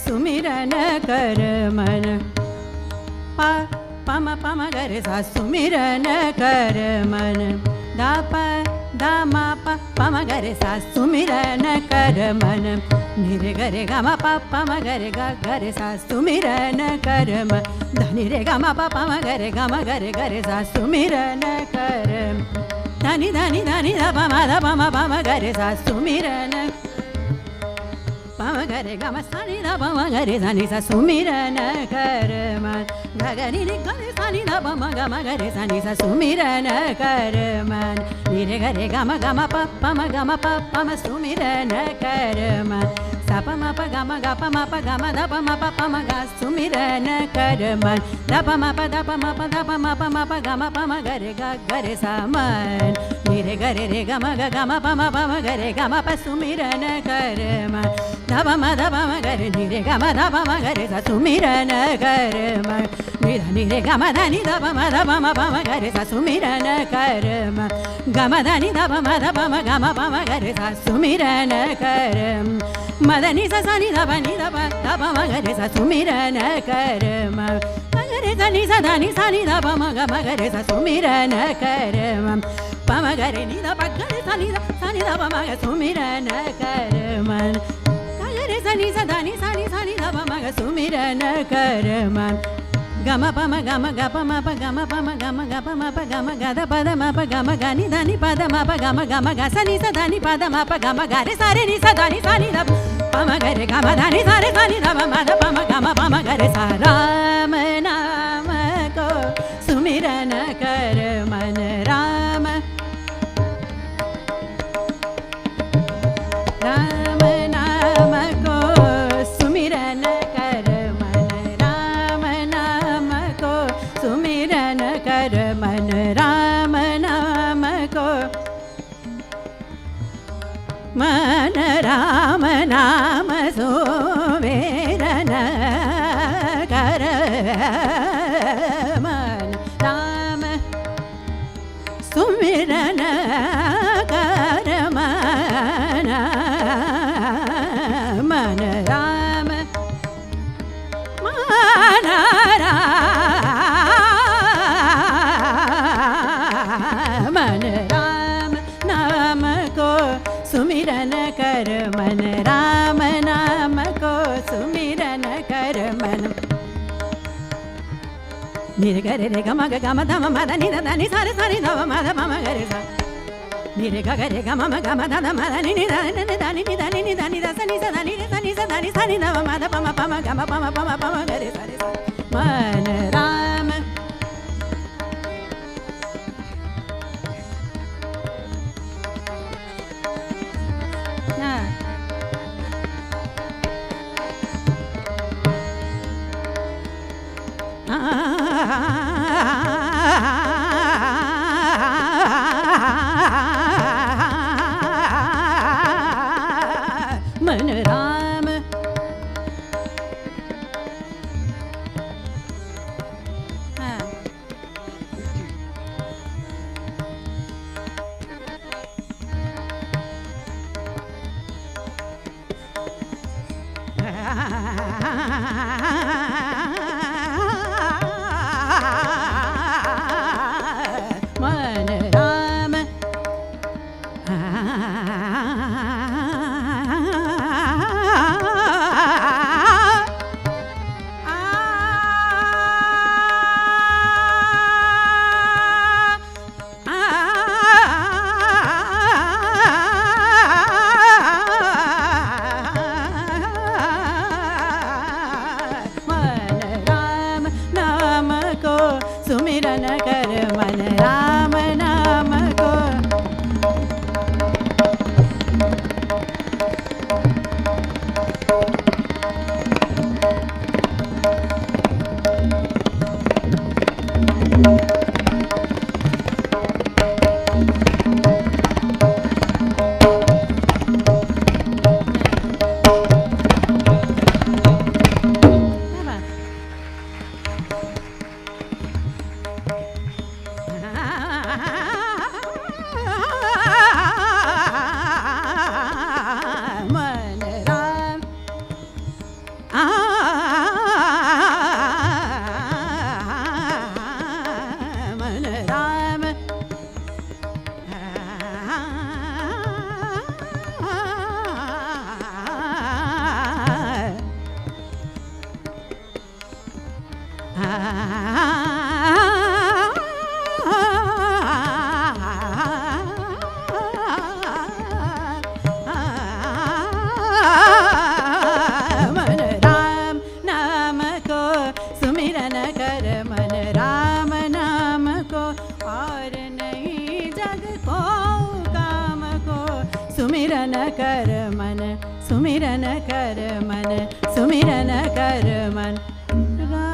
सुमिरन कर मन, पा पम पम गर सा सुमिरन कर मन, दा प दा मा प पम गर सा सुमिरन कर मन, निरे गरे ग म प पम गरे ग गरे सा सुमिरन कर मन, धनि रे ग म प पम गरे ग म गरे सा सुमिरन कर, धनि धनि धनि ध प म गरे सा सुमिरन, पम गरे ग म सा नि ध प म गरे सा नि सा सुमिरन कर मन, ग ग नि रे ग रे सा नि ध प म ग म गरे सा नि सा सुमिरन कर मन, नि रे ग रे ग म प प म सुमिरन कर मन, सा प म प ग म ग प म प ग म ध प म प प म ग सुमिरन कर मन, ध प म प ध प म प ध प म प म प ग म प म गरे ग गरे सा मन, नि रे ग रे ग म प म गरे ग म प सुमिरन कर मन, ध प म गरे नि रे ग म ध प म गरे सा सुमिरन कर मन, नि रे ग म ध नि ध प म गरे सा सुमिरन कर मन, ग म ध नि ध प म ग म प म गरे सा सुमिरन कर, म ध नि सा सा नि ध प म गरे सा सुमिरन कर मन, रे सा नि सा धा नि सा नि धा प म ग म ग रे सा सुमिरन कर मन प म ग रे नि धा प ग रे सा नि धा प म ग सुमिरन कर मन ग रे सा नि सा धा नि सा नि धा प म ग सुमिरन कर मन ग म प म ग म ग प म प ग म प म ग म ग प म प ग म ग ध प ध म प ग म ग नि ध नि प ध म प ग म ग सा नि सा धा नि प ध म प ग म ग रे सा नि सा धा नि सा नि ध प म ग रे ग म धा नि सा नि ध प म ध प म ग रे सा राम नाम को सुमिरन कर मन राम राम नाम को सुमिरन कर मन राम नाम को सुमिरन कर मन राम नाम को मन राम नाम सुमिरन कर मन राम सुमिरन कर मन मन राम मन राम मन राम नाम को सुमिरन कर मन राम नाम को सुमिरन कर मन निरे ग रे ग म ग म ध म म ध नि ध नि सा रे ध म ध प म ग रे सा निरे ग रे ग म ग म ध ध म ध नि नि ध नि ध नि ध नि ध नि ध सा नि सा ध नि रे सा नि सा ध नि सा नि ध म ध प म ग म प म ग रे सा मन राम मन राम मन राम सुमिरन कर मन राम नाम को सुमिरन कर मन सुमिरन कर मन सुमिरन कर मन राम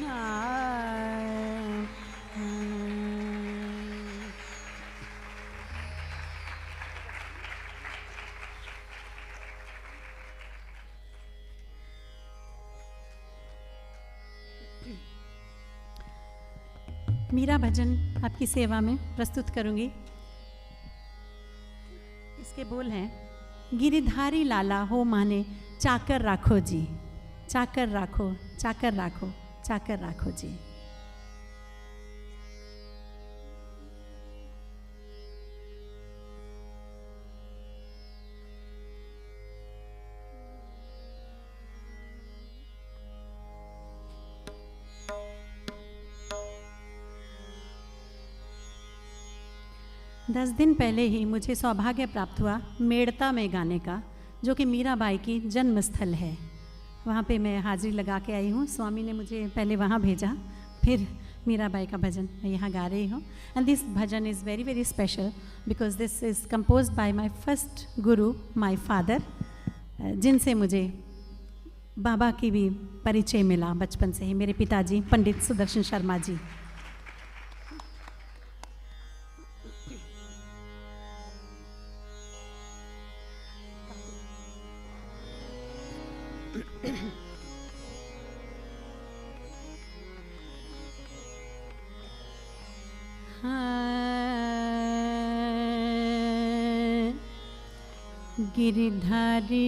नाम। मेरा भजन आपकी सेवा में प्रस्तुत करूंगी। इसके बोल हैं, गिरिधारी लाला हो माने चाकर राखो जी, चाकर राखो, चाकर राखो, चाकर राखो जी। दस दिन पहले ही मुझे सौभाग्य प्राप्त हुआ मेड़ता में गाने का, जो कि मीराबाई की जन्म स्थल है। वहाँ पे मैं हाजिरी लगा के आई हूँ। स्वामी ने मुझे पहले वहाँ भेजा, फिर मीराबाई का भजन मैं यहाँ गा रही हूँ। And this bhajan is very very special because this is composed bye my first Guru, my father, जिनसे मुझे बाबा की भी परिचय मिला बचपन से ही, मेरे पिताजी पंडित सुदर्शन शर्मा जी। गिरिधारी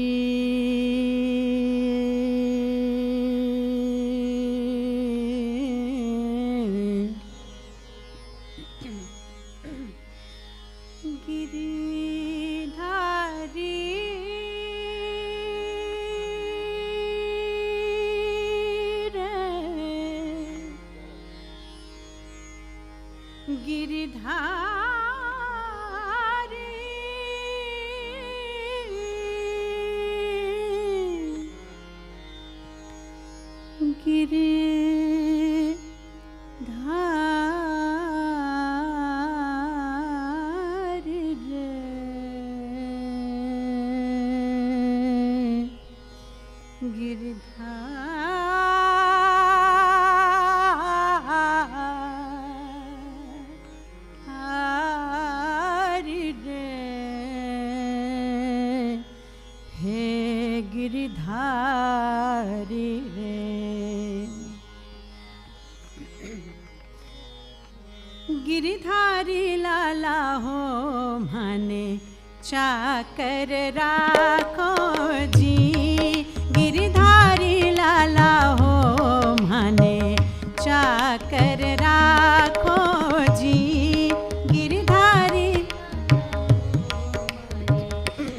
गिरिधारी लाला हो माने चाकर राखो जी, गिरिधारी लाला हो माने चाकर राखो जी, गिरिधारी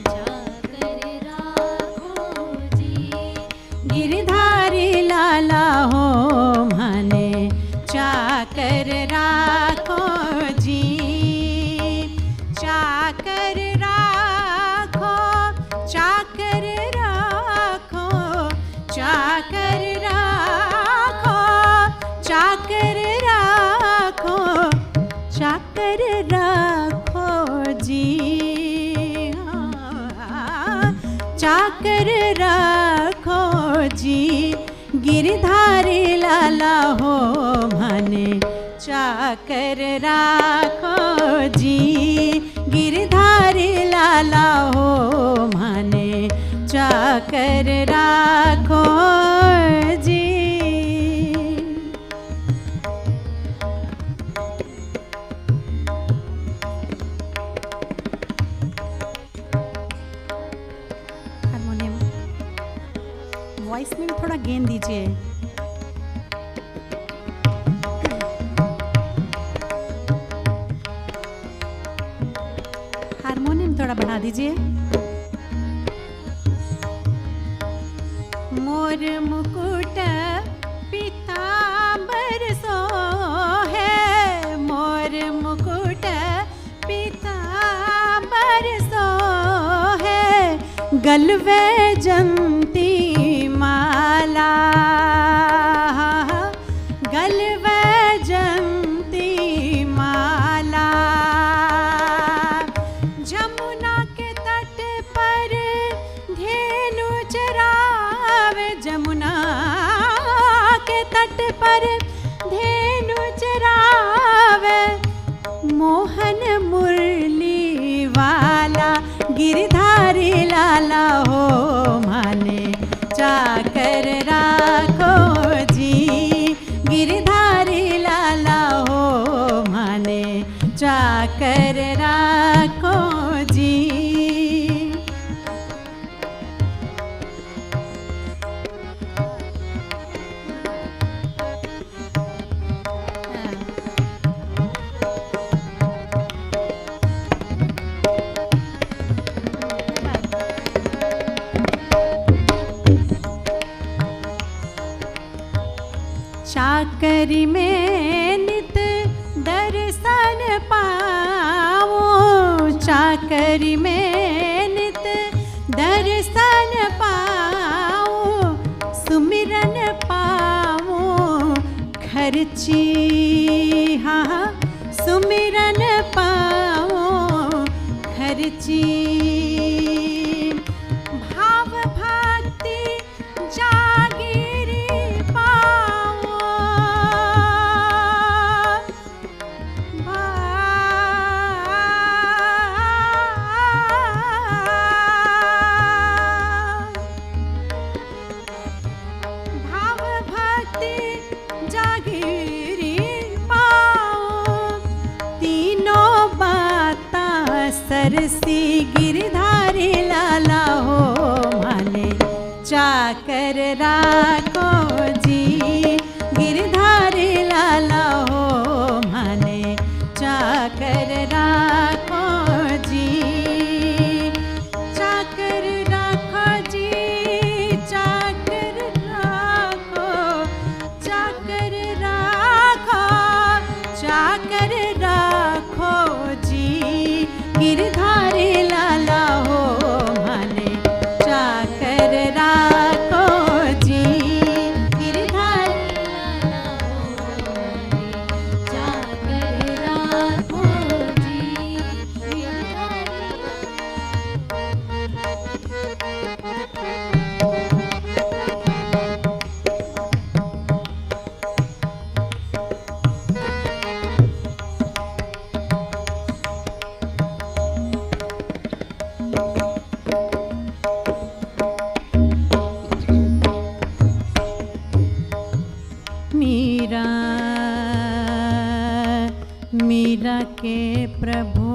चाकर राखो जी, गिरिधारी लाला हो माने चाकर राखो जी, चाकर राखो, चाकर राखो, चाकर राखो, चाकर राखो, चाकर राखो जी, चाकर राखो जी, गिरधारी लाला हो माने चाकर राखो जी, गिरधारी लाला हो माने चाकर राखो जी। हारमोनियम वॉइस में भी थोड़ा गेन दीजिए। हारमोनियम थोड़ा बढ़ा दीजिए। मोर मुकुट पीतांबर सो है, मोर मुकुट पीतांबर सो है, गलवे जंती माला, गलवे जंती माला, जमुना के तट पर धेनु चरावे, जमुना के तट पर धेनु चरावे, मोहन मुरली वाला, गिरधारी लाला हो माने चाकर राखो जी, गिरधारी लाला हो माने चाकर राखो जी। चाकरी में नित दर्शन पाओ, चाकरी में नित दर्शन पाओ, सुमिरन पाओ खर्ची, हाँ सुमिरन पाओ खर्ची। भाव भक्ति जागीरी पाओ, भाव भक्ति जागीरी पाओ, तीनों बाता सरसी गिरधारी लाला हो माने चाकर राखो जी, गिरधारी लाला हो माने चाकर राखो जी, चाकर राखो जी, चाकर राखो, चाकर राखो, चाकर राखो जी, गिरधारी लाला हो माने चाकर राखो जी, गिरधारी लाला हो माने चाकर राखो जी, मीरा मीरा के प्रभु,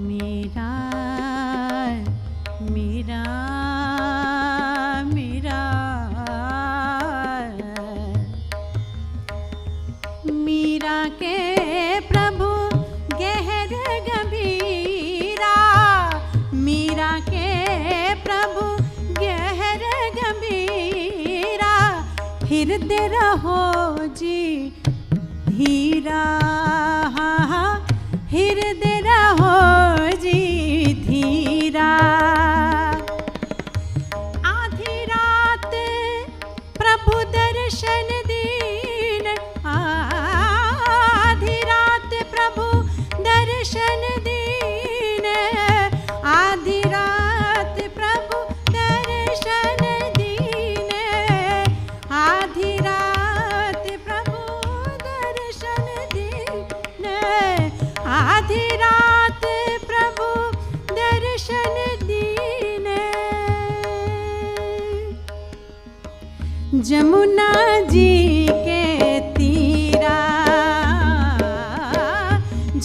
मीरा मीरा मीरा मीरा के प्रभु गहर गंभीरा, मीरा के प्रभु गहर गंभीरा, हृदय रहो जी धीरा, हृदय रहो जी धीरा। आधी रात प्रभु दर्शन दीन, आधी रात प्रभु दर्शन दीन, आधी रात प्रभु दर्शन दीन, आधी रात प्रभु दर्शन दीन, आधी रात प्रभु दर्शन दीन। जमुना जी के तीरा,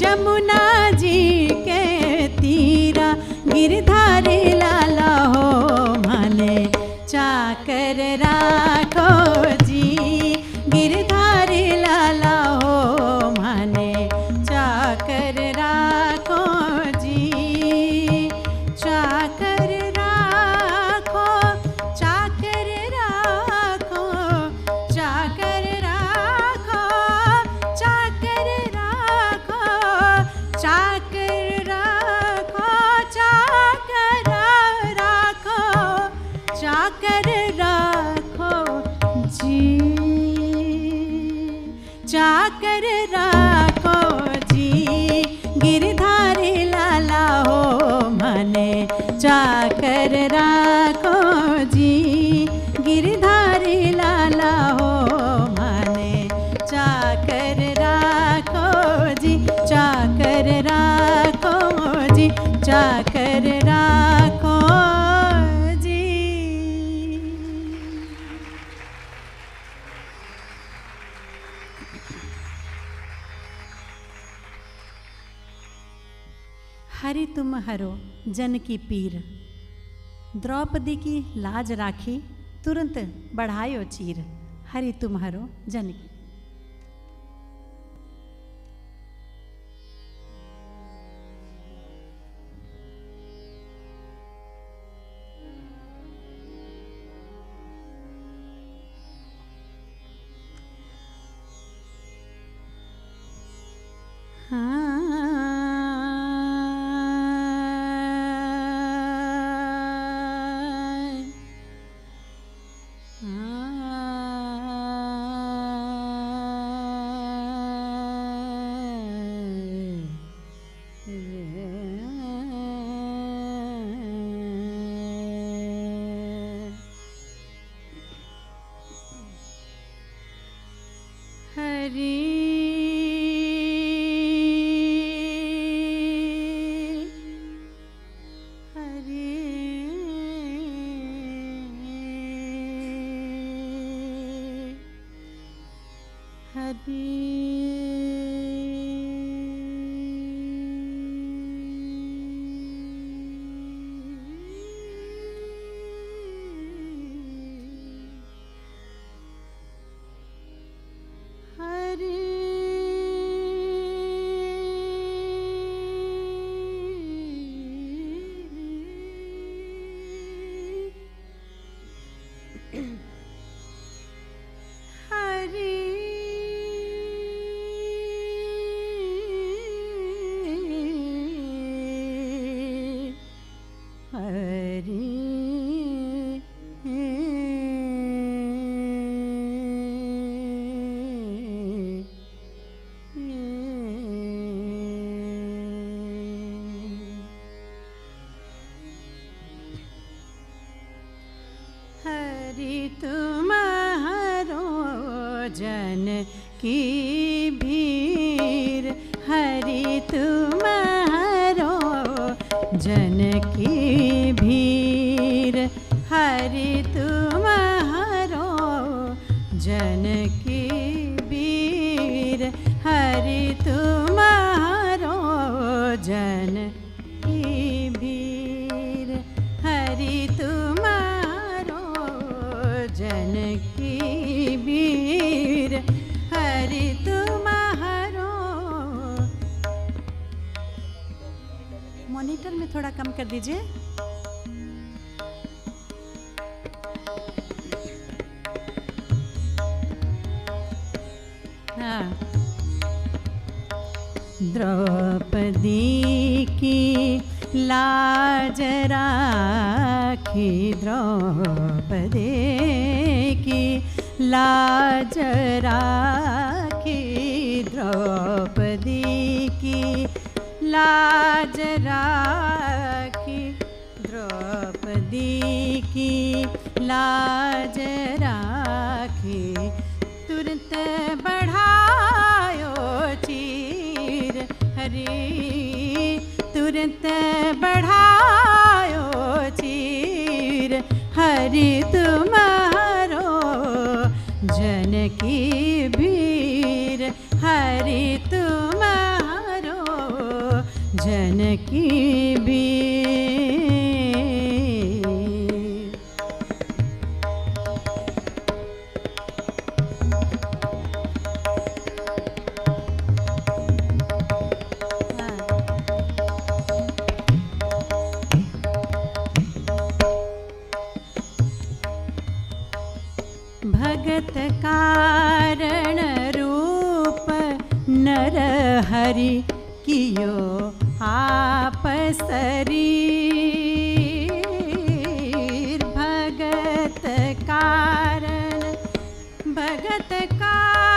जमुना जी के तीरा, गिरधारी लाला हो माने चाकर राखो जी, गिरधारी लाला हो माने चाकर राखो जी, चाकर राखो, चाकर राखो, चाकर राखो, चाकर राखो, चाकर राखो, चाकर राखो, चाकर राखो जी, चाकर राखो जी, गिरधारी लाला हो माने चाकर राखो जी, गिरधारी लाला हो माने चाकर राखो जी, चाकर राखो जी, चाकर राखो जी। हरि तुम हरो जन की पीर, द्रौपदी की लाज राखी तुरंत बढ़ायो चीर, हरि तुम हरो जन की। मॉनिटर में थोड़ा कम कर दीजिए। हाँ। द्रौपदी की लाज राखी, द्रौपदी की लाज राखी, द्रौपदी की लाज राखी, द्रौपदी की लाज राखी, तुरंत बढ़ायो चीर हरी, तुरंत बढ़ायो चीर हरि, तुम्हारो जनकी भीर हरि, तुम्हारो जनकी भीर। भगत कारण रूप नर हरि कियो आप शरीर, भगत कारण, भगत कारण,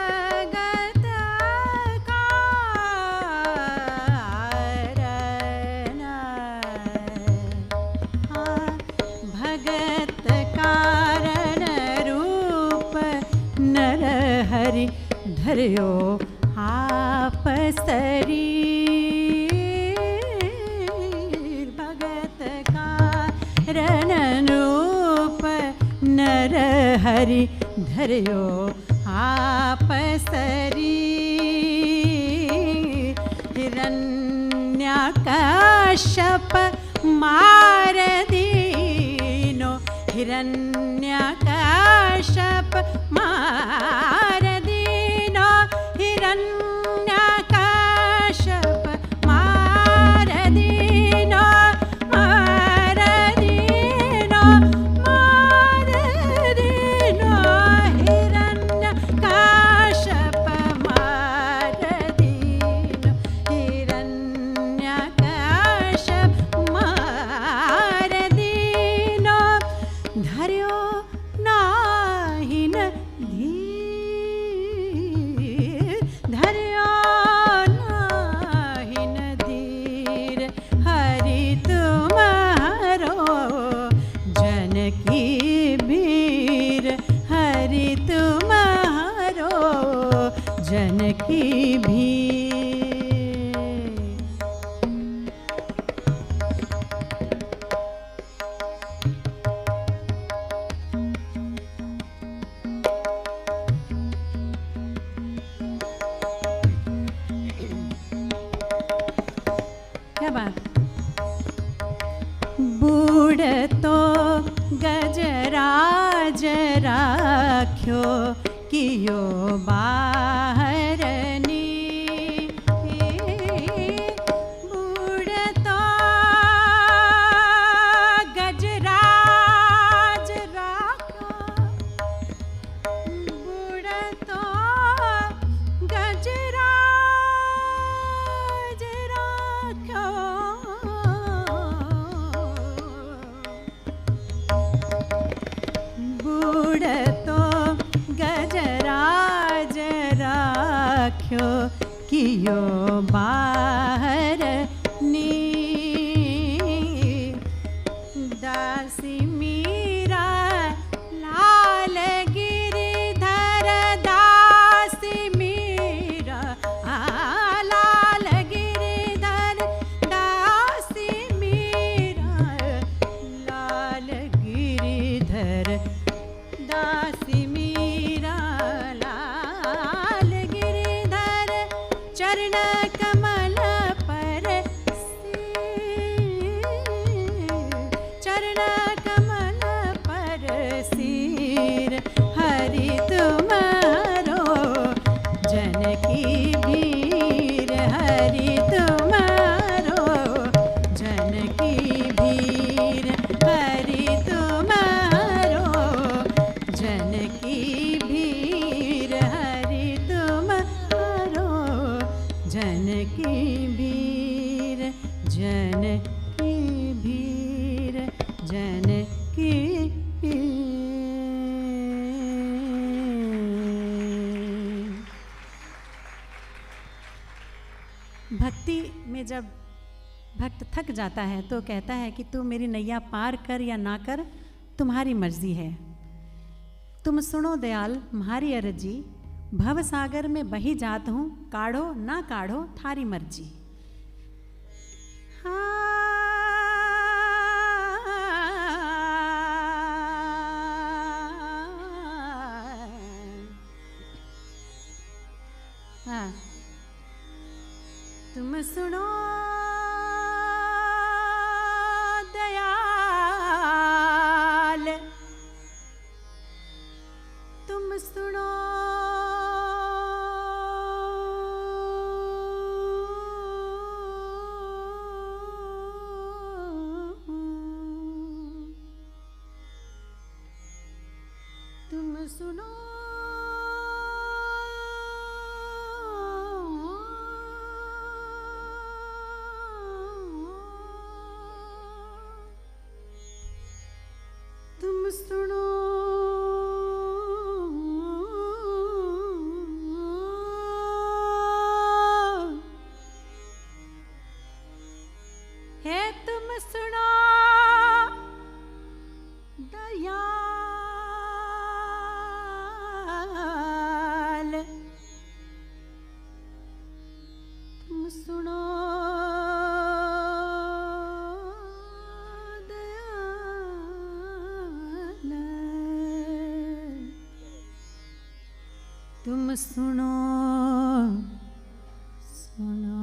भगत कारण, भगत कारण रूप नर हरि धर्यो आप शरीर, भगत कारण रूप नर हरि धर्यो आप शरीर, हिरण्यकश्यप मार दीनो, हिरण्यकश्यप मार दीनो, हिरण्यकश्यप मार दीनो, मार दीनो, मार दीनो, हिरण्यकश्यप मार दीनो, हिरण्यकश्यप क्या बात। बूढ़ तो गजराज राख्यो कियो बाहरनी, बूढ़ तो गजराज राख्यो, बूढ़ तो गजराज राख्यो, बूढ़ तो गजराज राख्यो कियो बाहर नी, दासी मीरा लाल गिरिधर, दासी मीरा लाल गिरिधर, दासी मीरा लाल गिरिधर, दासी मीरा लाल गिरिधर, चरण कमल पर चरण कमल पर सिर, हरि तुम्हारो जनकी भीर, हरि तुम्हारो जनकी भीर, हरि तुम्हारो जनकी भीर, हरि तुम्हारो जनकी भीर, जनकी भीर, जनकी भीर। भक्ति में जब भक्त थक जाता है तो कहता है कि तू मेरी नैया पार कर या ना कर, तुम्हारी मर्जी है। तुम सुनो दयाल म्हारी अरजी, भव सागर में बही जात हूँ, काढ़ो ना काढ़ो थारी मर्जी। हाँ, तुम सुनो दयाल, तुम सुनो तुम सुनो तुम सुनो है, तुम सुनो दयाल, तुम सुनो दयाल, तुम सुनो सुनो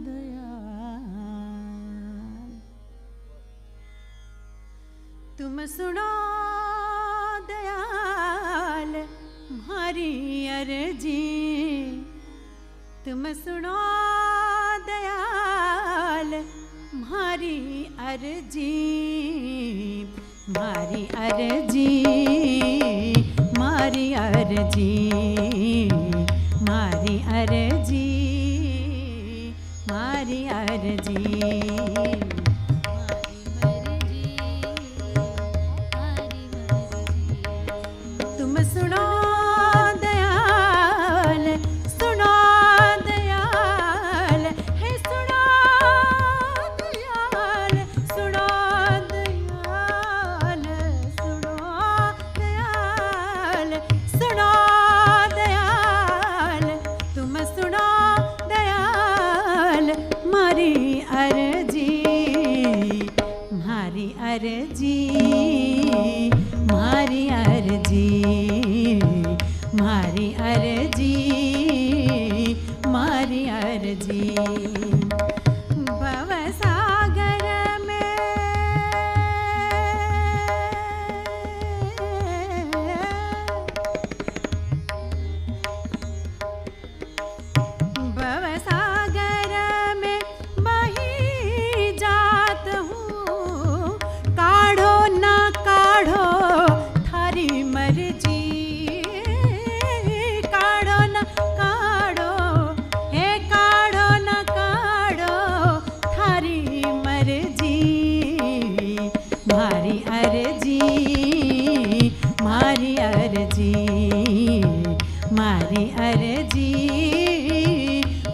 दयाल, तुम सुनो दयाल म्हारी अर्जी, तुम सुनो दयाल म्हारी अर्जी, म्हारी अर्जी, म्हारी अर्जी, म्हारी अर्जी, म्हारी अर्जी, तुम सुनो दयाल, सुनो दयाल, हे सुनो दयाल, सुनो दयाल, सुनो दयाल, सुनो दयाल, तुम सुनो दयाल मारी अर्जी। अर्जी भवसागर में भवसागर में बही जात हूँ काढ़ो ना काढ़ो थारी मर्जी काढ़ो ना काढ़ो हे काढ़ो ना काढ़ो थारी मर्जी मारी अर्जी मारी अर्जी मारी अर्जी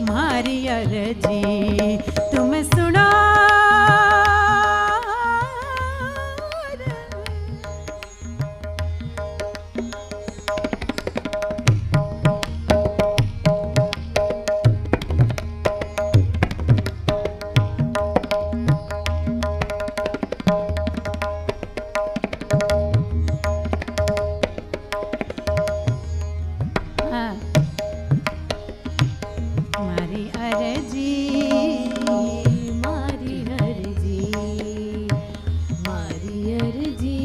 मारी अर्जी तुम सुनो मारी अर्जी मारी अर्जी मारी अर्जी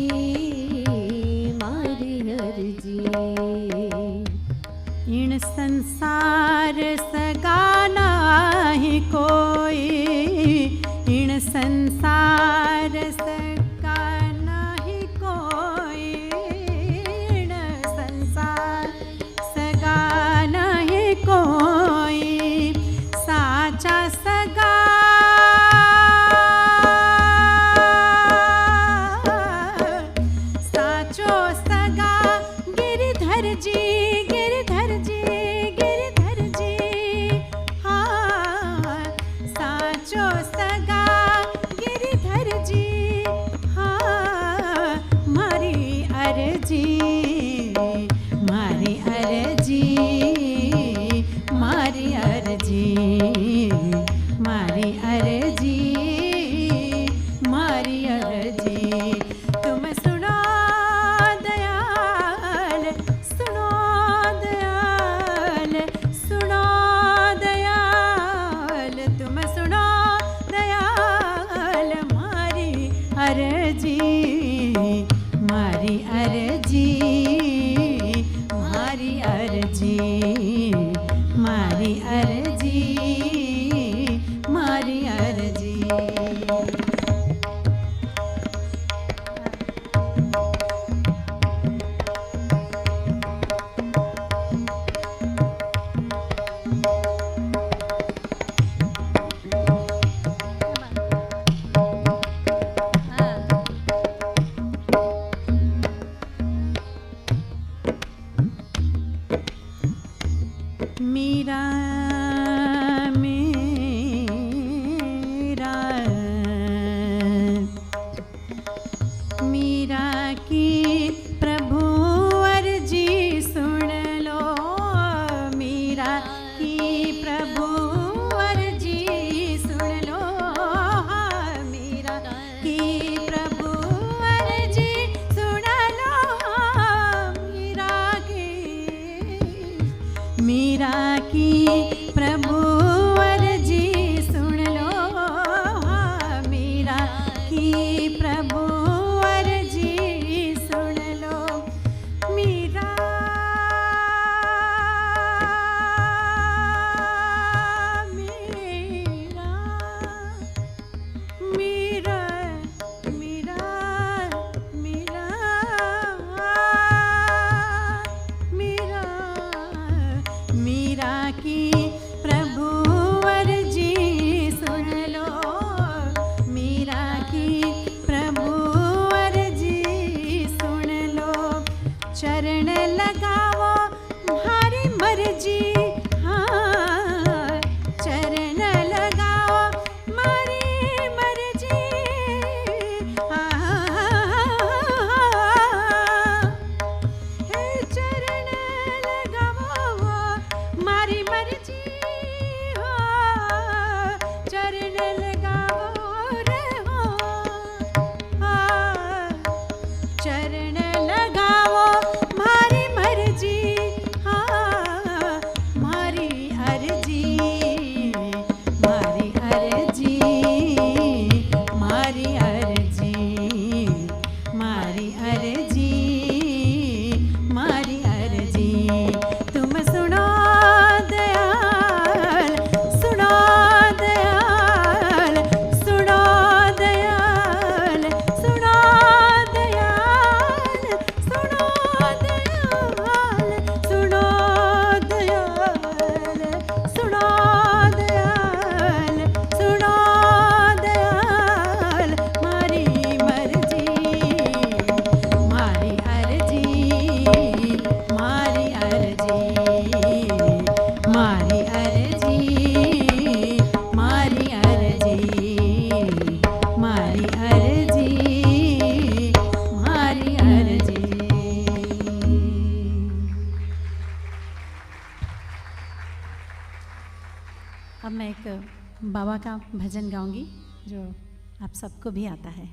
मारी अर्जी इन संसार सगाना ही कोई इन संसार सगाना ही कोई इन संसार सगाना ही कोई साचा सगा साचो सगा गिरधर जी गिरधर जी गिरधर जी हाँ साचो सगा गिरधर जी हाँ मारी अर्जी मारी अर्जी मारी अर्जी मारी अर्जी मारी अर्जी तुम सुनो दयाल सुनो दयाल सुनो दयाल तुम सुनो दयाल मारी अर्जी मारी अर्जी मारी अर्जी मारी अर्जी मारी अर्जी मीरा मेरा मीरा की प्रभु अर्जी सुन लो मीरा की प्रभु अर्जी सुन लो हाँ मीरा की प्रभु अर्जी सुन लो मीरा की प्रभु अर्जी सुन लो हाँ मीरा की प्रभु अर्जी सुन लो मीरा मीरा मीरा मीरा मीरा मीरा मीरा की प्रभु अर्जी सुन लो मीरा की प्रभु अर्जी सुन लो चरण लगाओ भारी मर्जी हाँ चरण लगाओ मारी मर्जी हे चरण लगाओ मारी मर्जी हो चरण लगाओ रे हो चरण लगाओ मारी मर्जी हाँ मारी अर्जी मारी अर्जी, मारी अर्जी, मारी अर्जी, मारी अर्जी। अब मैं एक बाबा का भजन गाऊंगी जो आप सबको भी आता है।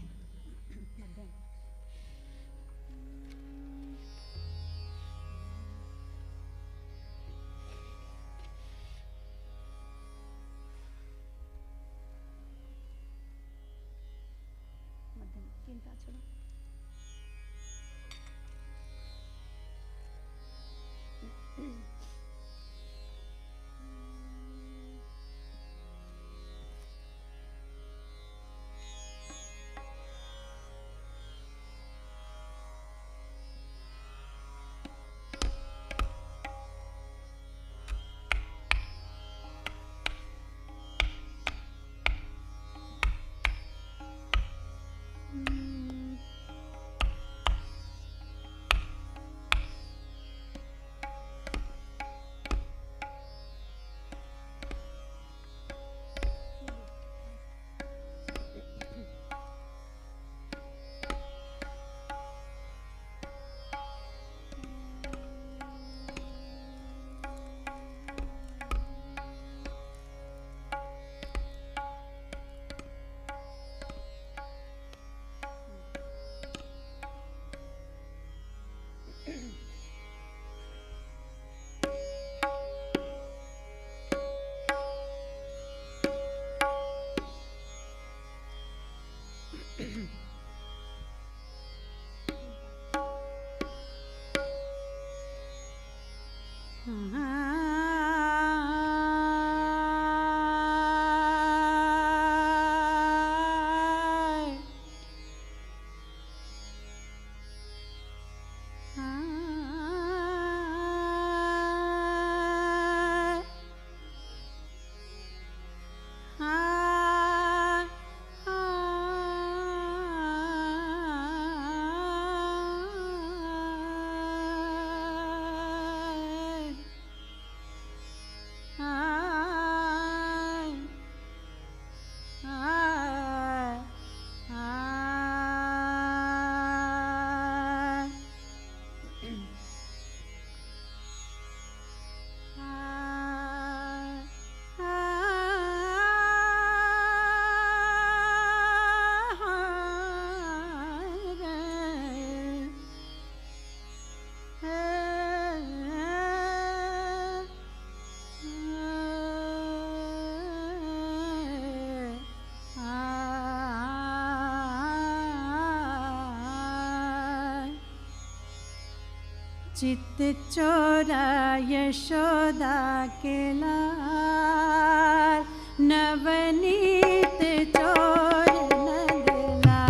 चित चोरा यशोदा के लाल, नवनीत चोर नंदलाल।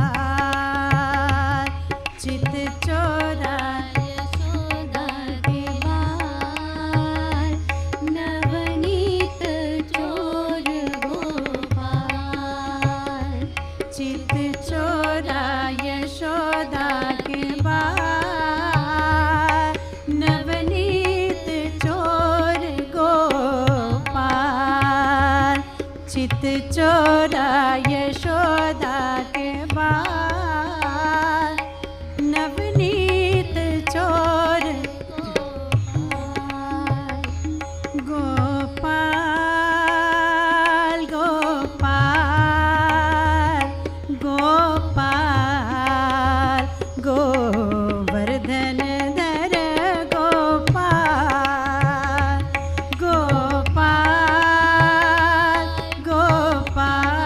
चित चोरा यशोदा के लाल, नवनीत चोर गोपाल। चित चोरा यशोदा के लाल, चित चोरा यशोदा के बाल, नवनीत चोर गोपाल। गोपाल गोपाल गोवर्धन धर गोपाल। गोपाल गोपाल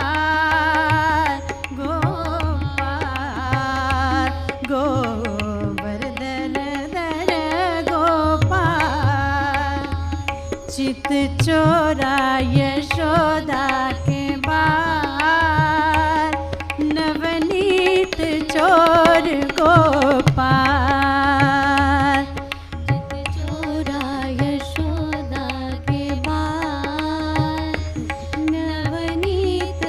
गोपाल गोवर्धन धर गोपाल। चित चोरा यशोदा के बाल, नवनीत चोर गोपाल। चित चोरा यशोदा के बाल, नवनीत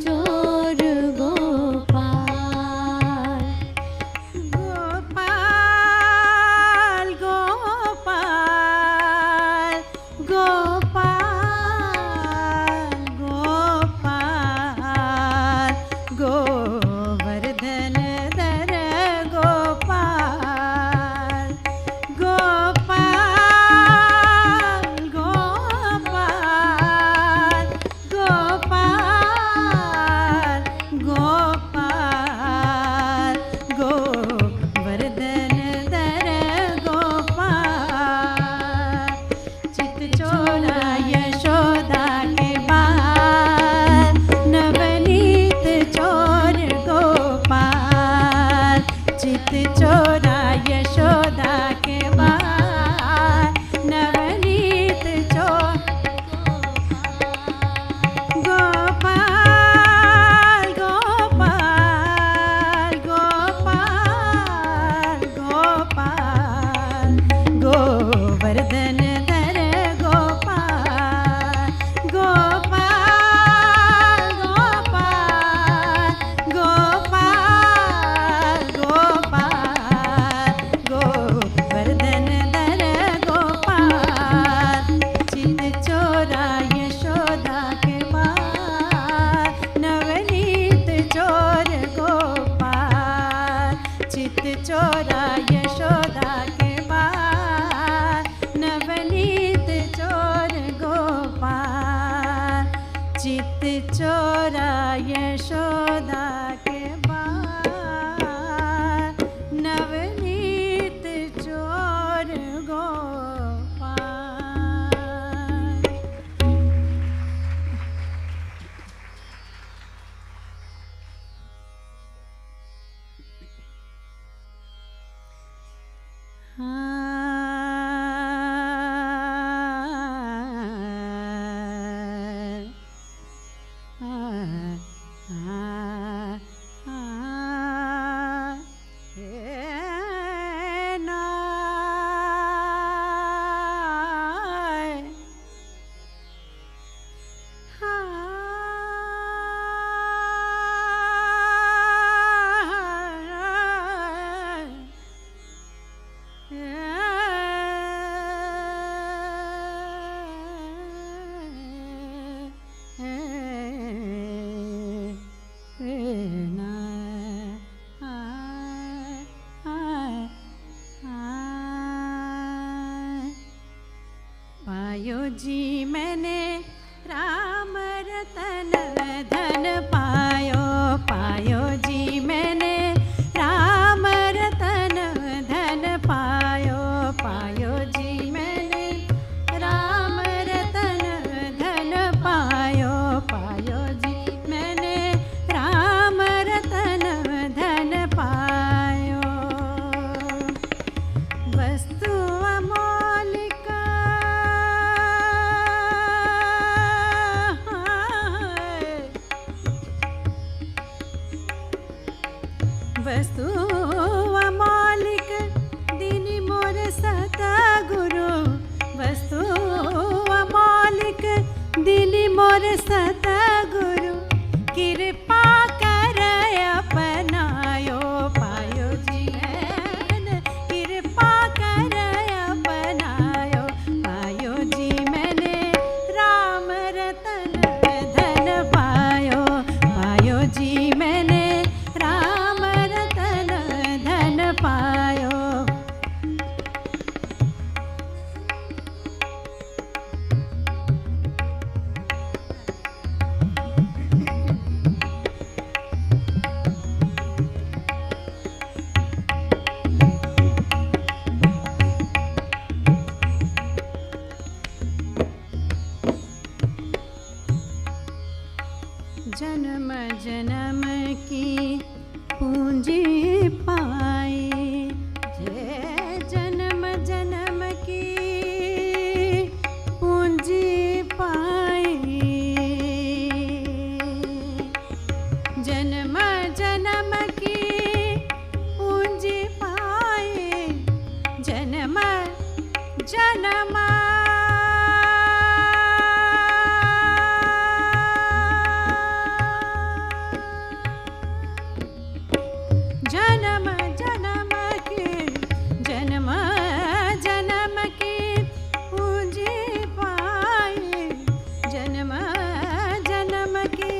चोर गोपाल। गोपाल गोपाल गोपाल चोरा यशोदा के बाल, नवनीत चोर गोपाल। पायो जी मैंने राम रतन धन पायो, पायो जी मैंने राम रतन धन पायो, पायो जी मैंने राम रतन धन पायो, पायो जी मैंने राम रतन धन पायो। वस्तु अमौलिका वस्तु अमौलिक दीनी मोर सतगुरु, वस्तु अमौलिक दीनी मोर सतगुरु, कृपा कर अपनायो, पायो जी मैंने कृपा कर अपनायो, पायो जी मैंने राम रतन धन पायो, पायो जी मैंने राम रतन धन पायो। जन्म जन्म की पूंजी पाई, जन्म जन्म की पूंजी पाई, जन्म जन्म की पूंजी पाई, जन्म जन्म जन्म जन्म की जन्म जन्म की पूंजी पाई, जन्म जन्म की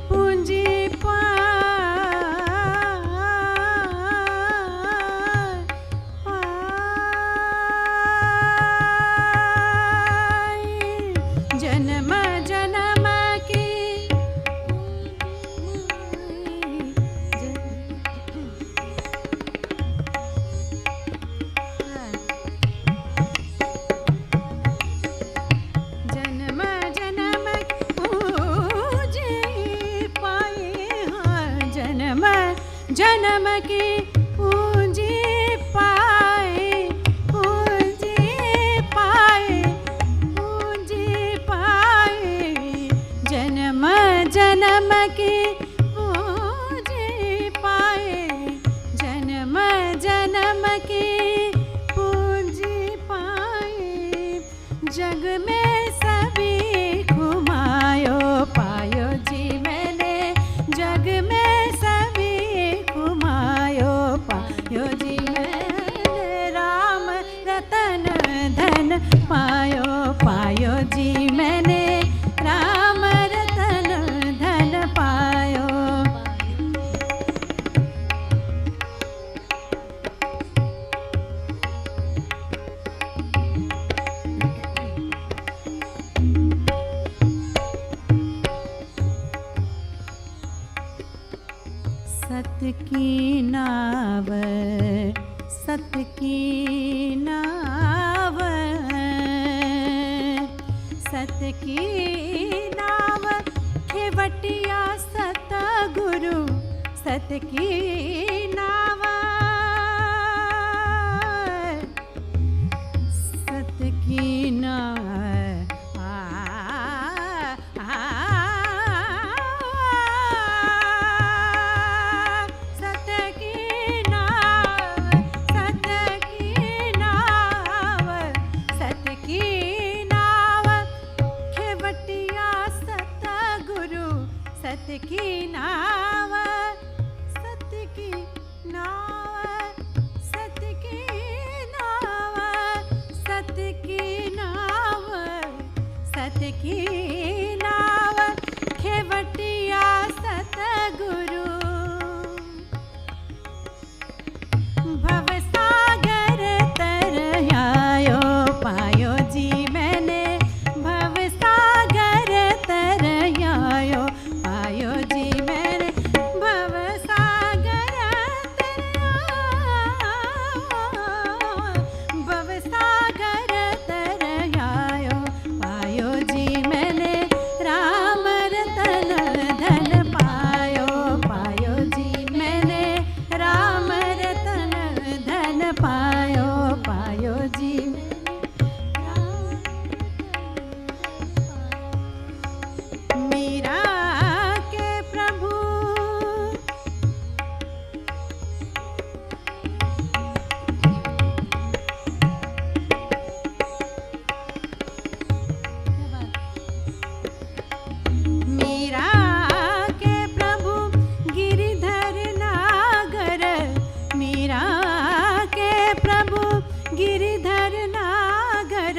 पूंजी पाई, जन्म जन्म की जन्म जन्म पूंजी पाई, जन्म जन्म की पूंजी पाई, पूंजी पाई, पूंजी पाई, जन्म जन्म की पूंजी पाई, जन्म जन्म की पूंजी पाई, जग में सभी घुमायो, पायो जी मैंने जग में सभी घुमायो, पायो जी मैंने राम रतन धन पायो, पायो जी मैंने राम रतन धन पायो। की नाव, सत की नाव, सत की नाव, खेवटिया सतगुरु, सत की नाव, सत की नाव, की नाव, सत्य की नाव, सत्य की नाव, सत्य की नाव, सत्य की नाव, खेवटिया सतगुरु, भवसागर तरयायो पायो जी मैंने, भवसागर तरयायो पायो जी मैंने, भवसागर भवसागर तरयायो पायो जी मैंने, राम रतन धन पायो, पायो जी मैंने, राम रतन धन पायो, पायो जी मीरा के प्रभु, मीरा के प्रभु गिरिधर नागर, मीरा के प्रभु गिरिधर नागर,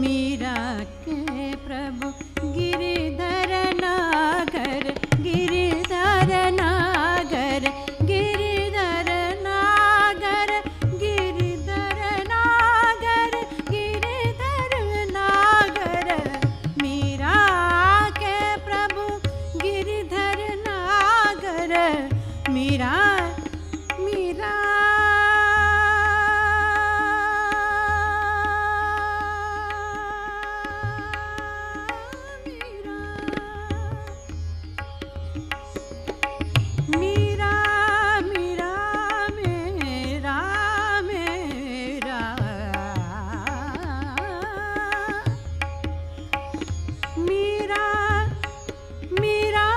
मीरा के प्रभु गिरिधर नागर, गिरिधर नागर, गिरिधर नागर, गिरिधर नागर, गिरिधर नागर, मीरा के प्रभु गिरिधर नागर, मीरा मीरा मीरा मीरा मेरा मेरा मीरा मीरा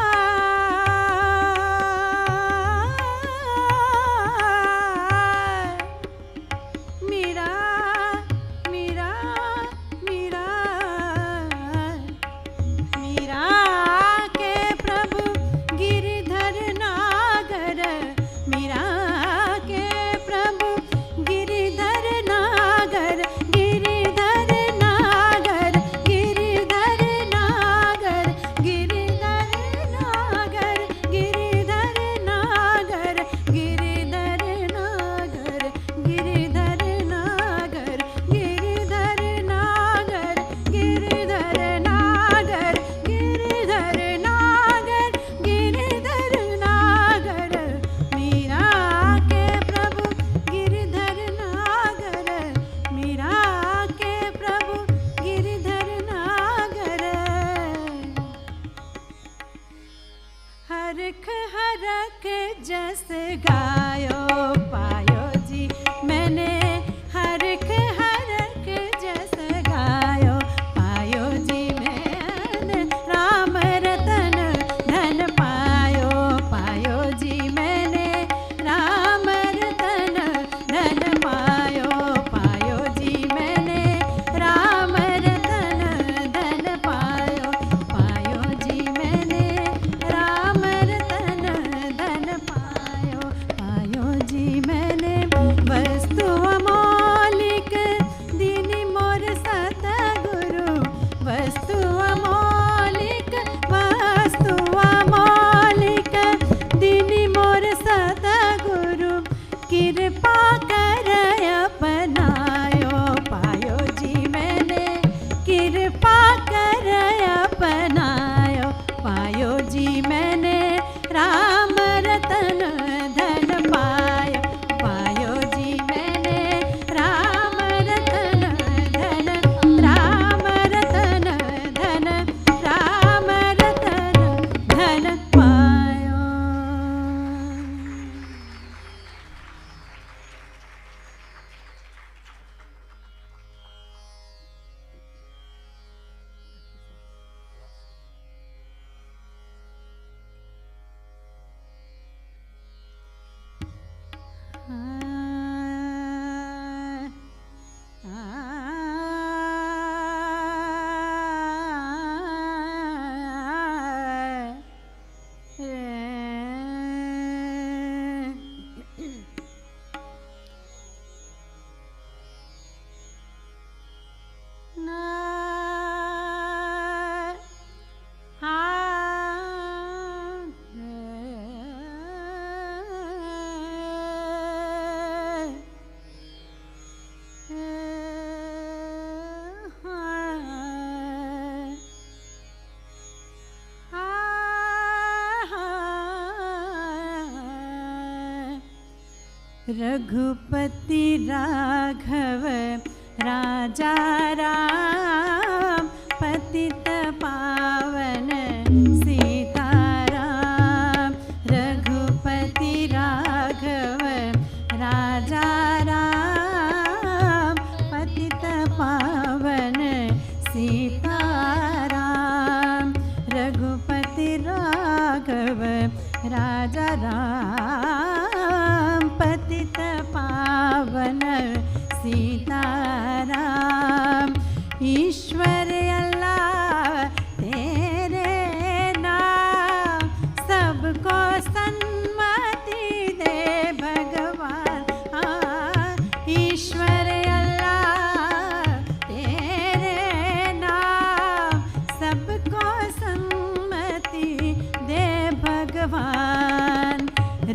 मीरा मीरा मीरा मीरा के प्रभु गिरिधर नागर, मीरा के प्रभु गिरिधर नागर, गिरिधर नागर, गिरिधर नागर, गिरिधर नागर, गिरिधर नागर, गिरिधर नागर, गिरिधर नागर, गिरिधर नागर, गिरिधर नागर, गिरिधर नागर, गिरिधर नागर, मीरा के प्रभु गिरिधर नागर, मीरा के प्रभु गिरिधर नागर, हरख हरख जस गायो पायो जी मैंने, हरख हरख जस गायो पायो जी मैंने, राम रतन धन पायो, पायो जी मैंने, राम रतन धन पायो, पायो जी मैंने, राम रतन धन पायो, पायो जी मैंने, राम रतन धन पायो, पायो जी मैंने, वस्तु अमौलिक दीनी मोर सतगुरु, वस्तु अमौलिक, वस्तु अमौलिक दीनी मोर सतगुरु, कृपा कर अपनायो पायो जी मैंने, कृपा कर अपनायो पायो जी मैंने, राम रतन रघुपति राघव राजा राम पतित पावन सीताराम। रघुपति राघव राजा राम पतित पावन सीताराम। रघुपति राघव राजा राम पतित पावन सीताराम। ईश्वर अल्लाह तेरे नाम सबको सन्मति दे भगवान। ईश्वर अल्लाह तेरे नाम सबको सन्मति दे भगवान।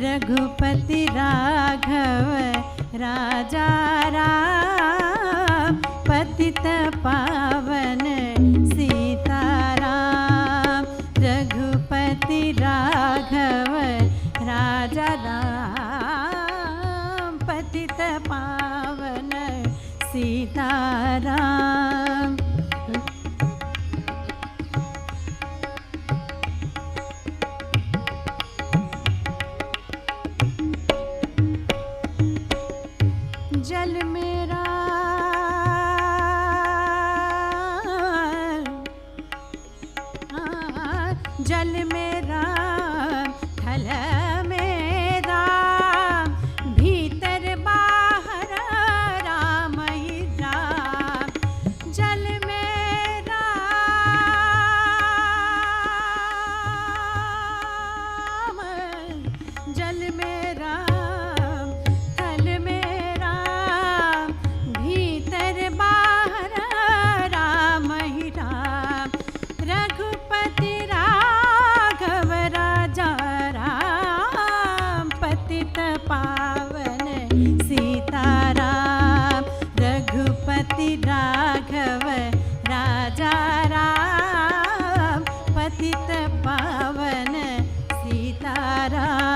रघुपति राघव राजा राम पतित पावन सीताराम। रघुपति राघव राजा राम पतित पावन सीताराम। जल मेरा जल मेरा थल मेरा भीतर बाहर राम ही राम। जल मेरा जल मेरा थल मेरा भीतर बाहर राम ही राम। रघुपति राघव राजा राम पतित पावन सीताराम। रघुपति राघव राजा राम पतित पावन सीताराम।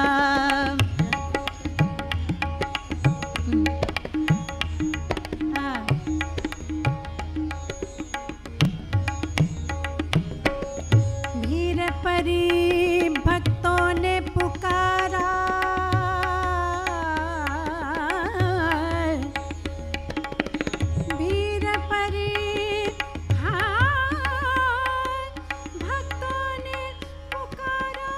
भीर परी भक्तों ने पुकारा भीर परी भक्तों ने पुकारा।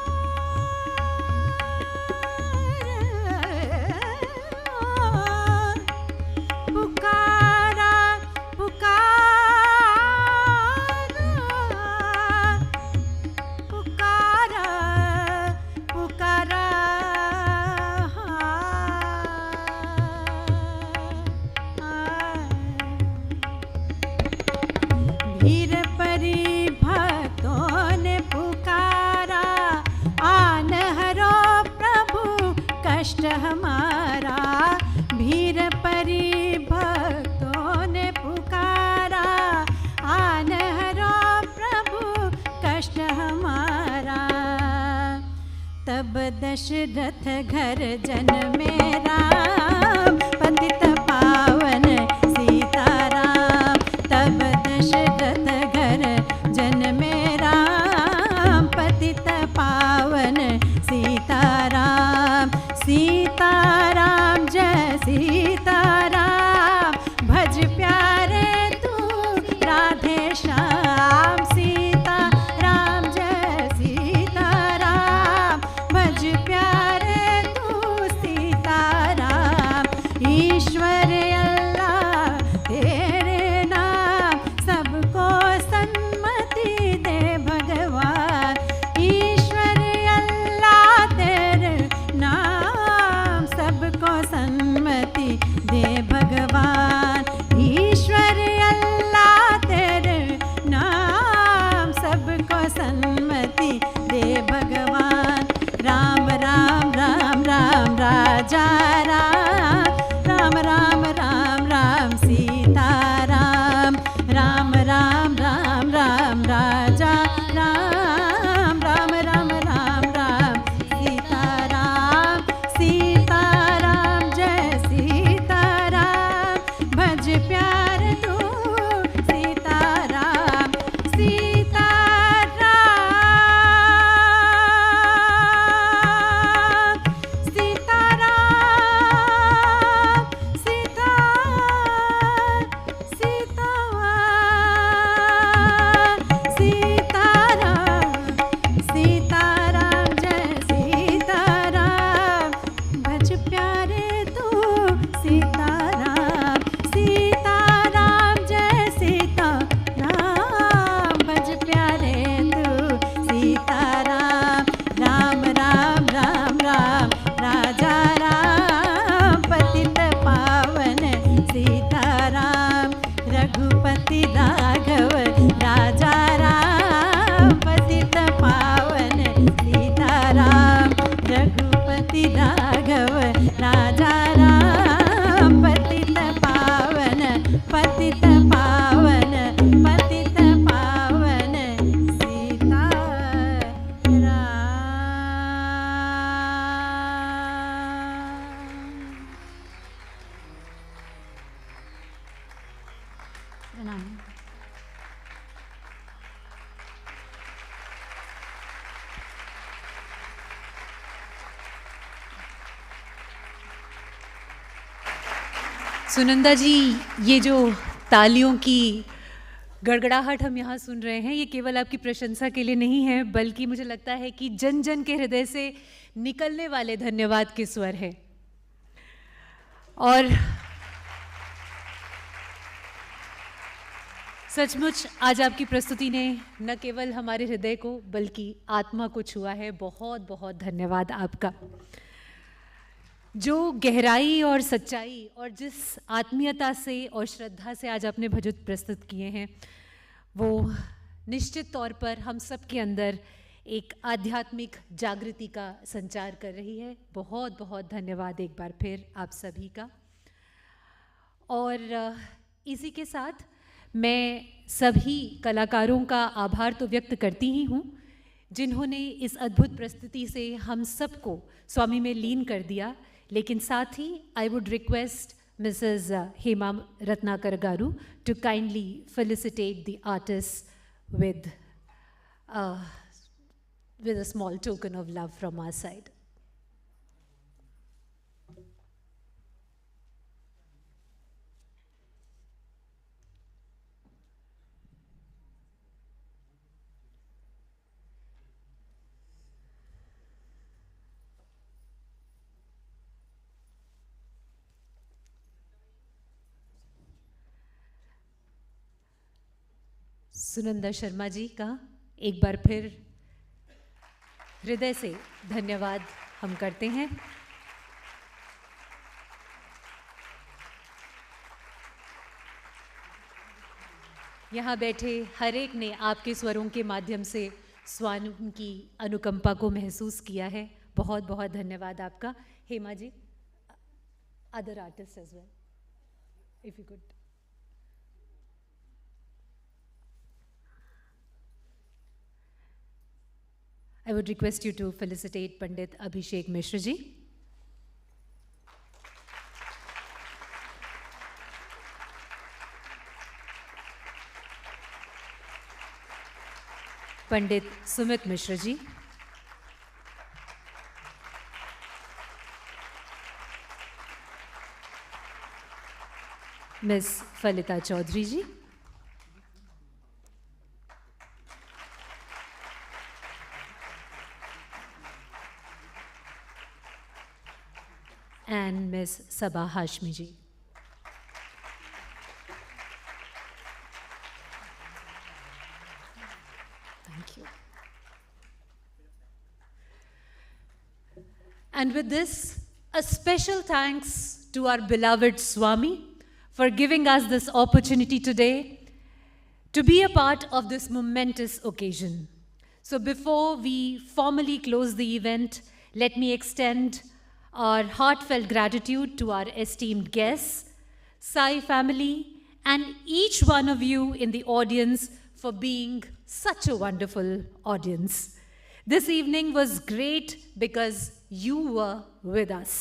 पुकारा पुकारा पुकारा भीर परी भक्तों ने पुकारा। आन हरो प्रभु कष्ट हमारा। भीर परी भक्तों ने पुकारा। आन हरो प्रभु कष्ट हमारा। तब दशरथ घर जन मेरा पतित पावन सीताराम। तब दशरथ घर जन मेरा पतित पावन सीताराम। सीताराम जय सीताराम भज प्यारे तू राधे श्याम। सीताराम जय सीताराम भज प्यारे तू सीताराम। सुनंदा जी, ये जो तालियों की गड़गड़ाहट हम यहाँ सुन रहे हैं, ये केवल आपकी प्रशंसा के लिए नहीं है, बल्कि मुझे लगता है कि जन जन के हृदय से निकलने वाले धन्यवाद के स्वर है। और सचमुच आज आपकी प्रस्तुति ने न केवल हमारे हृदय को बल्कि आत्मा को छुआ है। बहुत बहुत धन्यवाद आपका। जो गहराई और सच्चाई और जिस आत्मीयता से और श्रद्धा से आज आपने भजन प्रस्तुत किए हैं, वो निश्चित तौर पर हम सब के अंदर एक आध्यात्मिक जागृति का संचार कर रही है। बहुत बहुत धन्यवाद एक बार फिर आप सभी का। और इसी के साथ मैं सभी कलाकारों का आभार तो व्यक्त करती ही हूँ, जिन्होंने इस अद्भुत प्रस्तुति से हम सबको स्वामी में लीन कर दिया। लेकिन साथ ही I would request Mrs Hema Ratnakar garu to kindly felicitate the artist with a small token of love from our side. Sunanda Sharma ji का एक बार फिर हृदय से धन्यवाद हम करते हैं। यहाँ बैठे हर एक ने आपके स्वरों के माध्यम से स्वामी की अनुकंपा को महसूस किया है। बहुत बहुत धन्यवाद आपका। Hema ji, other artist as well, if you could. I would request you to felicitate Pandit Abhishek Mishra ji. Pandit Sumit Mishra ji. Ms. Falita Chaudhary ji. And Ms. Sabah Hashmi ji. Thank you. And with this, a special thanks to our beloved Swami for giving us this opportunity today to be a part of this momentous occasion. So before we formally close the event, let me extend our heartfelt gratitude to our esteemed guests, Sai family, and each one of you in the audience for being such a wonderful audience. This evening was great because you were with us.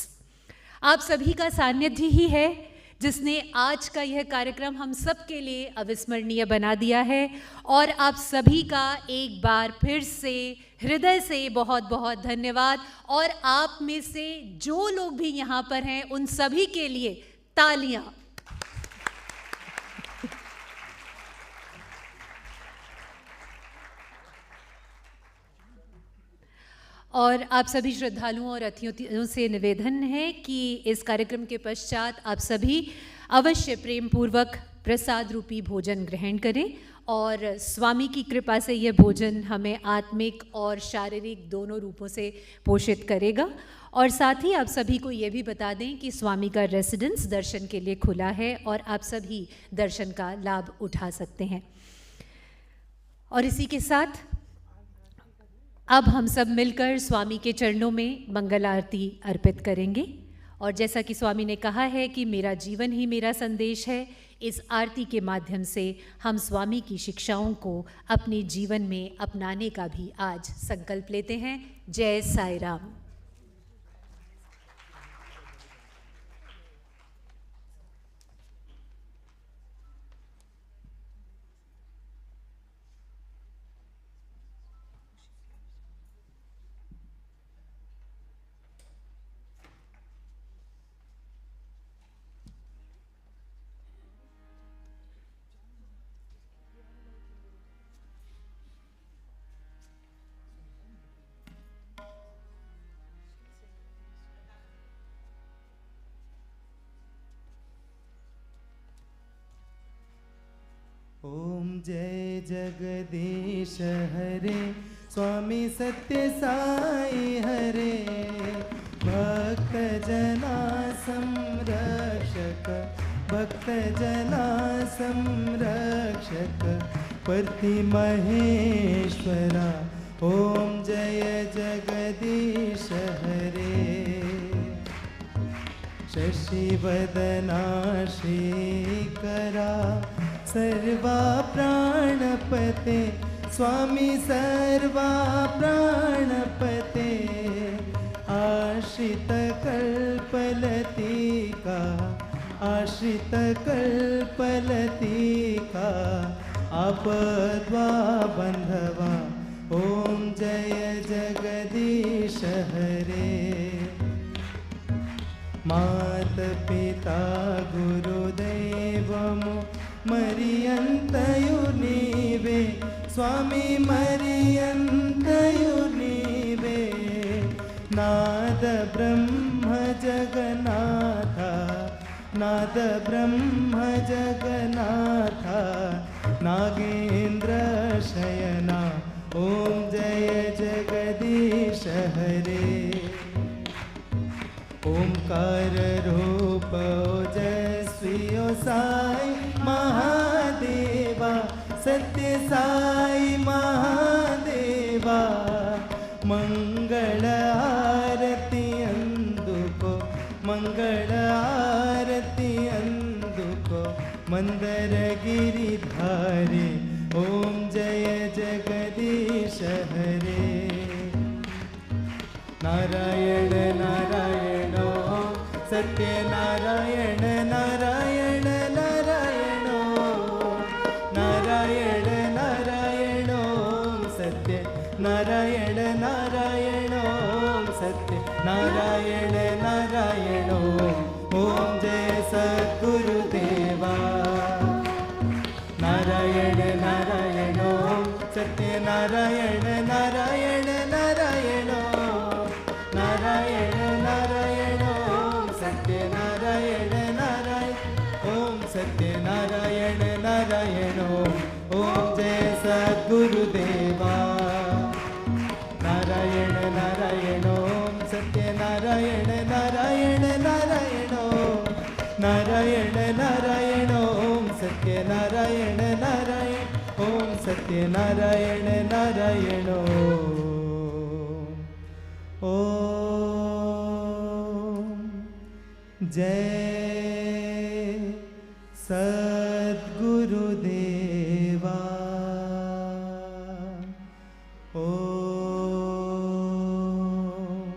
आप सभी का सानिध्य ही है जिसने आज का यह कार्यक्रम हम सब के लिए अविस्मरणीय बना दिया है। और आप सभी का एक बार फिर से हृदय से बहुत बहुत धन्यवाद। और आप में से जो लोग भी यहाँ पर हैं, उन सभी के लिए तालियां। और आप सभी श्रद्धालुओं और अतिथियों से निवेदन है कि इस कार्यक्रम के पश्चात आप सभी अवश्य प्रेम पूर्वक प्रसाद रूपी भोजन ग्रहण करें। और स्वामी की कृपा से यह भोजन हमें आत्मिक और शारीरिक दोनों रूपों से पोषित करेगा। और साथ ही आप सभी को ये भी बता दें कि स्वामी का रेसिडेंस दर्शन के लिए खुला है और आप सभी दर्शन का लाभ उठा सकते हैं। और इसी के साथ अब हम सब मिलकर स्वामी के चरणों में मंगल आरती अर्पित करेंगे। और जैसा कि स्वामी ने कहा है कि मेरा जीवन ही मेरा संदेश है, इस आरती के माध्यम से हम स्वामी की शिक्षाओं को अपने जीवन में अपनाने का भी आज संकल्प लेते हैं। जय साई राम। जय जगदीश हरे स्वामी सत्य साई हरे भक्त जना संरक्षक भक्त जना संरक्षक परति महेश्वरा ओम जय जगदीश हरे शशिवदना श्रीकरा सर्वा प्राणपते स्वामी सर्वा प्राणपते आश्रित कल्पलतिका आश्रित कल्पलतिका आपद्वा बंधवा ओम जय जगदीश हरे मात पिता गुरुदेवमो मरियंतयु नीवे स्वामी मरियंतयु नीवे नाद ब्रह्म जगन्नाथा नाद ब्रह्म जगन्नाथा नागेंद्र शयना ओम जय जगदीश हरे ओंकार रूप ओजस्वी ओ साई महादेवा सत्य साई महादेवा मंगल आरती अंदुको मंगल आरती अंदुको मंदर गिरिधारी ओम जय जगदीश हरे नारायण नारायण सत्य नारायण नारायण नारायण नारायण नारायण सत्य नारायण नारायण सत्य नारायण नारायण ओम जय सद्गुरुदेवा नारायण नारायण सत्य नारायण नारायण नारायण नारायण नारायण सत्य नारायण नारायण ओम सत्य नारायण नारायण ओम जय सद्गुरुदेवा नारायण नारायण ओम सत्य नारायण नारायण नारायण नारायण नारायण ओम सत्य नारायण नारायण ओम सत्य नारायण नारायण ओम जय सद्गुरुदेवा ओम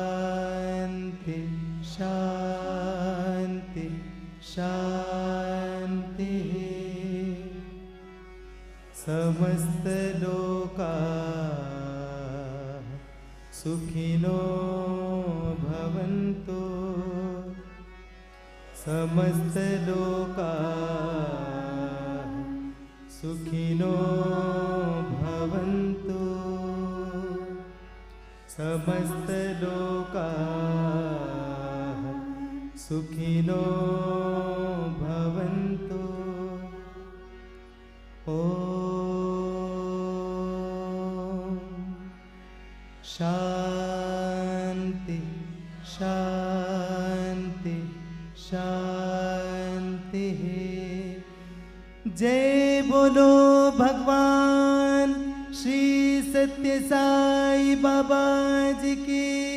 शांति शांति शांति समस्त लोका सुखिनो भवन्तु समस्त लोका सुखिनो भवन्तु समस्त लोका सुखिनो भवन्तु ओम शांति शांति शांति जय बोलो भगवान श्री सत्य साई बाबा जी की